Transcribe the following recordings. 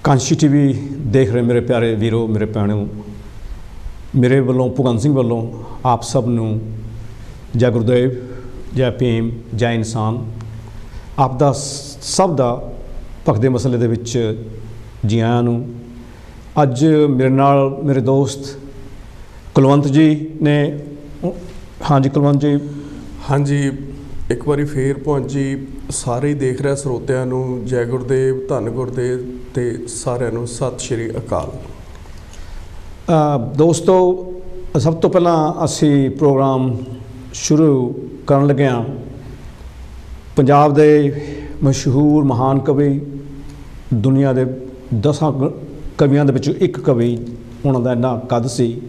Kanshi TV ਦੇਖ ਰਹੇ ਮੇਰੇ ਪਿਆਰੇ ਵੀਰੋ, ਮੇਰੇ ਭੈਣੋ, ਮੇਰੇ ਵੱਲੋਂ ਭਗਵੰਤ ਸਿੰਘ ਵੱਲੋਂ ਆਪ ਸਭ ਨੂੰ ਜੈ ਗੁਰਦੇਵ, ਜੈ ਭੀਮ, ਜੈ ਇਨਸਾਨ। ਆਪ ਦਾ ਸਭ ਦਾ ਭਗਤ ਦੇ ਮਸਲੇ ਦੇ ਵਿੱਚ ਜੀ ਆਇਆਂ ਨੂੰ। ਅੱਜ ਮੇਰੇ ਨਾਲ ਮੇਰੇ ਦੋਸਤ ਕੁਲਵੰਤ ਜੀ ਨੇ। ਹਾਂਜੀ ਕੁਲਵੰਤ ਜੀ। ਹਾਂਜੀ, ਇੱਕ ਵਾਰੀ ਫੇਰ ਪਹੁੰਚੀ ਸਾਰੇ ਹੀ ਦੇਖ ਰਹੇ ਸਰੋਤਿਆਂ ਨੂੰ ਜੈ ਗੁਰਦੇਵ, ਧੰਨ ਗੁਰਦੇਵ ਤੇ ਸਾਰਿਆਂ ਨੂੰ ਸਤਿ ਸ਼੍ਰੀ ਅਕਾਲ। ਦੋਸਤੋ, ਸਭ ਤੋਂ ਪਹਿਲਾਂ ਅਸੀਂ ਪ੍ਰੋਗਰਾਮ ਸ਼ੁਰੂ ਕਰਨ ਲੱਗੇ ਹਾਂ ਪੰਜਾਬ ਦੇ ਮਸ਼ਹੂਰ ਮਹਾਨ ਕਵੀ, ਦੁਨੀਆ ਦੇ 10 ਕਵੀਆਂ ਦੇ ਵਿੱਚੋਂ ਇੱਕ ਕਵੀ, ਉਹਨਾਂ ਦਾ ਇੰਨਾ ਕੱਦ ਸੀ,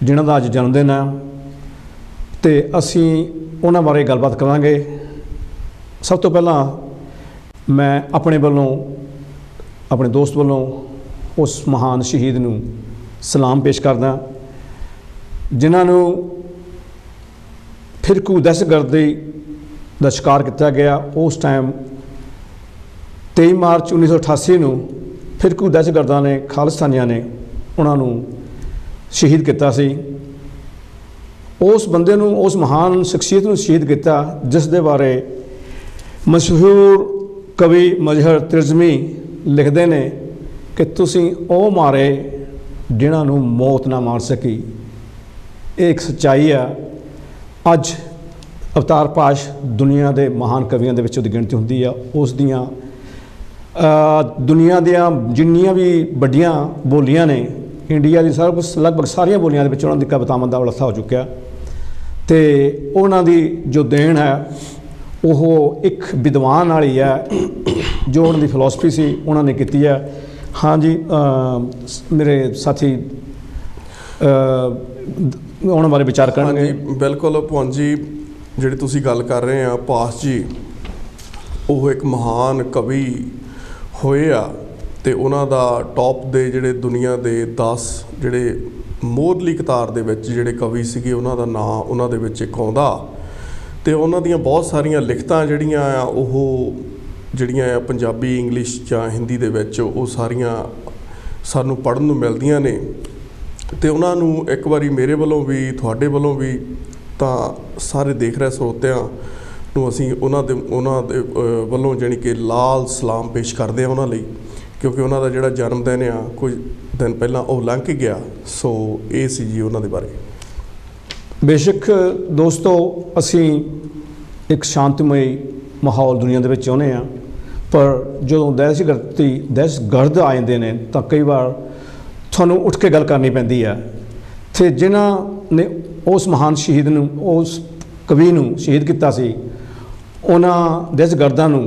ਜਿਨ੍ਹਾਂ ਦਾ ਅੱਜ ਜਨਮ ਦਿਨ ਹੈ, ਅਤੇ ਅਸੀਂ ਉਹਨਾਂ ਬਾਰੇ ਗੱਲਬਾਤ ਕਰਾਂਗੇ। ਸਭ ਤੋਂ ਪਹਿਲਾਂ ਮੈਂ ਆਪਣੇ ਵੱਲੋਂ, ਆਪਣੇ ਦੋਸਤ ਵੱਲੋਂ ਉਸ ਮਹਾਨ ਸ਼ਹੀਦ ਨੂੰ ਸਲਾਮ ਪੇਸ਼ ਕਰਦਾ, ਜਿਨ੍ਹਾਂ ਨੂੰ ਫਿਰਕੂ ਦਹਿਸ਼ਤਗਰਦੀ ਦਾ ਸ਼ਿਕਾਰ ਕੀਤਾ ਗਿਆ। ਉਸ ਟਾਈਮ 23 ਮਾਰਚ 1988 ਨੂੰ ਫਿਰਕੂ ਦਹਿਸ਼ਤਗਰਦਾਂ ਨੇ, ਖਾਲਿਸਤਾਨੀਆਂ ਨੇ ਉਹਨਾਂ ਨੂੰ ਸ਼ਹੀਦ ਕੀਤਾ ਸੀ। ਉਸ ਬੰਦੇ ਨੂੰ, ਉਸ ਮਹਾਨ ਸ਼ਖਸੀਅਤ ਨੂੰ ਸ਼ਹੀਦ ਕੀਤਾ, ਜਿਸ ਦੇ ਬਾਰੇ ਮਸ਼ਹੂਰ ਕਵੀ ਮਜ਼ਹਰ ਤਿਰਜ਼ਮੀ ਲਿਖਦੇ ਨੇ ਕਿ ਤੁਸੀਂ ਉਹ ਮਾਰੇ ਜਿਨ੍ਹਾਂ ਨੂੰ ਮੌਤ ਨਾ ਮਾਰ ਸਕੀ। ਇਹ ਇੱਕ ਸੱਚਾਈ ਆ। ਅੱਜ ਅਵਤਾਰ ਪਾਸ਼ ਦੁਨੀਆ ਦੇ ਮਹਾਨ ਕਵੀਆਂ ਦੇ ਵਿੱਚ ਉਹਦੀ ਗਿਣਤੀ ਹੁੰਦੀ ਆ। ਉਸ ਦੀਆਂ ਦੁਨੀਆ ਦੀਆਂ ਜਿੰਨੀਆਂ ਵੀ ਵੱਡੀਆਂ ਬੋਲੀਆਂ ਨੇ, ਇੰਡੀਆ ਦੀ ਲਗਭਗ ਸਾਰੀਆਂ ਬੋਲੀਆਂ ਦੇ ਵਿੱਚ ਉਹਨਾਂ ਦੀ ਕਵਿਤਾਵਾਂ ਦਾ ਵਲੱਥਾ ਹੋ ਚੁੱਕਿਆ, ਅਤੇ ਉਹਨਾਂ ਦੀ ਜੋ ਦੇਣ ਹੈ ਉਹ ਇੱਕ ਵਿਦਵਾਨ ਵਾਲੀ ਹੈ, ਜੋ ਉਹਨਾਂ ਦੀ ਫਿਲਾਸਫੀ ਸੀ ਉਹਨਾਂ ਨੇ ਕੀਤੀ ਹੈ। ਹਾਂਜੀ, ਮੇਰੇ ਸਾਥੀ ਉਹਨਾਂ ਬਾਰੇ ਵਿਚਾਰ ਕਰਨਗੇ। ਬਿਲਕੁਲ ਭਗਵੰਤ ਜੀ, ਜਿਹੜੀ ਤੁਸੀਂ ਗੱਲ ਕਰ ਰਹੇ ਆ, ਪਾਸ ਜੀ ਉਹ ਇੱਕ ਮਹਾਨ ਕਵੀ ਹੋਏ ਆ, ਅਤੇ ਉਹਨਾਂ ਦਾ ਟੌਪ ਦੇ ਜਿਹੜੇ ਦੁਨੀਆ ਦੇ 10 ਜਿਹੜੇ ਮੋਢਲੀ ਕਤਾਰ ਦੇ ਵਿੱਚ ਜਿਹੜੇ ਕਵੀ ਸੀਗੇ, ਉਹਨਾਂ ਦਾ ਨਾਂ ਉਹਨਾਂ ਦੇ ਵਿੱਚ ਇੱਕ ਆਉਂਦਾ। ਅਤੇ ਉਹਨਾਂ ਦੀਆਂ ਬਹੁਤ ਸਾਰੀਆਂ ਲਿਖਤਾਂ ਜਿਹੜੀਆਂ ਆ ਉਹ ਜਿਹੜੀਆਂ ਆ ਪੰਜਾਬੀ, ਇੰਗਲਿਸ਼ ਜਾਂ ਹਿੰਦੀ ਦੇ ਵਿੱਚ ਉਹ ਸਾਰੀਆਂ ਸਾਨੂੰ ਪੜ੍ਹਨ ਨੂੰ ਮਿਲਦੀਆਂ ਨੇ। ਅਤੇ ਉਹਨਾਂ ਨੂੰ ਇੱਕ ਵਾਰੀ ਮੇਰੇ ਵੱਲੋਂ ਵੀ, ਤੁਹਾਡੇ ਵੱਲੋਂ ਵੀ, ਤਾਂ ਸਾਰੇ ਦੇਖ ਰਹੇ ਸਰੋਤਿਆਂ ਨੂੰ ਅਸੀਂ ਉਹਨਾਂ ਦੇ ਵੱਲੋਂ ਜਾਣੀ ਕਿ ਲਾਲ ਸਲਾਮ ਪੇਸ਼ ਕਰਦੇ ਹਾਂ ਉਹਨਾਂ ਲਈ, ਕਿਉਂਕਿ ਉਹਨਾਂ ਦਾ ਜਿਹੜਾ ਜਨਮ ਦਿਨ ਆ ਕੁਝ ਦਿਨ ਪਹਿਲਾਂ ਉਹ ਲੰਘ ਕੇ ਗਿਆ। ਸੋ ਇਹ ਸੀ ਜੀ ਉਹਨਾਂ ਦੇ ਬਾਰੇ। ਬੇਸ਼ੱਕ ਦੋਸਤੋ, ਅਸੀਂ ਇੱਕ ਸ਼ਾਂਤਮਈ ਮਾਹੌਲ ਦੁਨੀਆ ਦੇ ਵਿੱਚ ਚਾਹੁੰਦੇ ਹਾਂ, ਪਰ ਜਦੋਂ ਦਹਿਸ਼ਤਗਰਦ ਆ ਜਾਂਦੇ ਨੇ ਤਾਂ ਕਈ ਵਾਰ ਤੁਹਾਨੂੰ ਉੱਠ ਕੇ ਗੱਲ ਕਰਨੀ ਪੈਂਦੀ ਹੈ। ਅਤੇ ਜਿਨ੍ਹਾਂ ਨੇ ਉਸ ਮਹਾਨ ਸ਼ਹੀਦ ਨੂੰ, ਉਸ ਕਵੀ ਨੂੰ ਸ਼ਹੀਦ ਕੀਤਾ ਸੀ, ਉਹਨਾਂ ਦਹਿਸ਼ਤਗਰਦਾਂ ਨੂੰ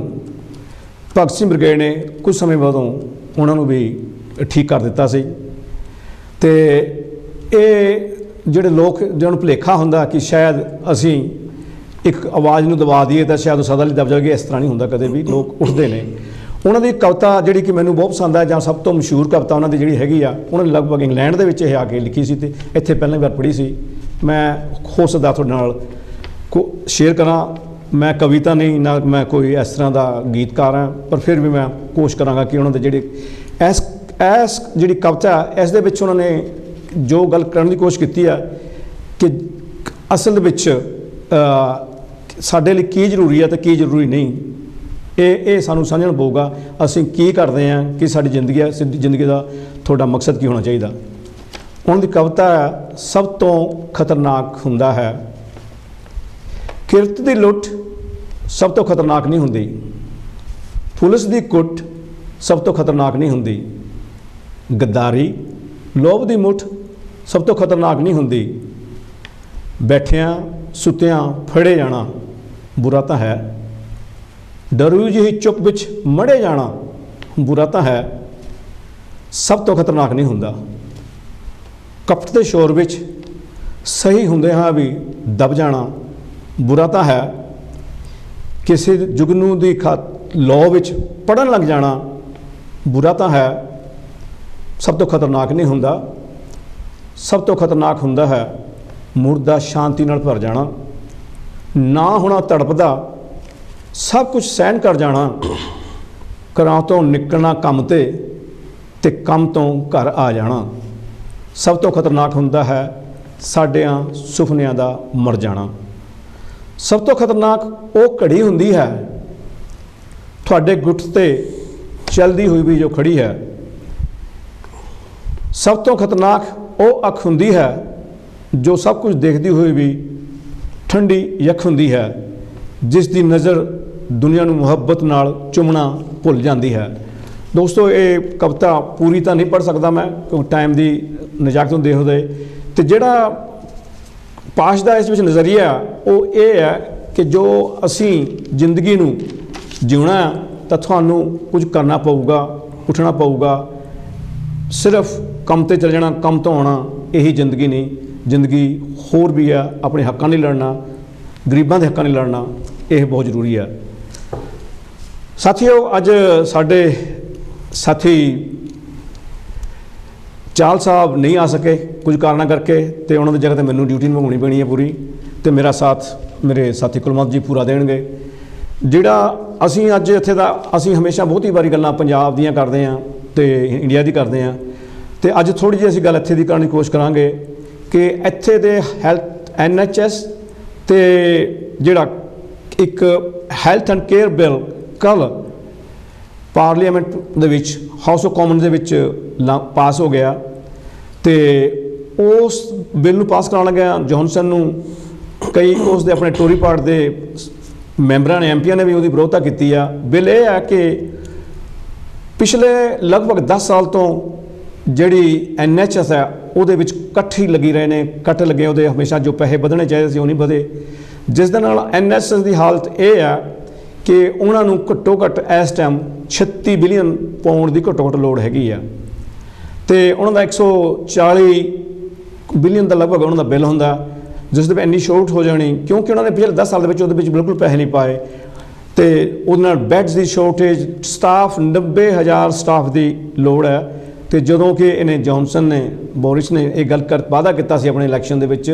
ਭਗਤ ਸਿੰਘ ਬ੍ਰਿਗੇਡ ਨੇ ਕੁਝ ਸਮੇਂ ਬਾਅਦੋਂ ਉਹਨਾਂ ਨੂੰ ਵੀ ਠੀਕ ਕਰ ਦਿੱਤਾ ਸੀ। ਅਤੇ ਇਹ ਜਿਹੜੇ ਲੋਕ, ਜਿਹਨਾਂ ਨੂੰ ਭੁਲੇਖਾ ਹੁੰਦਾ ਕਿ ਸ਼ਾਇਦ ਅਸੀਂ ਇੱਕ ਆਵਾਜ਼ ਨੂੰ ਦਬਾ ਦਈਏ ਤਾਂ ਸ਼ਾਇਦ ਉਹ ਸਦਾ ਲਈ ਦਬ ਜਾਵੇਗੀ, ਇਸ ਤਰ੍ਹਾਂ ਨਹੀਂ ਹੁੰਦਾ ਕਦੇ ਵੀ। ਲੋਕ ਉੱਠਦੇ ਨੇ। ਉਹਨਾਂ ਦੀ ਕਵਿਤਾ ਜਿਹੜੀ ਕਿ ਮੈਨੂੰ ਬਹੁਤ ਪਸੰਦ ਹੈ, ਜਾਂ ਸਭ ਤੋਂ ਮਸ਼ਹੂਰ ਕਵਿਤਾ ਉਹਨਾਂ ਦੀ ਜਿਹੜੀ ਹੈਗੀ ਆ, ਉਹਨਾਂ ਨੇ ਲਗਭਗ ਇੰਗਲੈਂਡ ਦੇ ਵਿੱਚ ਇਹ ਆ ਕੇ ਲਿਖੀ ਸੀ, ਅਤੇ ਇੱਥੇ ਪਹਿਲਾਂ ਵਾਰ ਪੜ੍ਹੀ ਸੀ। ਮੈਂ ਹੋ ਸਕਦਾ ਤੁਹਾਡੇ ਨਾਲ ਸ਼ੇਅਰ ਕਰਾਂ। ਮੈਂ ਕਵਿਤਾ ਨਹੀਂ, ਨਾ ਮੈਂ ਕੋਈ ਇਸ ਤਰ੍ਹਾਂ ਦਾ ਗੀਤਕਾਰ ਹਾਂ, ਪਰ ਫਿਰ ਵੀ ਮੈਂ ਕੋਸ਼ਿਸ਼ ਕਰਾਂਗਾ ਕਿ ਉਹਨਾਂ ਦੇ ਜਿਹੜੇ ਇਸ ਜਿਹੜੀ ਕਵਿਤਾ, ਇਸ ਦੇ ਵਿੱਚ ਉਹਨਾਂ ਨੇ ਜੋ ਗੱਲ ਕਰਨ ਦੀ ਕੋਸ਼ਿਸ਼ ਕੀਤੀ ਹੈ ਕਿ ਅਸਲ ਦੇ ਵਿੱਚ ਸਾਡੇ ਲਈ ਕੀ ਜ਼ਰੂਰੀ ਹੈ ਅਤੇ ਕੀ ਜ਼ਰੂਰੀ ਨਹੀਂ, ਇਹ ਸਾਨੂੰ ਸਮਝਣਾ ਪਊਗਾ। ਅਸੀਂ ਕੀ ਕਰਦੇ ਹਾਂ, ਕਿ ਸਾਡੀ ਜ਼ਿੰਦਗੀ ਦਾ ਤੁਹਾਡਾ ਮਕਸਦ ਕੀ ਹੋਣਾ ਚਾਹੀਦਾ। ਉਹਨਾਂ ਦੀ ਕਵਿਤਾ ਸਭ ਤੋਂ ਖਤਰਨਾਕ ਹੁੰਦਾ ਹੈ, ਕਿਰਤ ਦੀ ਲੁੱਟ ਸਭ ਤੋਂ ਖਤਰਨਾਕ ਨਹੀਂ ਹੁੰਦੀ, ਪੁਲਿਸ ਦੀ ਕੁੱਟ ਸਭ ਤੋਂ ਖਤਰਨਾਕ ਨਹੀਂ ਹੁੰਦੀ, ਗੱਦਾਰੀ, ਲੋਭ ਦੀ ਮੁੱਠ ਸਭ ਤੋਂ ਖਤਰਨਾਕ ਨਹੀਂ ਹੁੰਦੀ, ਬੈਠਿਆਂ ਸੁੱਤਿਆਂ ਫੜੇ ਜਾਣਾ ਬੁਰਾ ਤਾਂ ਹੈ, ਡਰੂ ਜਿਹੀ ਚੁੱਪ ਵਿੱਚ ਮੜੇ ਜਾਣਾ ਬੁਰਾ ਤਾਂ ਹੈ, ਸਭ ਤੋਂ ਖਤਰਨਾਕ ਨਹੀਂ ਹੁੰਦਾ, ਕਪਟ ਦੇ ਸ਼ੋਰ ਵਿੱਚ ਸਹੀ ਹੁੰਦੇ ਹਾਂ ਵੀ ਦਬ ਜਾਣਾ ਬੁਰਾ ਤਾਂ ਹੈ, ਕਿਸੇ ਜੁਗਨੂ ਦੀ ਲੌ ਵਿੱਚ ਪੜ੍ਹਨ ਲੱਗ ਜਾਣਾ ਬੁਰਾ ਤਾਂ ਹੈ, ਸਭ ਤੋਂ ਖਤਰਨਾਕ ਨਹੀਂ ਹੁੰਦਾ। ਸਭ ਤੋਂ ਖਤਰਨਾਕ ਹੁੰਦਾ ਹੈ ਮੁਰਦਾ ਸ਼ਾਂਤੀ ਨਾਲ ਭਰ ਜਾਣਾ, ਨਾ ਹੋਣਾ ਤੜਪਦਾ, ਸਭ ਕੁਝ ਸਹਿਣ ਕਰ ਜਾਣਾ, ਘਰਾਂ ਤੋਂ ਨਿਕਲਣਾ ਕੰਮ 'ਤੇ ਤੇ ਕੰਮ ਤੋਂ ਘਰ ਆ ਜਾਣਾ। ਸਭ ਤੋਂ ਖਤਰਨਾਕ ਹੁੰਦਾ ਹੈ ਸਾਡਿਆਂ ਸੁਪਨਿਆਂ ਦਾ ਮਰ ਜਾਣਾ। ਸਭ ਤੋਂ ਖਤਰਨਾਕ ਉਹ ਘੜੀ ਹੁੰਦੀ ਹੈ ਤੁਹਾਡੇ ਗੁੱਟ ਤੇ ਚਲਦੀ ਹੋਈ ਵੀ ਜੋ ਖੜੀ ਹੈ। ਸਭ ਤੋਂ ਖਤਰਨਾਕ ਉਹ ਅੱਖ ਹੁੰਦੀ ਹੈ ਜੋ ਸਭ ਕੁਝ ਦੇਖਦੀ ਹੋਈ ਵੀ ਠੰਡੀ ਅੱਖ ਹੁੰਦੀ ਹੈ, ਜਿਸ ਦੀ ਨਜ਼ਰ ਦੁਨੀਆ ਨੂੰ ਮੁਹੱਬਤ ਨਾਲ ਚੁੰਮਣਾ ਭੁੱਲ ਜਾਂਦੀ ਹੈ। ਦੋਸਤੋ, ਇਹ ਕਵਿਤਾ ਪੂਰੀ ਤਾਂ ਨਹੀਂ ਪੜ੍ਹ ਸਕਦਾ ਮੈਂ ਕਿਉਂਕਿ ਟਾਈਮ ਦੀ ਨਜ਼ਾਕਤ ਨੂੰ ਦੇਖਦੇ, ਤੇ ਜਿਹੜਾ ਪਾਸ਼ ਦਾ ਇਸ ਵਿੱਚ ਨਜ਼ਰੀਆ ਉਹ ਇਹ ਹੈ ਕਿ ਜੋ ਅਸੀਂ ਜ਼ਿੰਦਗੀ ਨੂੰ ਜਿਉਣਾ ਤਾਂ ਤੁਹਾਨੂੰ ਕੁਝ ਕਰਨਾ ਪਊਗਾ, ਉੱਠਣਾ ਪਊਗਾ। ਸਿਰਫ ਕੰਮ ਤੇ ਚਲ ਜਾਣਾ, ਕੰਮ ਤੋਂ ਆਉਣਾ ਇਹੀ ਜ਼ਿੰਦਗੀ ਨਹੀਂ। ਜ਼ਿੰਦਗੀ ਹੋਰ ਵੀ ਆ, ਆਪਣੇ ਹੱਕਾਂ ਲਈ ਲੜਨਾ, ਗਰੀਬਾਂ ਦੇ ਹੱਕਾਂ ਲਈ ਲੜਨਾ, ਇਹ ਬਹੁਤ ਜ਼ਰੂਰੀ ਹੈ। ਸਾਥੀਓ, ਅੱਜ ਸਾਡੇ ਸਾਥੀ ਚਾਹਲ ਸਾਹਿਬ ਨਹੀਂ ਆ ਸਕੇ ਕੁਝ ਕਾਰਨਾਂ ਕਰਕੇ, ਤੇ ਉਹਨਾਂ ਦੀ ਜਗ੍ਹਾ ਤੇ ਮੈਨੂੰ ਡਿਊਟੀ ਨਿਭਾਉਣੀ ਪੈਣੀ ਹੈ ਪੂਰੀ, ਤੇ ਮੇਰਾ ਸਾਥ ਮੇਰੇ ਸਾਥੀ ਕੁਲਵੰਤ ਜੀ ਪੂਰਾ ਦੇਣਗੇ। ਜਿਹੜਾ ਅਸੀਂ ਅੱਜ ਇੱਥੇ ਦਾ, ਅਸੀਂ ਹਮੇਸ਼ਾ ਬਹੁਤੀ ਵਾਰੀ ਗੱਲਾਂ ਪੰਜਾਬ ਦੀਆਂ ਕਰਦੇ ਹਾਂ ਤੇ ਇੰਡੀਆ ਦੀ ਕਰਦੇ ਹਾਂ, ਤੇ ਅੱਜ ਥੋੜ੍ਹੀ ਜਿਹੀ ਅਸੀਂ ਗੱਲ ਇੱਥੇ ਦੀ ਕਰਨ ਦੀ ਕੋਸ਼ਿਸ਼ ਕਰਾਂਗੇ ਕਿ ਇੱਥੇ ਦੇ ਹੈਲਥ NHS ਤੇ ਜਿਹੜਾ ਇੱਕ ਹੈਲਥ ਐਂਡ ਕੇਅਰ ਬਿੱਲ ਕੱਲ੍ਹ ਪਾਰਲੀਮੈਂਟ ਦੇ ਵਿੱਚ ਹਾਊਸ ਆਫ ਕਾਮਨਸ ਦੇ ਵਿੱਚ ਪਾਸ ਹੋ ਗਿਆ, ਤੇ ਉਸ ਬਿੱਲ ਨੂੰ ਪਾਸ ਕਰਾਉਣ ਲੱਗਿਆ ਜੌਨਸਨ ਨੂੰ ਕਈ ਉਸ ਦੇ ਆਪਣੇ ਟੋਰੀ ਪਾਰਟੀ ਦੇ ਮੈਂਬਰਾਂ ਨੇ, MPਆਂ ਨੇ ਵੀ ਉਹਦੀ ਵਿਰੋਧਤਾ ਕੀਤੀ ਆ। ਬਿੱਲ ਇਹ ਹੈ ਕਿ ਪਿਛਲੇ ਲਗਭਗ 10 ਸਾਲ ਤੋਂ ਜਿਹੜੀ NHS ਹੈ ਉਹਦੇ ਵਿੱਚ ਕੱਟ ਹੀ ਲੱਗੀ ਰਹੇ ਨੇ, ਕੱਟ ਲੱਗੇ ਉਹਦੇ ਹਮੇਸ਼ਾ, ਜੋ ਪੈਸੇ ਵਧਣੇ ਚਾਹੀਦੇ ਸੀ ਉਹ ਨਹੀਂ ਵਧੇ, ਜਿਸ ਦੇ ਨਾਲ NHS ਦੀ ਹਾਲਤ ਇਹ ਹੈ ਕਿ ਉਹਨਾਂ ਨੂੰ ਘੱਟੋ ਘੱਟ ਇਸ ਟਾਈਮ 36 ਬਿਲੀਅਨ ਪਾਉਂਡ ਦੀ ਘੱਟੋ ਘੱਟ ਲੋੜ ਹੈਗੀ ਆ, ਤੇ ਉਹਨਾਂ ਦਾ 140 ਬਿਲੀਅਨ ਦਾ ਲਗਭਗ ਉਹਨਾਂ ਦਾ ਬਿੱਲ ਹੁੰਦਾ, ਜਿਸ ਦੇ ਵਿੱਚ ਇੰਨੀ ਸ਼ੋਰਟ ਹੋ ਜਾਣੀ ਕਿਉਂਕਿ ਉਹਨਾਂ ਨੇ ਪਿਛਲੇ 10 ਸਾਲ ਦੇ ਵਿੱਚ ਉਹਦੇ ਵਿੱਚ ਬਿਲਕੁਲ ਪੈਸੇ ਨਹੀਂ ਪਾਏ, ਤੇ ਉਹਦੇ ਨਾਲ ਬੈੱਡਸ ਦੀ ਸ਼ੋਰਟੇਜ, ਸਟਾਫ 90,000 ਸਟਾਫ ਦੀ ਲੋੜ ਹੈ। ਤੇ ਜਦੋਂ ਕਿ ਇਹਨੇ ਜੌਨਸਨ ਨੇ, ਬੋਰਿਸ ਨੇ ਇਹ ਗੱਲ ਵਾਅਦਾ ਕੀਤਾ ਸੀ ਆਪਣੇ ਇਲੈਕਸ਼ਨ ਦੇ ਵਿੱਚ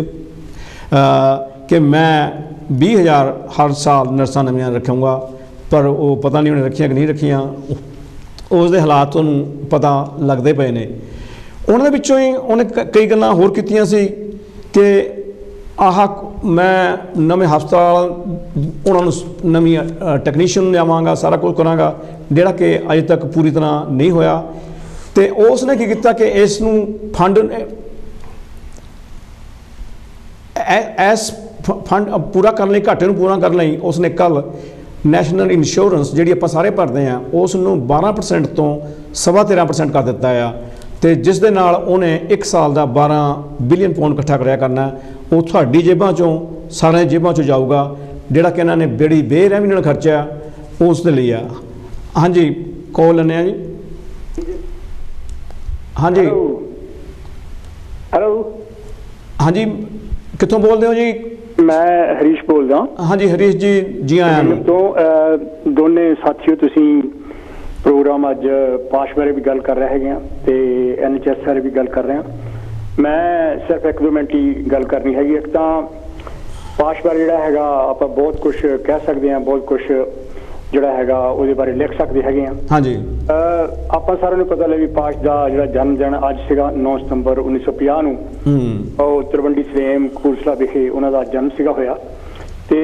ਕਿ ਮੈਂ 20,000 ਹਰ ਸਾਲ ਨਰਸਾਂ ਨਵੀਆਂ ਰੱਖਾਂਗਾ, ਪਰ ਉਹ ਪਤਾ ਨਹੀਂ ਉਹਨੇ ਰੱਖੀਆਂ ਕਿ ਨਹੀਂ ਰੱਖੀਆਂ, ਉਸ ਦੇ ਹਾਲਾਤ ਤੁਹਾਨੂੰ ਪਤਾ ਲੱਗਦੇ ਪਏ ਨੇ। ਉਹਨਾਂ ਦੇ ਵਿੱਚੋਂ ਹੀ ਉਹਨੇ ਕਈ ਗੱਲਾਂ ਹੋਰ ਕੀਤੀਆਂ ਸੀ ਕਿ ਮੈਂ ਨਵੇਂ ਹਸਪਤਾਲ ਉਹਨਾਂ ਨੂੰ ਨਵੀਂ ਟੈਕਨੀਸ਼ੀਅਨ ਲਿਆਵਾਂਗਾ, ਸਾਰਾ ਕੁਝ ਕਰਾਂਗਾ, ਜਿਹੜਾ ਕਿ ਅਜੇ ਤੱਕ ਪੂਰੀ ਤਰ੍ਹਾਂ ਨਹੀਂ ਹੋਇਆ। ਤੇ ਉਸ ਨੇ ਕੀ ਕੀਤਾ ਕਿ ਇਸ ਨੂੰ ਫੰਡ ਪੂਰਾ ਕਰਨ ਲਈ, ਘਾਟੇ ਨੂੰ ਪੂਰਾ ਕਰਨ ਲਈ ਉਸਨੇ ਕੱਲ੍ਹ ਨੈਸ਼ਨਲ ਇੰਸ਼ੋਰੈਂਸ ਜਿਹੜੀ ਆਪਾਂ ਸਾਰੇ ਭਰਦੇ ਹਾਂ ਉਸ ਨੂੰ 12% ਤੋਂ 13.5% ਕਰ ਦਿੱਤਾ ਆ, ਤੇ ਜਿਸ ਦੇ ਨਾਲ ਉਹਨੇ 1 ਸਾਲ ਦਾ 12 ਬਿਲੀਅਨ ਪਾਉਂਡ ਇਕੱਠਾ ਕਰਿਆ ਕਰਨਾ। ਉਹ ਤੁਹਾਡੀ ਜੇਬਾਂ 'ਚੋਂ, ਸਾਰਿਆਂ ਜੇਬਾਂ 'ਚੋਂ ਜਾਊਗਾ, ਜਿਹੜਾ ਕਿ ਇਹਨਾਂ ਨੇ ਬੜੀ ਬੇਰਹਿਮੀ ਨਾਲ ਖਰਚਿਆ ਉਸ ਦੇ ਲਈ ਆ। ਹਾਂਜੀ, ਕੋਲ ਲੈਂਦੇ ਹਾਂ ਜੀ। ਹਾਂਜੀ, ਹੈਲੋ, ਹਾਂਜੀ, ਕਿੱਥੋਂ ਬੋਲਦੇ ਹੋ ਜੀ? ਮੈਂ ਹਰੀਸ਼ ਬੋਲਦਾ। ਹਾਂਜੀ ਹਰੀਸ਼ ਜੀ, ਜੀ ਆਇਆਂ ਨੂੰ। ਤੋਂ ਦੋਨੇ ਸਾਥੀਓ, ਤੁਸੀਂ ਪ੍ਰੋਗਰਾਮ ਅੱਜ ਪਾਸ਼ ਬਾਰੇ ਵੀ ਗੱਲ ਕਰ ਰਹੇ ਹੈਗੇ ਆ ਤੇ NHS ਬਾਰੇ ਵੀ ਗੱਲ ਕਰ ਰਹੇ ਹਾਂ। ਮੈਂ ਸਿਰਫ 1-2 ਮਿੰਟ ਹੀ ਗੱਲ ਕਰਨੀ ਹੈਗੀ। ਇੱਕ ਤਾਂ ਪਾਸ਼ ਬਾਰੇ ਜਿਹੜਾ ਹੈਗਾ ਆਪਾਂ ਬਹੁਤ ਕੁਝ ਕਹਿ ਸਕਦੇ ਹਾਂ, ਬਹੁਤ ਕੁਝ ਜਿਹੜਾ ਹੈਗਾ ਉਹਦੇ ਬਾਰੇ ਲਿਖ ਸਕਦੇ ਹੈਗੇ ਆ। ਹਾਂਜੀ, ਆਪਾਂ ਸਾਰਿਆਂ ਨੂੰ ਪਤਾ ਲੱਗੀ ਪਾਸ਼ ਦਾ ਜਿਹੜਾ ਜਨਮ ਦਿਨ ਅੱਜ ਸੀਗਾ 9 ਸਤੰਬਰ 1950 ਨੂੰ। ਉਹ ਤਲਵੰਡੀ ਸਲੇਮ ਕਪੂਰਥਲਾ ਵਿਖੇ ਉਹਨਾਂ ਦਾ ਜਨਮ ਸੀਗਾ ਹੋਇਆ, ਤੇ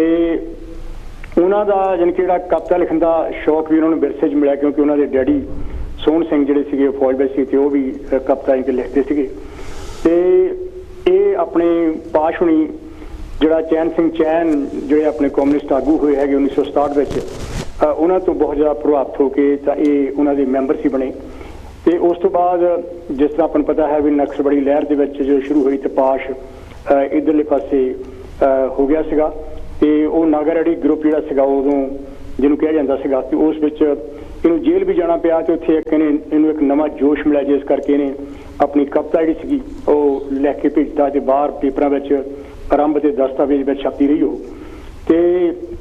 ਉਹਨਾਂ ਦਾ ਜਾਣੀ ਕਿ ਜਿਹੜਾ ਕਵਿਤਾ ਲਿਖਣ ਦਾ ਸ਼ੌਕ ਵੀ ਉਹਨਾਂ ਨੂੰ ਵਿਰਸੇ 'ਚ ਮਿਲਿਆ, ਕਿਉਂਕਿ ਉਹਨਾਂ ਦੇ ਡੈਡੀ ਸੋਹਣ ਸਿੰਘ ਜਿਹੜੇ ਸੀਗੇ ਉਹ ਫੌਜ ਵਿੱਚ ਸੀ ਤੇ ਉਹ ਵੀ ਕਵਿਤਾ ਲਿਖਦੇ ਸੀਗੇ। ਤੇ ਇਹ ਆਪਣੇ ਪਾਸ਼ ਹੁਣੀ ਜਿਹੜਾ ਚੈਨ ਸਿੰਘ ਚੈਨ ਜਿਹੜੇ ਆਪਣੇ ਕਮਿਊਨਿਸਟ ਆਗੂ ਹੋਏ ਹੈਗੇ 1967 ਵਿੱਚ, ਉਹਨਾਂ ਤੋਂ ਬਹੁਤ ਜ਼ਿਆਦਾ ਪ੍ਰਭਾਵਿਤ ਹੋ ਕੇ ਤਾਂ ਇਹ ਉਹਨਾਂ ਦੇ ਮੈਂਬਰ ਸੀ ਬਣੇ। ਤੇ ਉਸ ਤੋਂ ਬਾਅਦ ਜਿਸ ਤਰ੍ਹਾਂ ਆਪਾਂ ਨੂੰ ਪਤਾ ਹੈ ਵੀ ਨਕਸਲਬੜੀ ਲਹਿਰ ਦੇ ਵਿੱਚ ਜਦੋਂ ਸ਼ੁਰੂ ਹੋਈ ਤੇ ਪਾਸ਼ ਇੱਧਰਲੇ ਪਾਸੇ ਹੋ ਗਿਆ ਸੀਗਾ, ਤੇ ਉਹ ਨਾਗਾਰੈਡੀ ਗਰੁੱਪ ਜਿਹੜਾ ਸੀਗਾ ਉਦੋਂ ਜਿਹਨੂੰ ਕਿਹਾ ਜਾਂਦਾ ਸੀਗਾ, ਤੇ ਉਸ ਵਿੱਚ ਇਹਨੂੰ ਜੇਲ੍ਹ ਵੀ ਜਾਣਾ ਪਿਆ, ਤੇ ਉੱਥੇ ਇਹਨੂੰ ਇੱਕ ਨਵਾਂ ਜੋਸ਼ ਮਿਲਿਆ, ਜਿਸ ਕਰਕੇ ਇਹਨੇ ਆਪਣੀ ਕਵਿਤਾ ਜਿਹੜੀ ਸੀਗੀ ਉਹ ਲੈ ਕੇ ਭੇਜਦਾ ਤੇ ਬਾਹਰ ਪੇਪਰਾਂ ਵਿੱਚ ਆਰੰਭ ਤੇ ਦਸਤਾਵੇਜ਼ ਵਿੱਚ ਛਪਦੀ ਰਹੀ ਉਹ। ਤੇ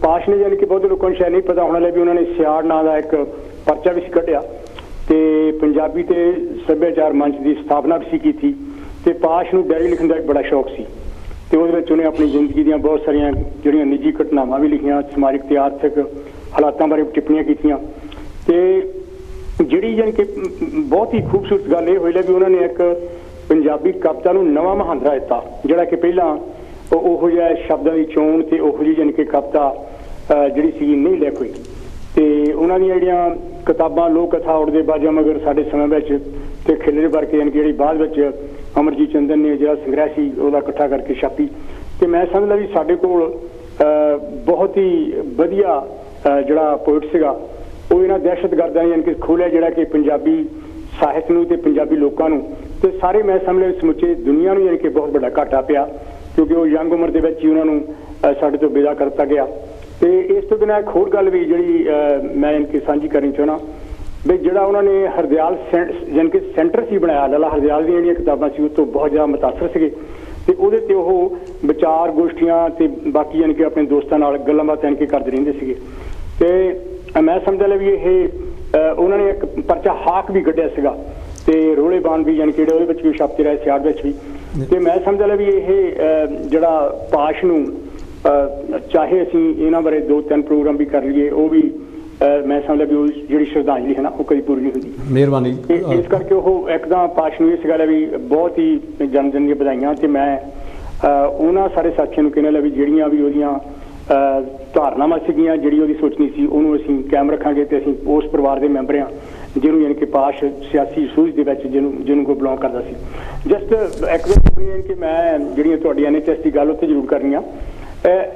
ਪਾਸ਼ ਨੇ ਜਾਣੀ ਕਿ ਬਹੁਤ ਲੋਕਾਂ ਨੂੰ ਸ਼ਾਇਦ ਨਹੀਂ ਪਤਾ ਹੋਣਾ ਵੀ ਉਹਨਾਂ ਨੇ ਸਿਆੜ ਨਾਂ ਦਾ ਇੱਕ ਪਰਚਾ ਵੀ ਸੀ ਕੱਢਿਆ ਤੇ ਪੰਜਾਬੀ ਤੇ ਸੱਭਿਆਚਾਰ ਮੰਚ ਦੀ ਸਥਾਪਨਾ ਵੀ ਸੀ ਕੀਤੀ। ਤੇ ਪਾਸ਼ ਨੂੰ ਡਾਇਰੀ ਲਿਖਣ ਦਾ ਇੱਕ ਬੜਾ ਸ਼ੌਕ ਸੀ, ਤੇ ਉਹਦੇ ਵਿੱਚ ਉਹਨੇ ਆਪਣੀ ਜ਼ਿੰਦਗੀ ਦੀਆਂ ਬਹੁਤ ਸਾਰੀਆਂ ਜਿਹੜੀਆਂ ਨਿੱਜੀ ਘਟਨਾਵਾਂ ਵੀ ਲਿਖੀਆਂ, ਸਮਾਜਿਕ ਤੇ ਆਰਥਿਕ ਹਾਲਾਤਾਂ ਬਾਰੇ ਟਿੱਪਣੀਆਂ ਕੀਤੀਆਂ। ਤੇ ਜਿਹੜੀ ਯਾਨੀ ਕਿ ਬਹੁਤ ਹੀ ਖੂਬਸੂਰਤ ਗੱਲ ਇਹ ਹੋਈ ਲੈ ਵੀ ਉਹਨਾਂ ਨੇ ਇੱਕ ਪੰਜਾਬੀ ਕਵਿਤਾ ਨੂੰ ਨਵਾਂ ਮਹਾਂਦਰਾ ਦਿੱਤਾ, ਜਿਹੜਾ ਕਿ ਪਹਿਲਾਂ ਉਹੋ ਜਿਹਾ ਸ਼ਬਦਾਂ ਦੀ ਚੋਣ ਤੇ ਉਹੋ ਜਿਹੀ ਯਾਨੀ ਕਿ ਕਵਿਤਾ ਜਿਹੜੀ ਸੀ ਨਹੀਂ ਲਿਖ ਹੋਈ। ਤੇ ਉਹਨਾਂ ਦੀਆਂ ਜਿਹੜੀਆਂ ਕਿਤਾਬਾਂ ਲੋਕ ਕਥਾ ਉੜਦੇ ਬਾਜਾ ਮਗਰ ਸਾਡੇ ਸਮੇਂ ਵਿੱਚ ਤੇ ਖਿਲਰੇ ਵਰਕੇ ਯਾਨੀ ਕਿ ਜਿਹੜੀ ਬਾਅਦ ਵਿੱਚ ਅਮਰਜੀਤ ਚੰਦਨ ਨੇ ਜਿਹੜਾ ਸੰਗ੍ਰਹਿ ਸੀ ਉਹਦਾ ਇਕੱਠਾ ਕਰਕੇ ਛਾਪੀ। ਤੇ ਮੈਂ ਸਮਝਦਾ ਵੀ ਸਾਡੇ ਕੋਲ ਬਹੁਤ ਹੀ ਵਧੀਆ ਜਿਹੜਾ ਪੋਇਟ ਸੀਗਾ ਉਹ ਇਹਨਾਂ ਦਹਿਸ਼ਤਗਰਦਾਂ ਨੇ ਯਾਨੀ ਕਿ ਖੋਲ੍ਹਿਆ, ਜਿਹੜਾ ਕਿ ਪੰਜਾਬੀ ਸਾਹਿਤ ਨੂੰ ਤੇ ਪੰਜਾਬੀ ਲੋਕਾਂ ਨੂੰ ਤੇ ਸਾਰੇ ਮੈਂ ਸਮਝਦਾ ਸਮੁੱਚੇ ਦੁਨੀਆ ਨੂੰ ਯਾਨੀ ਕਿ ਬਹੁਤ ਵੱਡਾ ਘਾਟਾ ਪਿਆ, ਕਿਉਂਕਿ ਉਹ ਯੰਗ ਉਮਰ ਦੇ ਵਿੱਚ ਹੀ ਉਹਨਾਂ ਨੂੰ ਸਾਡੇ ਤੋਂ ਵਿਦਾ ਕਰਤਾ ਗਿਆ। ਤੇ ਇਸ ਤੋਂ ਬਿਨਾਂ ਇੱਕ ਹੋਰ ਗੱਲ ਵੀ ਜਿਹੜੀ ਮੈਂ ਯਾਨੀ ਕਿ ਸਾਂਝੀ ਕਰਨੀ ਚਾਹੁੰਦਾ ਵੀ ਜਿਹੜਾ ਉਹਨਾਂ ਨੇ ਹਰਦਿਆਲ ਯਾਨੀ ਕਿ ਸੈਂਟਰ ਸੀ ਬਣਾਇਆ, ਲਾਲਾ ਹਰਦਿਆਲ ਦੀਆਂ ਜਿਹੜੀਆਂ ਕਿਤਾਬਾਂ ਸੀ ਉਹ ਤੋਂ ਬਹੁਤ ਜ਼ਿਆਦਾ ਮੁਤਾਸਰ ਸੀਗੇ ਤੇ ਉਹਦੇ ਤੇ ਉਹ ਵਿਚਾਰ ਗੋਸ਼ਟੀਆਂ ਤੇ ਬਾਕੀ ਯਾਨੀ ਕਿ ਆਪਣੇ ਦੋਸਤਾਂ ਨਾਲ ਗੱਲਾਂ ਬਾਤਾਂ ਯਾਨੀ ਕਿ ਕਰਦੇ ਰਹਿੰਦੇ ਸੀਗੇ। ਤੇ ਮੈਂ ਸਮਝਦਾ ਲਿਆ ਵੀ ਇਹ ਉਹਨਾਂ ਨੇ ਇੱਕ ਪਰਚਾ ਹਾਕ ਵੀ ਕੱਢਿਆ ਸੀਗਾ ਤੇ ਰੋਲੇਬਾਨ ਵੀ ਯਾਨੀ ਕਿ ਜਿਹੜੇ ਉਹਦੇ ਵਿੱਚ ਵੀ ਛਾਪਦੇ ਰਹੇ ਸਿਆੜ ਵਿੱਚ ਵੀ। ਤੇ ਮੈਂ ਸਮਝਦਾ ਲਿਆ ਵੀ ਇਹ ਜਿਹੜਾ ਪਾਸ਼ ਨੂੰ ਚਾਹੇ ਅਸੀਂ ਇਹਨਾਂ ਬਾਰੇ 2-3 ਪ੍ਰੋਗਰਾਮ ਵੀ ਕਰ ਲਈਏ, ਉਹ ਵੀ ਮੈਂ ਸਮਝਦਾ ਵੀ ਉਹ ਜਿਹੜੀ ਸ਼ਰਧਾਂਜਲੀ ਹੈ ਨਾ ਉਹ ਕਦੀ ਪੂਰੀ ਨਹੀਂ ਹੁੰਦੀ। ਮਿਹਰਬਾਨੀ। ਇਸ ਕਰਕੇ ਉਹ ਇੱਕਦਮ ਪਾਸ਼ ਨੂੰ ਇਸ ਗੱਲ ਵੀ ਬਹੁਤ ਹੀ ਜਨਮ ਦਿਨ ਦੀਆਂ ਵਧਾਈਆਂ। ਤੇ ਮੈਂ ਉਹਨਾਂ ਸਾਰੇ ਸਾਥੀਆਂ ਨੂੰ ਕਹਿਣਾ ਲਿਆ ਵੀ ਜਿਹੜੀਆਂ ਵੀ ਉਹਦੀਆਂ ਧਾਰਨਾਵਾਂ ਸੀਗੀਆਂ, ਜਿਹੜੀ ਉਹਦੀ ਸੋਚਣੀ ਸੀ, ਉਹਨੂੰ ਅਸੀਂ ਕਾਇਮ ਰੱਖਾਂਗੇ ਤੇ ਅਸੀਂ ਉਸ ਪਰਿਵਾਰ ਦੇ ਮੈਂਬਰ ਹਾਂ ਜਿਹਨੂੰ ਯਾਨੀ ਕਿ ਪਾਸ਼ ਸਿਆਸੀ ਸੂਝ ਦੇ ਵਿੱਚ ਜਿਹਨੂੰ ਕੋਈ ਬਿਲੋਂਗ ਕਰਦਾ ਸੀ। ਜਸਟ ਇੱਕ ਵਾਰ ਆਪਣੀ ਯਾਨੀ ਕਿ ਮੈਂ ਜਿਹੜੀਆਂ ਤੁਹਾਡੀਆਂ NHS ਦੀ ਗੱਲ ਉੱਥੇ ਜ਼ਰੂਰ ਕਰਨੀ ਆ।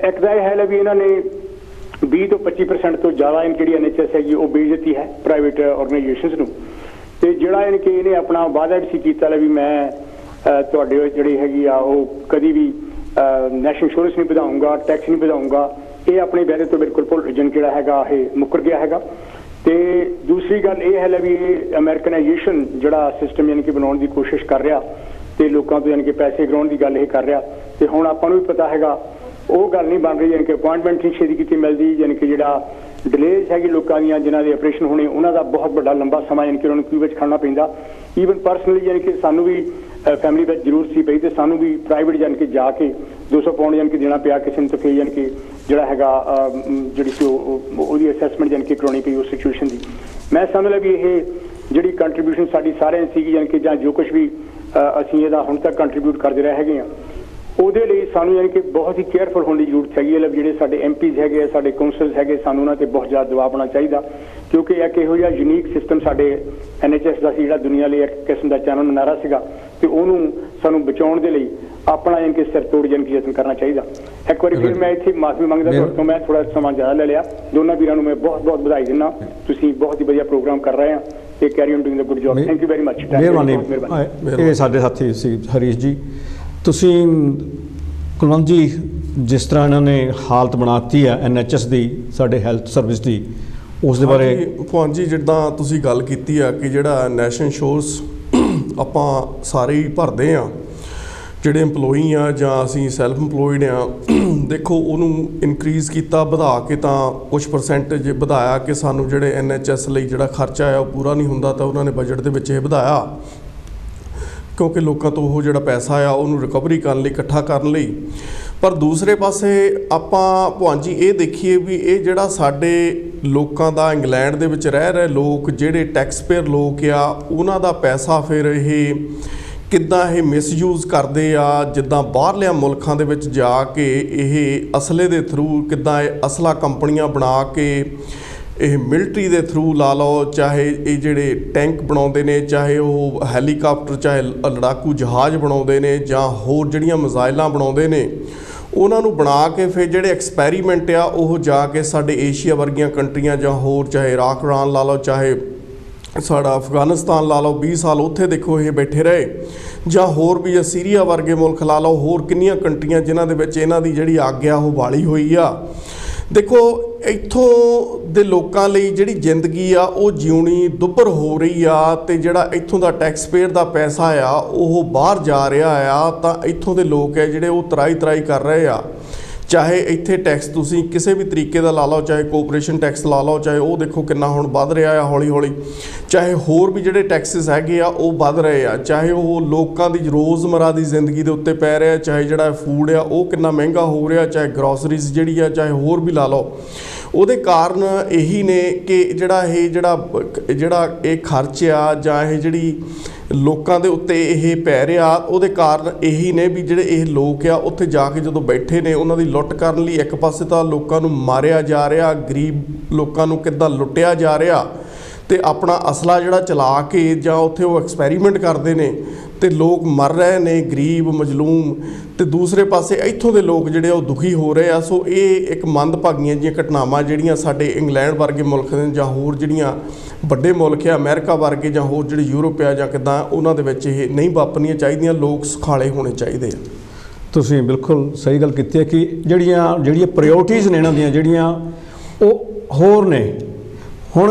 ਇੱਕ ਤਾਂ ਇਹ ਹੈ ਵੀ ਇਹਨਾਂ ਨੇ 20 ਤੋਂ 25% ਤੋਂ ਜ਼ਿਆਦਾ ਜਿਹੜੀ NHS ਹੈਗੀ ਉਹ ਵੇਚ ਦਿੱਤੀ ਹੈ ਪ੍ਰਾਈਵੇਟ ਆਰਗੇਨਾਈਜੇਸ਼ਨਸ ਨੂੰ। ਤੇ ਜਿਹੜਾ ਯਾਨੀ ਕਿ ਇਹਨੇ ਆਪਣਾ ਵਾਅਦਾ ਵੀ ਸੀ ਕੀਤਾ ਵੀ ਮੈਂ ਤੁਹਾਡੇ ਜਿਹੜੀ ਹੈਗੀ ਆ ਉਹ ਕਦੀ ਵੀ ਨੈਸ਼ਨਲ ਇੰਸ਼ੋਰੈਂਸ ਨਹੀਂ ਵਧਾਊਂਗਾ, ਟੈਕਸ ਨਹੀਂ ਵਧਾਊਂਗਾ, ਇਹ ਆਪਣੇ ਵਾਅਦੇ ਤੋਂ ਬਿਲਕੁਲ ਜਿਹੜਾ ਹੈਗਾ ਇਹ ਮੁੱਕਰ ਗਿਆ ਹੈਗਾ। ਤੇ ਦੂਸਰੀ ਗੱਲ ਇਹ ਹੈ ਵੀ ਇਹ ਅਮਰੀਕਨਾਈਜੇਸ਼ਨ ਜਿਹੜਾ ਸਿਸਟਮ ਯਾਨੀ ਕਿ ਬਣਾਉਣ ਦੀ ਕੋਸ਼ਿਸ਼ ਕਰ ਰਿਹਾ ਤੇ ਲੋਕਾਂ ਤੋਂ ਯਾਨੀ ਕਿ ਪੈਸੇ ਕਰਾਉਣ ਦੀ ਗੱਲ ਇਹ ਕਰ ਰਿਹਾ। ਤੇ ਹੁਣ ਆਪਾਂ ਨੂੰ ਵੀ ਪਤਾ ਹੈਗਾ ਉਹ ਗੱਲ ਨਹੀਂ ਬਣ ਰਹੀ, ਯਾਨੀ ਕਿ ਅਪੁਆਇੰਟਮੈਂਟ ਨਹੀਂ ਛੇਤੀ ਕੀਤੀ ਮਿਲਦੀ, ਯਾਨੀ ਕਿ ਜਿਹੜਾ ਡਿਲੇਜ਼ ਹੈਗੀ ਲੋਕਾਂ ਦੀਆਂ ਜਿਨ੍ਹਾਂ ਦੇ ਆਪਰੇਸ਼ਨ ਹੋਣੇ ਉਹਨਾਂ ਦਾ ਬਹੁਤ ਵੱਡਾ ਲੰਬਾ ਸਮਾਂ ਯਾਨੀ ਕਿ ਉਹਨਾਂ ਨੂੰ ਕਿਊ ਵਿੱਚ ਖੜਨਾ ਪੈਂਦਾ। ਈਵਨ ਪਰਸਨਲੀ ਯਾਨੀ ਕਿ ਸਾਨੂੰ ਵੀ ਫੈਮਿਲੀ ਵਿੱਚ ਜ਼ਰੂਰਤ ਸੀ ਪਈ ਤੇ ਸਾਨੂੰ ਵੀ ਪ੍ਰਾਈਵੇਟ ਯਾਨੀ ਕਿ ਜਾ ਕੇ 200 ਪਾਉਂਡ ਯਾਨੀ ਕਿ ਦੇਣਾ ਪਿਆ ਕਿਸੇ ਨੂੰ, ਤਾਂ ਫਿਰ ਯਾਨੀ ਕਿ ਜਿਹੜਾ ਹੈਗਾ ਜਿਹੜੀ ਸੀ ਉਹਦੀ ਅਸੈਸਮੈਂਟ ਯਾਨੀ ਕਿ ਕਰਾਉਣੀ ਪਈ ਉਸ ਸਿਚੁਏਸ਼ਨ ਦੀ। ਮੈਂ ਸਮਝਦਾ ਵੀ ਇਹ ਜਿਹੜੀ ਕੰਟਰੀਬਿਊਸ਼ਨ ਸਾਡੀ ਸਾਰਿਆਂ ਦੀ ਸੀਗੀ ਯਾਨੀ ਕਿ ਜਾਂ ਜੋ ਕੁਛ ਵੀ ਅਸੀਂ ਇਹਦਾ ਹੁਣ ਤੱਕ ਕੰਟਰੀਬਿਊਟ ਕਰਦੇ ਰਹੇ ਹੈਗੇ ਹਾਂ, ਉਹਦੇ ਲਈ ਸਾਨੂੰ ਯਾਨੀ ਕਿ ਬਹੁਤ ਹੀ ਕੇਅਰਫੁਲ ਹੋਣ ਦੀ ਜ਼ਰੂਰਤ ਹੈਗੀ ਹੈ। ਜਿਹੜੇ ਸਾਡੇ MPs ਹੈਗੇ, ਸਾਡੇ ਕਾਉਂਸਲਸ ਹੈਗੇ, ਸਾਨੂੰ ਉਹਨਾਂ 'ਤੇ ਬਹੁਤ ਜ਼ਿਆਦਾ ਦਬਾਅ ਪਾਉਣਾ ਚਾਹੀਦਾ, ਕਿਉਂਕਿ ਇੱਕ ਇਹੋ ਜਿਹਾ ਯੂਨੀਕ ਸਿਸਟਮ ਸਾਡੇ NHS ਦਾ ਸੀ ਜਿਹੜਾ ਦੁਨੀਆ ਲਈ ਇੱਕ ਕਿਸਮ ਦਾ ਚਾਨਣ ਮੁਨਾਰਾ ਸੀਗਾ ਤੇ ਉਹਨੂੰ ਸਾਨੂੰ ਬਚਾਉਣ ਦੇ ਲਈ ਆਪਣਾ ਯਾਨੀ ਕਿ ਸਿਰ ਤੋੜ ਯਾਨੀ ਕਿ ਯਤਨ ਕਰਨਾ ਚਾਹੀਦਾ। ਇੱਕ ਵਾਰੀ ਫਿਰ ਮੈਂ ਇੱਥੇ ਮਾਫੀ ਮੰਗਦਾ ਤੁਹਾਡੇ ਤੋਂ, ਮੈਂ ਥੋੜਾ ਸਮਾਂ ਜ਼ਿਆਦਾ ਲੈ ਲਿਆ। ਦੋਨਾਂ ਵੀਰਾਂ ਨੂੰ ਮੈਂ ਬਹੁਤ ਬਹੁਤ ਵਧਾਈ ਦਿੰਦਾ, ਤੁਸੀਂ ਬਹੁਤ ਹੀ ਵਧੀਆ ਪ੍ਰੋਗਰਾਮ ਕਰ ਰਹੇ ਆ ਤੇ carry on doing the good job. Thank you very much. ਮਿਹਰਬਾਨੀ। ਇਹ ਸਾਡੇ ਸਾਥੀ ਸੀ ਹਰੀਸ਼ ਜੀ। ਤੁਸੀਂ ਕੁਲਵੰਤ ਜੀ, ਜਿਸ ਤਰ੍ਹਾਂ ਇਹਨਾਂ ਨੇ ਹਾਲਤ ਬਣਾਤੀ ਹੈ NHS ਦੀ, ਸਾਡੇ ਹੈਲਥ ਸਰਵਿਸ ਦੀ, ਉਸ ਦੇ ਬਾਰੇ ਭਗਵਾਨ ਜੀ ਜਿੱਦਾਂ ਤੁਸੀਂ ਗੱਲ ਕੀਤੀ ਆ ਕਿ ਜਿਹੜਾ ਨੈਸ਼ਨਲ ਇੰਸ਼ੋਰੈਂਸ ਆਪਾਂ ਸਾਰੇ ਹੀ ਭਰਦੇ ਆ, ਜਿਹੜੇ EMPLOYEE ਆ ਜਾਂ ਅਸੀਂ ਸੈਲਫ ਇੰਪਲੋਇਡ ਆ, ਦੇਖੋ ਉਹਨੂੰ ਇਨਕਰੀਜ਼ ਕੀਤਾ ਵਧਾ ਕੇ ਤਾਂ ਕੁਛ ਪਰਸੈਂਟੇਜ ਵਧਾਇਆ ਕਿ ਸਾਨੂੰ ਜਿਹੜੇ NHS ਲਈ ਜਿਹੜਾ ਖਰਚਾ ਆ ਉਹ ਪੂਰਾ ਨਹੀਂ ਹੁੰਦਾ ਤਾਂ ਉਹਨਾਂ ਨੇ ਬਜਟ ਦੇ ਵਿੱਚ ਇਹ ਵਧਾਇਆ ਕਿਉਂਕਿ ਲੋਕਾਂ ਤੋਂ ਉਹ ਜਿਹੜਾ ਪੈਸਾ ਆ ਉਹਨੂੰ ਰਿਕਵਰੀ ਕਰਨ ਲਈ, ਇਕੱਠਾ ਕਰਨ ਲਈ। ਪਰ ਦੂਸਰੇ ਪਾਸੇ ਆਪਾਂ ਭਗਵਾਨ ਜੀ ਇਹ ਦੇਖੀਏ ਵੀ ਇਹ ਜਿਹੜਾ ਸਾਡੇ ਲੋਕਾਂ ਦਾ ਇੰਗਲੈਂਡ ਦੇ ਵਿੱਚ ਰਹਿ ਰਹੇ ਲੋਕ ਜਿਹੜੇ ਟੈਕਸਪੇਅਰ ਲੋਕ ਆ, ਉਹਨਾਂ ਦਾ ਪੈਸਾ ਫਿਰ ਇਹ ਕਿੱਦਾਂ ਇਹ ਮਿਸਯੂਜ਼ ਕਰਦੇ ਆ। ਜਿੱਦਾਂ ਬਾਹਰਲਿਆਂ ਮੁਲਕਾਂ ਦੇ ਵਿੱਚ ਜਾ ਕੇ ਇਹ ਅਸਲੇ ਦੇ ਥਰੂ ਕਿੱਦਾਂ ਇਹ ਅਸਲਾ ਕੰਪਨੀਆਂ ਬਣਾ ਕੇ ਇਹ ਮਿਲਟਰੀ ਦੇ ਥਰੂ ਲਾ ਲਓ, ਚਾਹੇ ਇਹ ਜਿਹੜੇ ਟੈਂਕ ਬਣਾਉਂਦੇ ਨੇ, ਚਾਹੇ ਉਹ ਹੈਲੀਕਾਪਟਰ, ਚਾਹੇ ਲੜਾਕੂ ਜਹਾਜ਼ ਬਣਾਉਂਦੇ ਨੇ ਜਾਂ ਹੋਰ ਜਿਹੜੀਆਂ ਮਿਜ਼ਾਈਲਾਂ ਬਣਾਉਂਦੇ ਨੇ, ਉਹਨਾਂ ਨੂੰ ਬਣਾ ਕੇ ਫਿਰ ਜਿਹੜੇ ਐਕਸਪੈਰੀਮੈਂਟ ਆ ਉਹ ਜਾ ਕੇ ਸਾਡੇ ਏਸ਼ੀਆ ਵਰਗੀਆਂ ਕੰਟਰੀਆਂ ਜਾਂ ਹੋਰ ਚਾਹੇ ਇਰਾਕ ਇਰਾਨ ਲਾ ਲਓ, ਚਾਹੇ ਸਾਡਾ ਅਫਗਾਨਿਸਤਾਨ ਲਾ ਲਓ, 20 ਸਾਲ ਉੱਥੇ ਦੇਖੋ ਇਹ ਬੈਠੇ ਰਹੇ, ਜਾਂ ਹੋਰ ਵੀ ਸੀਰੀਆ ਵਰਗੇ ਮੁਲਕ ਲਾ ਲਓ, ਹੋਰ ਕਿੰਨੀਆਂ ਕੰਟਰੀਆਂ ਜਿਨ੍ਹਾਂ ਦੇ ਵਿੱਚ ਇਹਨਾਂ ਦੀ ਜਿਹੜੀ ਅੱਗ ਆ ਉਹ ਬਾਲੀ ਹੋਈ ਆ। ਦੇਖੋ ਇੱਥੋਂ ਦੇ ਲੋਕਾਂ ਲਈ ਜਿਹੜੀ ਜ਼ਿੰਦਗੀ ਆ ਉਹ ਜਿਉਣੀ ਦੁੱਭਰ ਹੋ ਰਹੀ ਆ ਤੇ ਜਿਹੜਾ ਇੱਥੋਂ ਦਾ ਟੈਕਸਪੇਅਰ ਦਾ ਪੈਸਾ ਆ ਉਹ ਬਾਹਰ ਜਾ ਰਿਹਾ ਆ, ਤਾਂ ਇੱਥੋਂ ਦੇ ਲੋਕ ਹੈ ਜਿਹੜੇ ਉਹ ਤਰਾਈ ਕਰ ਰਹੇ ਆ। ਚਾਹੇ ਇੱਥੇ ਟੈਕਸ ਤੁਸੀਂ ਕਿਸੇ ਵੀ ਤਰੀਕੇ ਦਾ ਲਾ ਲਓ, ਚਾਹੇ ਕੋਆਪਰੇਸ਼ਨ ਟੈਕਸ ਲਾ ਲਓ, ਚਾਹੇ ਉਹ ਦੇਖੋ ਕਿੰਨਾ ਹੁਣ ਵੱਧ ਰਿਹਾ ਆ ਹੌਲੀ ਹੌਲੀ, ਚਾਹੇ ਹੋਰ ਵੀ ਜਿਹੜੇ ਟੈਕਸਿਸ ਹੈਗੇ ਆ ਉਹ ਵੱਧ ਰਹੇ ਆ, ਚਾਹੇ ਉਹ ਲੋਕਾਂ ਦੀ ਰੋਜ਼ਮਰਾ ਦੀ ਜ਼ਿੰਦਗੀ ਦੇ ਉੱਤੇ ਪੈ ਰਿਹਾ, ਚਾਹੇ ਜਿਹੜਾ ਫੂਡ ਆ ਉਹ ਕਿੰਨਾ ਮਹਿੰਗਾ ਹੋ ਰਿਹਾ, ਚਾਹੇ ਗਰੋਸਰੀਜ਼ ਜਿਹੜੀ ਆ, ਚਾਹੇ ਹੋਰ ਵੀ ਲਾ ਲਓ ਉਹਦੇ ਕਾਰਨ ਇਹੀ ਨੇ ਕਿ ਜਿਹੜਾ ਇਹ ਖਰਚ ਆ ਜਾਂ ਇਹ ਜਿਹੜੀ ਲੋਕਾਂ ਦੇ ਉੱਤੇ ਇਹ ਪੈ ਰਿਹਾ, ਉਹਦੇ ਕਾਰਨ ਇਹੀ ਨੇ ਵੀ ਜਿਹੜੇ ਇਹ ਲੋਕ ਆ ਉੱਥੇ ਜਾ ਕੇ ਜਦੋਂ ਬੈਠੇ ਨੇ ਉਹਨਾਂ ਦੀ ਲੁੱਟ ਕਰਨ ਲਈ ਇੱਕ ਪਾਸੇ ਤਾਂ ਲੋਕਾਂ ਨੂੰ ਮਾਰਿਆ ਜਾ ਰਿਹਾ, ਗਰੀਬ ਲੋਕਾਂ ਨੂੰ ਕਿੱਦਾਂ ਲੁੱਟਿਆ ਜਾ ਰਿਹਾ ਤੇ ਆਪਣਾ ਅਸਲਾ ਜਿਹੜਾ ਚਲਾ ਕੇ ਜਾਂ ਉੱਥੇ ਉਹ ਐਕਸਪੈਰੀਮੈਂਟ ਕਰਦੇ ਨੇ ਤੇ ਲੋਕ ਮਰ ਰਹੇ ਨੇ, ਗਰੀਬ ਮਜ਼ਲੂਮ, ਤੇ ਦੂਸਰੇ ਪਾਸੇ ਇੱਥੋਂ ਦੇ ਲੋਕ ਜਿਹੜੇ ਉਹ ਦੁਖੀ ਹੋ ਰਹੇ ਆ। ਸੋ ਇਹ ਇੱਕ ਮੰਦਭਾਗੀਆਂ ਜਿਹੀਆਂ ਘਟਨਾਵਾਂ ਜਿਹੜੀਆਂ ਸਾਡੇ ਇੰਗਲੈਂਡ ਵਰਗੇ ਮੁਲਕ ਦੇ ਜਾਂ ਹੋਰ ਜਿਹੜੀਆਂ ਵੱਡੇ ਮੁਲਕ ਆ ਅਮਰੀਕਾ ਵਰਗੇ ਜਾਂ ਹੋਰ ਜਿਹੜੇ ਯੂਰਪ ਆ ਜਾਂ ਕਿੱਦਾਂ, ਉਹਨਾਂ ਦੇ ਵਿੱਚ ਇਹ ਨਹੀਂ ਵਾਪਰਨੀਆਂ ਚਾਹੀਦੀਆਂ। ਲੋਕ ਸੁਖਾਲੇ ਹੋਣੇ ਚਾਹੀਦੇ ਆ। ਤੁਸੀਂ ਬਿਲਕੁਲ ਸਹੀ ਗੱਲ ਕੀਤੀ ਹੈ ਕਿ ਜਿਹੜੀਆਂ ਪ੍ਰਾਇਓਰਟੀਜ਼ ਨੇ ਇਹਨਾਂ ਦੀਆਂ ਜਿਹੜੀਆਂ ਉਹ ਹੋਰ ਨੇ। ਹੁਣ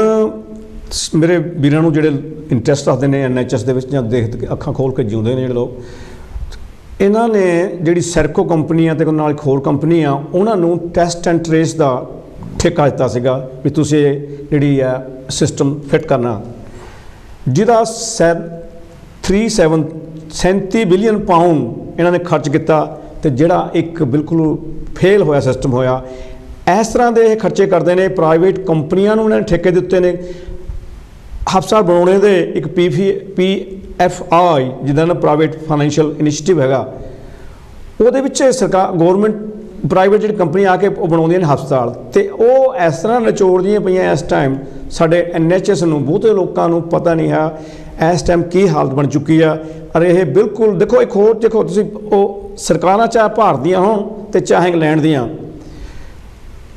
ਮੇਰੇ ਵੀਰਾਂ ਨੂੰ ਜਿਹੜੇ ਇੰਟਰਸਟ ਰੱਖਦੇ ਨੇ NHS ਦੇ ਵਿੱਚ ਜਾਂ ਦੇਖ ਕੇ ਅੱਖਾਂ ਖੋਲ੍ਹ ਕੇ ਜਿਉਂਦੇ ਨੇ ਜਿਹੜੇ ਲੋਕ, ਇਹਨਾਂ ਨੇ ਜਿਹੜੀ ਸੈਰਕੋ ਕੰਪਨੀ ਆ ਅਤੇ ਨਾਲ ਇੱਕ ਹੋਰ ਕੰਪਨੀ ਆ, ਉਹਨਾਂ ਨੂੰ ਟੈਸਟ ਐਂਡ ਟਰੇਸ ਦਾ ਠੇਕਾ ਦਿੱਤਾ ਸੀਗਾ ਵੀ ਤੁਸੀਂ ਜਿਹੜੀ ਆ ਸਿਸਟਮ ਫਿੱਟ ਕਰਨਾ, ਜਿਹਦਾ 37 ਬਿਲੀਅਨ ਪਾਊਂਡ ਇਹਨਾਂ ਨੇ ਖਰਚ ਕੀਤਾ ਅਤੇ ਜਿਹੜਾ ਇੱਕ ਬਿਲਕੁਲ ਫੇਲ ਹੋਇਆ ਸਿਸਟਮ ਹੋਇਆ। ਇਸ ਤਰ੍ਹਾਂ ਦੇ ਇਹ ਖਰਚੇ ਕਰਦੇ ਨੇ। ਪ੍ਰਾਈਵੇਟ ਕੰਪਨੀਆਂ ਨੂੰ ਇਹਨਾਂ ਨੇ ਠੇਕੇ ਦਿੱਤੇ ਨੇ ਹਸਪਤਾਲ ਬਣਾਉਣੇ ਦੇ। ਇੱਕ PFI ਜਿੱਦਾਂ ਨਾ ਪ੍ਰਾਈਵੇਟ ਫਾਈਨੈਂਸ਼ੀਅਲ ਇਨੀਸ਼ੀਏਟਿਵ ਹੈਗਾ, ਉਹਦੇ ਵਿੱਚ ਸਰਕਾਰ ਗੌਰਮੈਂਟ ਪ੍ਰਾਈਵੇਟ ਜਿਹੜੀ ਕੰਪਨੀ ਆ ਕੇ ਉਹ ਬਣਾਉਂਦੀਆਂ ਨੇ ਹਸਪਤਾਲ, ਅਤੇ ਉਹ ਇਸ ਤਰ੍ਹਾਂ ਨਿਚੋੜਦੀਆਂ ਪਈਆਂ ਇਸ ਟਾਈਮ ਸਾਡੇ NHS ਨੂੰ। ਬਹੁਤੇ ਲੋਕਾਂ ਨੂੰ ਪਤਾ ਨਹੀਂ ਹੈ ਇਸ ਟਾਈਮ ਕੀ ਹਾਲਤ ਬਣ ਚੁੱਕੀ ਆ। ਔਰ ਇਹ ਬਿਲਕੁਲ ਦੇਖੋ ਇੱਕ ਹੋਰ ਦੇਖੋ ਤੁਸੀਂ, ਉਹ ਸਰਕਾਰਾਂ ਚਾਹੇ ਭਾਰਤ ਦੀਆਂ ਹੋਣ ਅਤੇ ਚਾਹੇ ਇੰਗਲੈਂਡ ਦੀਆਂ,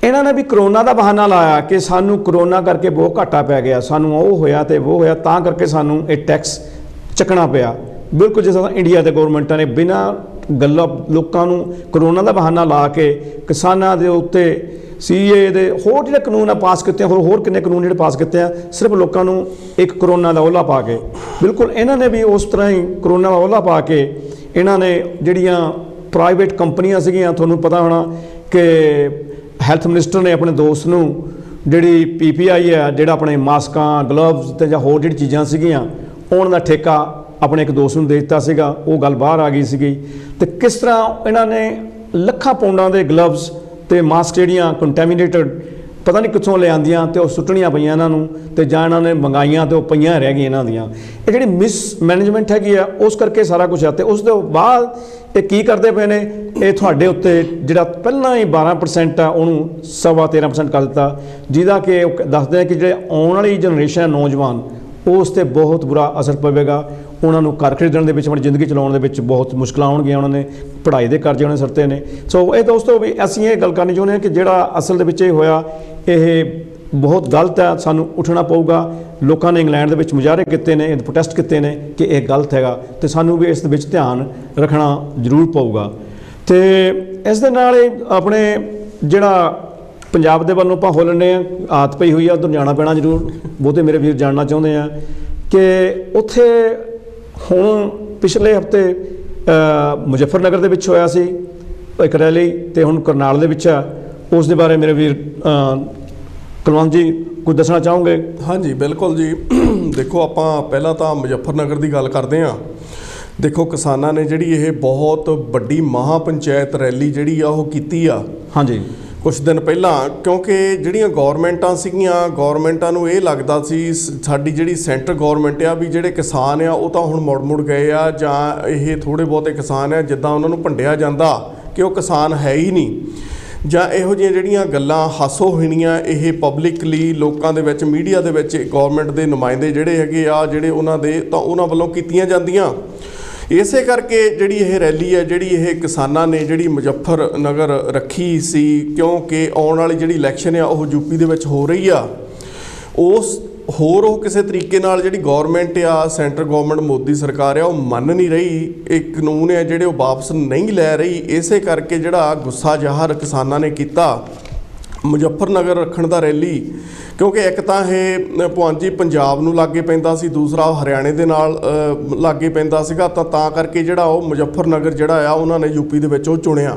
ਇਹਨਾਂ ਨੇ ਵੀ ਕਰੋਨਾ ਦਾ ਬਹਾਨਾ ਲਾਇਆ ਕਿ ਸਾਨੂੰ ਕਰੋਨਾ ਕਰਕੇ ਬਹੁਤ ਘਾਟਾ ਪੈ ਗਿਆ, ਸਾਨੂੰ ਉਹ ਹੋਇਆ ਅਤੇ ਉਹ ਹੋਇਆ, ਤਾਂ ਕਰਕੇ ਸਾਨੂੰ ਇਹ ਟੈਕਸ ਚੱਕਣਾ ਪਿਆ। ਬਿਲਕੁਲ ਜਿਸ ਤਰ੍ਹਾਂ ਇੰਡੀਆ ਦੇ ਗੌਰਮੈਂਟਾਂ ਨੇ ਬਿਨਾਂ ਗੱਲਾਂ ਲੋਕਾਂ ਨੂੰ ਕਰੋਨਾ ਦਾ ਬਹਾਨਾ ਲਾ ਕੇ ਕਿਸਾਨਾਂ ਦੇ ਉੱਤੇ CA ਦੇ ਹੋਰ ਜਿਹੜੇ ਕਾਨੂੰਨ ਆ ਪਾਸ ਕੀਤੇ, ਹੋਰ ਕਿੰਨੇ ਕਾਨੂੰਨ ਜਿਹੜੇ ਪਾਸ ਕੀਤੇ ਆ, ਸਿਰਫ ਲੋਕਾਂ ਨੂੰ ਇੱਕ ਕਰੋਨਾ ਦਾ ਉਹਲਾ ਪਾ ਕੇ। ਬਿਲਕੁਲ ਇਹਨਾਂ ਨੇ ਵੀ ਉਸ ਤਰ੍ਹਾਂ ਹੀ ਕਰੋਨਾ ਦਾ ਉਹਲਾ ਪਾ ਕੇ ਇਹਨਾਂ ਨੇ ਜਿਹੜੀਆਂ ਪ੍ਰਾਈਵੇਟ ਕੰਪਨੀਆਂ ਸੀਗੀਆਂ, ਤੁਹਾਨੂੰ ਪਤਾ ਹੋਣਾ ਕਿ ਹੈਲਥ ਮਿਨਿਸਟਰ ਨੇ ਆਪਣੇ ਦੋਸਤ ਨੂੰ ਜਿਹੜੀ PPI ਆ, ਜਿਹੜਾ ਆਪਣੇ ਮਾਸਕਾਂ, ਗਲਵਜ਼ ਅਤੇ ਜਾਂ ਹੋਰ ਜਿਹੜੀ ਚੀਜ਼ਾਂ ਸੀਗੀਆਂ, ਉਹਨਾਂ ਦਾ ਠੇਕਾ ਆਪਣੇ ਇੱਕ ਦੋਸਤ ਨੂੰ ਦੇ ਦਿੱਤਾ ਸੀਗਾ। ਉਹ ਗੱਲ ਬਾਹਰ ਆ ਗਈ ਸੀਗੀ। ਅਤੇ ਕਿਸ ਤਰ੍ਹਾਂ ਇਹਨਾਂ ਨੇ ਲੱਖਾਂ ਪਾਉਂਡਾਂ ਦੇ ਗਲਵਜ਼ ਅਤੇ ਮਾਸਕ ਜਿਹੜੀਆਂ ਕੰਟੈਮੀਨੇਟਡ ਪਤਾ ਨਹੀਂ ਕਿੱਥੋਂ ਲਿਆਂਦੀਆਂ ਅਤੇ ਉਹ ਸੁੱਟਣੀਆਂ ਪਈਆਂ ਇਹਨਾਂ ਨੂੰ, ਅਤੇ ਜਾਂ ਇਹਨਾਂ ਨੇ ਮੰਗਾਈਆਂ ਅਤੇ ਉਹ ਪਈਆਂ ਰਹਿ ਗਈਆਂ ਇਹਨਾਂ ਦੀਆਂ। ਇਹ ਜਿਹੜੀ ਮਿਸਮੈਨੇਜਮੈਂਟ ਹੈਗੀ ਆ, ਉਸ ਕਰਕੇ ਸਾਰਾ ਕੁਛ ਆ। ਅਤੇ ਉਸ ਤੋਂ ਬਾਅਦ ਇਹ ਕੀ ਕਰਦੇ ਪਏ ਨੇ, ਇਹ ਤੁਹਾਡੇ ਉੱਤੇ ਜਿਹੜਾ ਪਹਿਲਾਂ ਹੀ 12% ਆ ਉਹਨੂੰ 13.25% ਕਰ ਦਿੱਤਾ, ਜਿਹਦਾ ਕਿ ਉਹ ਦੱਸਦੇ ਆ ਕਿ ਜਿਹੜੇ ਆਉਣ ਵਾਲੀ ਜਨਰੇਸ਼ਨ ਹੈ ਨੌਜਵਾਨ, ਉਸ 'ਤੇ ਬਹੁਤ ਬੁਰਾ ਅਸਰ ਪਵੇਗਾ। ਉਹਨਾਂ ਨੂੰ ਘਰ ਖਰੀਦਣ ਦੇ ਵਿੱਚ, ਆਪਣੀ ਜ਼ਿੰਦਗੀ ਚਲਾਉਣ ਦੇ ਵਿੱਚ ਬਹੁਤ ਮੁਸ਼ਕਲਾਂ ਆਉਣਗੀਆਂ। ਉਹਨਾਂ ਨੇ ਪੜ੍ਹਾਈ ਦੇ ਕਰਜ਼ੇ ਉਹਨਾਂ ਨੇ ਸਰਤੇ ਨੇ। ਸੋ ਇਹ ਦੋਸਤੋ ਵੀ ਅਸੀਂ ਇਹ ਗੱਲ ਕਰਨੀ ਚਾਹੁੰਦੇ ਹਾਂ ਕਿ ਜਿਹੜਾ ਅਸਲ ਦੇ ਵਿੱਚ ਇਹ ਹੋਇਆ, ਇਹ ਬਹੁਤ ਗਲਤ ਹੈ। ਸਾਨੂੰ ਉੱਠਣਾ ਪਊਗਾ। ਲੋਕਾਂ ਨੇ ਇੰਗਲੈਂਡ ਦੇ ਵਿੱਚ ਮੁਜ਼ਾਹਰੇ ਕੀਤੇ ਨੇ, ਪ੍ਰੋਟੈਸਟ ਕੀਤੇ ਨੇ ਕਿ ਇਹ ਗਲਤ ਹੈਗਾ, ਅਤੇ ਸਾਨੂੰ ਵੀ ਇਸ ਦੇ ਵਿੱਚ ਧਿਆਨ ਰੱਖਣਾ ਜ਼ਰੂਰ ਪਊਗਾ। ਅਤੇ ਇਸ ਦੇ ਨਾਲ ਹੀ ਆਪਣੇ ਜਿਹੜਾ ਪੰਜਾਬ ਦੇ ਵੱਲੋਂ ਆਪਾਂ ਹੋ ਲੈਂਦੇ ਹਾਂ, ਆਦਤ ਪਈ ਹੋਈ ਆ, ਉੱਧਰ ਜਾਣਾ ਪੈਣਾ ਜ਼ਰੂਰ। ਬਹੁਤੇ ਮੇਰੇ ਵੀਰ ਜਾਣਨਾ ਚਾਹੁੰਦੇ ਆ ਕਿ ਉੱਥੇ ਹੁਣ ਪਿਛਲੇ ਹਫ਼ਤੇ ਮੁਜ਼ੱਫਰਨਗਰ ਦੇ ਵਿੱਚ ਹੋਇਆ ਸੀ ਇੱਕ ਰੈਲੀ, ਅਤੇ ਹੁਣ ਕਰਨਾਲ ਦੇ ਵਿੱਚ ਆ। ਉਸ ਦੇ ਬਾਰੇ ਮੇਰੇ ਵੀਰ ਕੁਲਵੰਤ ਜੀ ਕੁਝ ਦੱਸਣਾ ਚਾਹੋਗੇ? ਹਾਂਜੀ ਬਿਲਕੁਲ ਜੀ। ਦੇਖੋ ਆਪਾਂ ਪਹਿਲਾਂ ਤਾਂ ਮੁਜ਼ੱਫਰਨਗਰ ਦੀ ਗੱਲ ਕਰਦੇ ਹਾਂ। ਦੇਖੋ ਕਿਸਾਨਾਂ ਨੇ ਜਿਹੜੀ ਇਹ ਬਹੁਤ ਵੱਡੀ ਮਹਾ ਪੰਚਾਇਤ ਰੈਲੀ ਜਿਹੜੀ ਆ ਉਹ ਕੀਤੀ ਆ। ਹਾਂਜੀ, ਕੁਛ ਦਿਨ ਪਹਿਲਾਂ, ਕਿਉਂਕਿ ਜਿਹੜੀਆਂ ਗੌਰਮੈਂਟਾਂ ਸੀਗੀਆਂ, ਗੌਰਮੈਂਟਾਂ ਨੂੰ ਇਹ ਲੱਗਦਾ ਸੀ ਸਾਡੀ ਜਿਹੜੀ ਸੈਂਟਰ ਗੌਰਮੈਂਟ ਆ ਵੀ ਜਿਹੜੇ ਕਿਸਾਨ ਆ ਉਹ ਤਾਂ ਹੁਣ ਮੁੜ ਗਏ ਆ, ਜਾਂ ਇਹ ਥੋੜ੍ਹੇ ਬਹੁਤੇ ਕਿਸਾਨ ਆ ਜਿੱਦਾਂ ਉਹਨਾਂ ਨੂੰ ਭੰਡਿਆ ਜਾਂਦਾ ਕਿ ਉਹ ਕਿਸਾਨ ਹੈ ਹੀ ਨਹੀਂ, ਜਾਂ ਇਹੋ ਜਿਹੀਆਂ ਜਿਹੜੀਆਂ ਗੱਲਾਂ ਹਾਸੋਹੀਣੀਆਂ ਇਹ ਪਬਲਿਕਲੀ ਲੋਕਾਂ ਦੇ ਵਿੱਚ, ਮੀਡੀਆ ਦੇ ਵਿੱਚ ਗੌਰਮੈਂਟ ਦੇ ਨੁਮਾਇੰਦੇ ਜਿਹੜੇ ਹੈਗੇ ਆ, ਜਿਹੜੇ ਉਹਨਾਂ ਦੇ ਤਾਂ ਉਹਨਾਂ ਵੱਲੋਂ ਕੀਤੀਆਂ ਜਾਂਦੀਆਂ। ਇਸੇ ਕਰਕੇ ਜਿਹੜੀ ਇਹ ਰੈਲੀ ਹੈ, ਜਿਹੜੀ ਇਹ ਕਿਸਾਨਾਂ ਨੇ ਜਿਹੜੀ ਮੁਜ਼ੱਫਰਨਗਰ ਰੱਖੀ ਸੀ, ਕਿਉਂਕਿ ਆਉਣ ਵਾਲੀ ਜਿਹੜੀ ਇਲੈਕਸ਼ਨ ਆ ਉਹ ਯੂਪੀ ਦੇ ਵਿੱਚ ਹੋ ਰਹੀ ਆ। ਉਹ ਕਿਸੇ ਤਰੀਕੇ ਨਾਲ ਜਿਹੜੀ ਗੌਰਮੈਂਟ ਆ, ਸੈਂਟਰ ਗੌਰਮੈਂਟ ਮੋਦੀ ਸਰਕਾਰ ਆ, ਉਹ ਮੰਨ ਨਹੀਂ ਰਹੀ। ਇਹ ਕਾਨੂੰਨ ਆ ਜਿਹੜੇ ਉਹ ਵਾਪਸ ਨਹੀਂ ਲੈ ਰਹੀ। ਇਸੇ ਕਰਕੇ ਜਿਹੜਾ ਗੁੱਸਾ ਜ਼ਾਹਰ ਕਿਸਾਨਾਂ ਨੇ ਕੀਤਾ ਮੁਜ਼ੱਫਰਨਗਰ ਰੱਖਣ ਦਾ ਰੈਲੀ ਕਿਉਂਕਿ ਇੱਕ ਤਾਂ ਇਹ ਭਗਵੰਤ ਜੀ ਪੰਜਾਬ ਨੂੰ ਲਾਗੇ ਪੈਂਦਾ ਸੀ, ਦੂਸਰਾ ਉਹ ਹਰਿਆਣੇ ਦੇ ਨਾਲ ਲਾਗੇ ਪੈਂਦਾ ਸੀਗਾ, ਤਾਂ ਕਰਕੇ ਜਿਹੜਾ ਉਹ ਮੁਜ਼ੱਫਰਨਗਰ ਜਿਹੜਾ ਆ ਉਹਨਾਂ ਨੇ ਯੂਪੀ ਦੇ ਵਿੱਚ ਉਹ ਚੁਣਿਆ।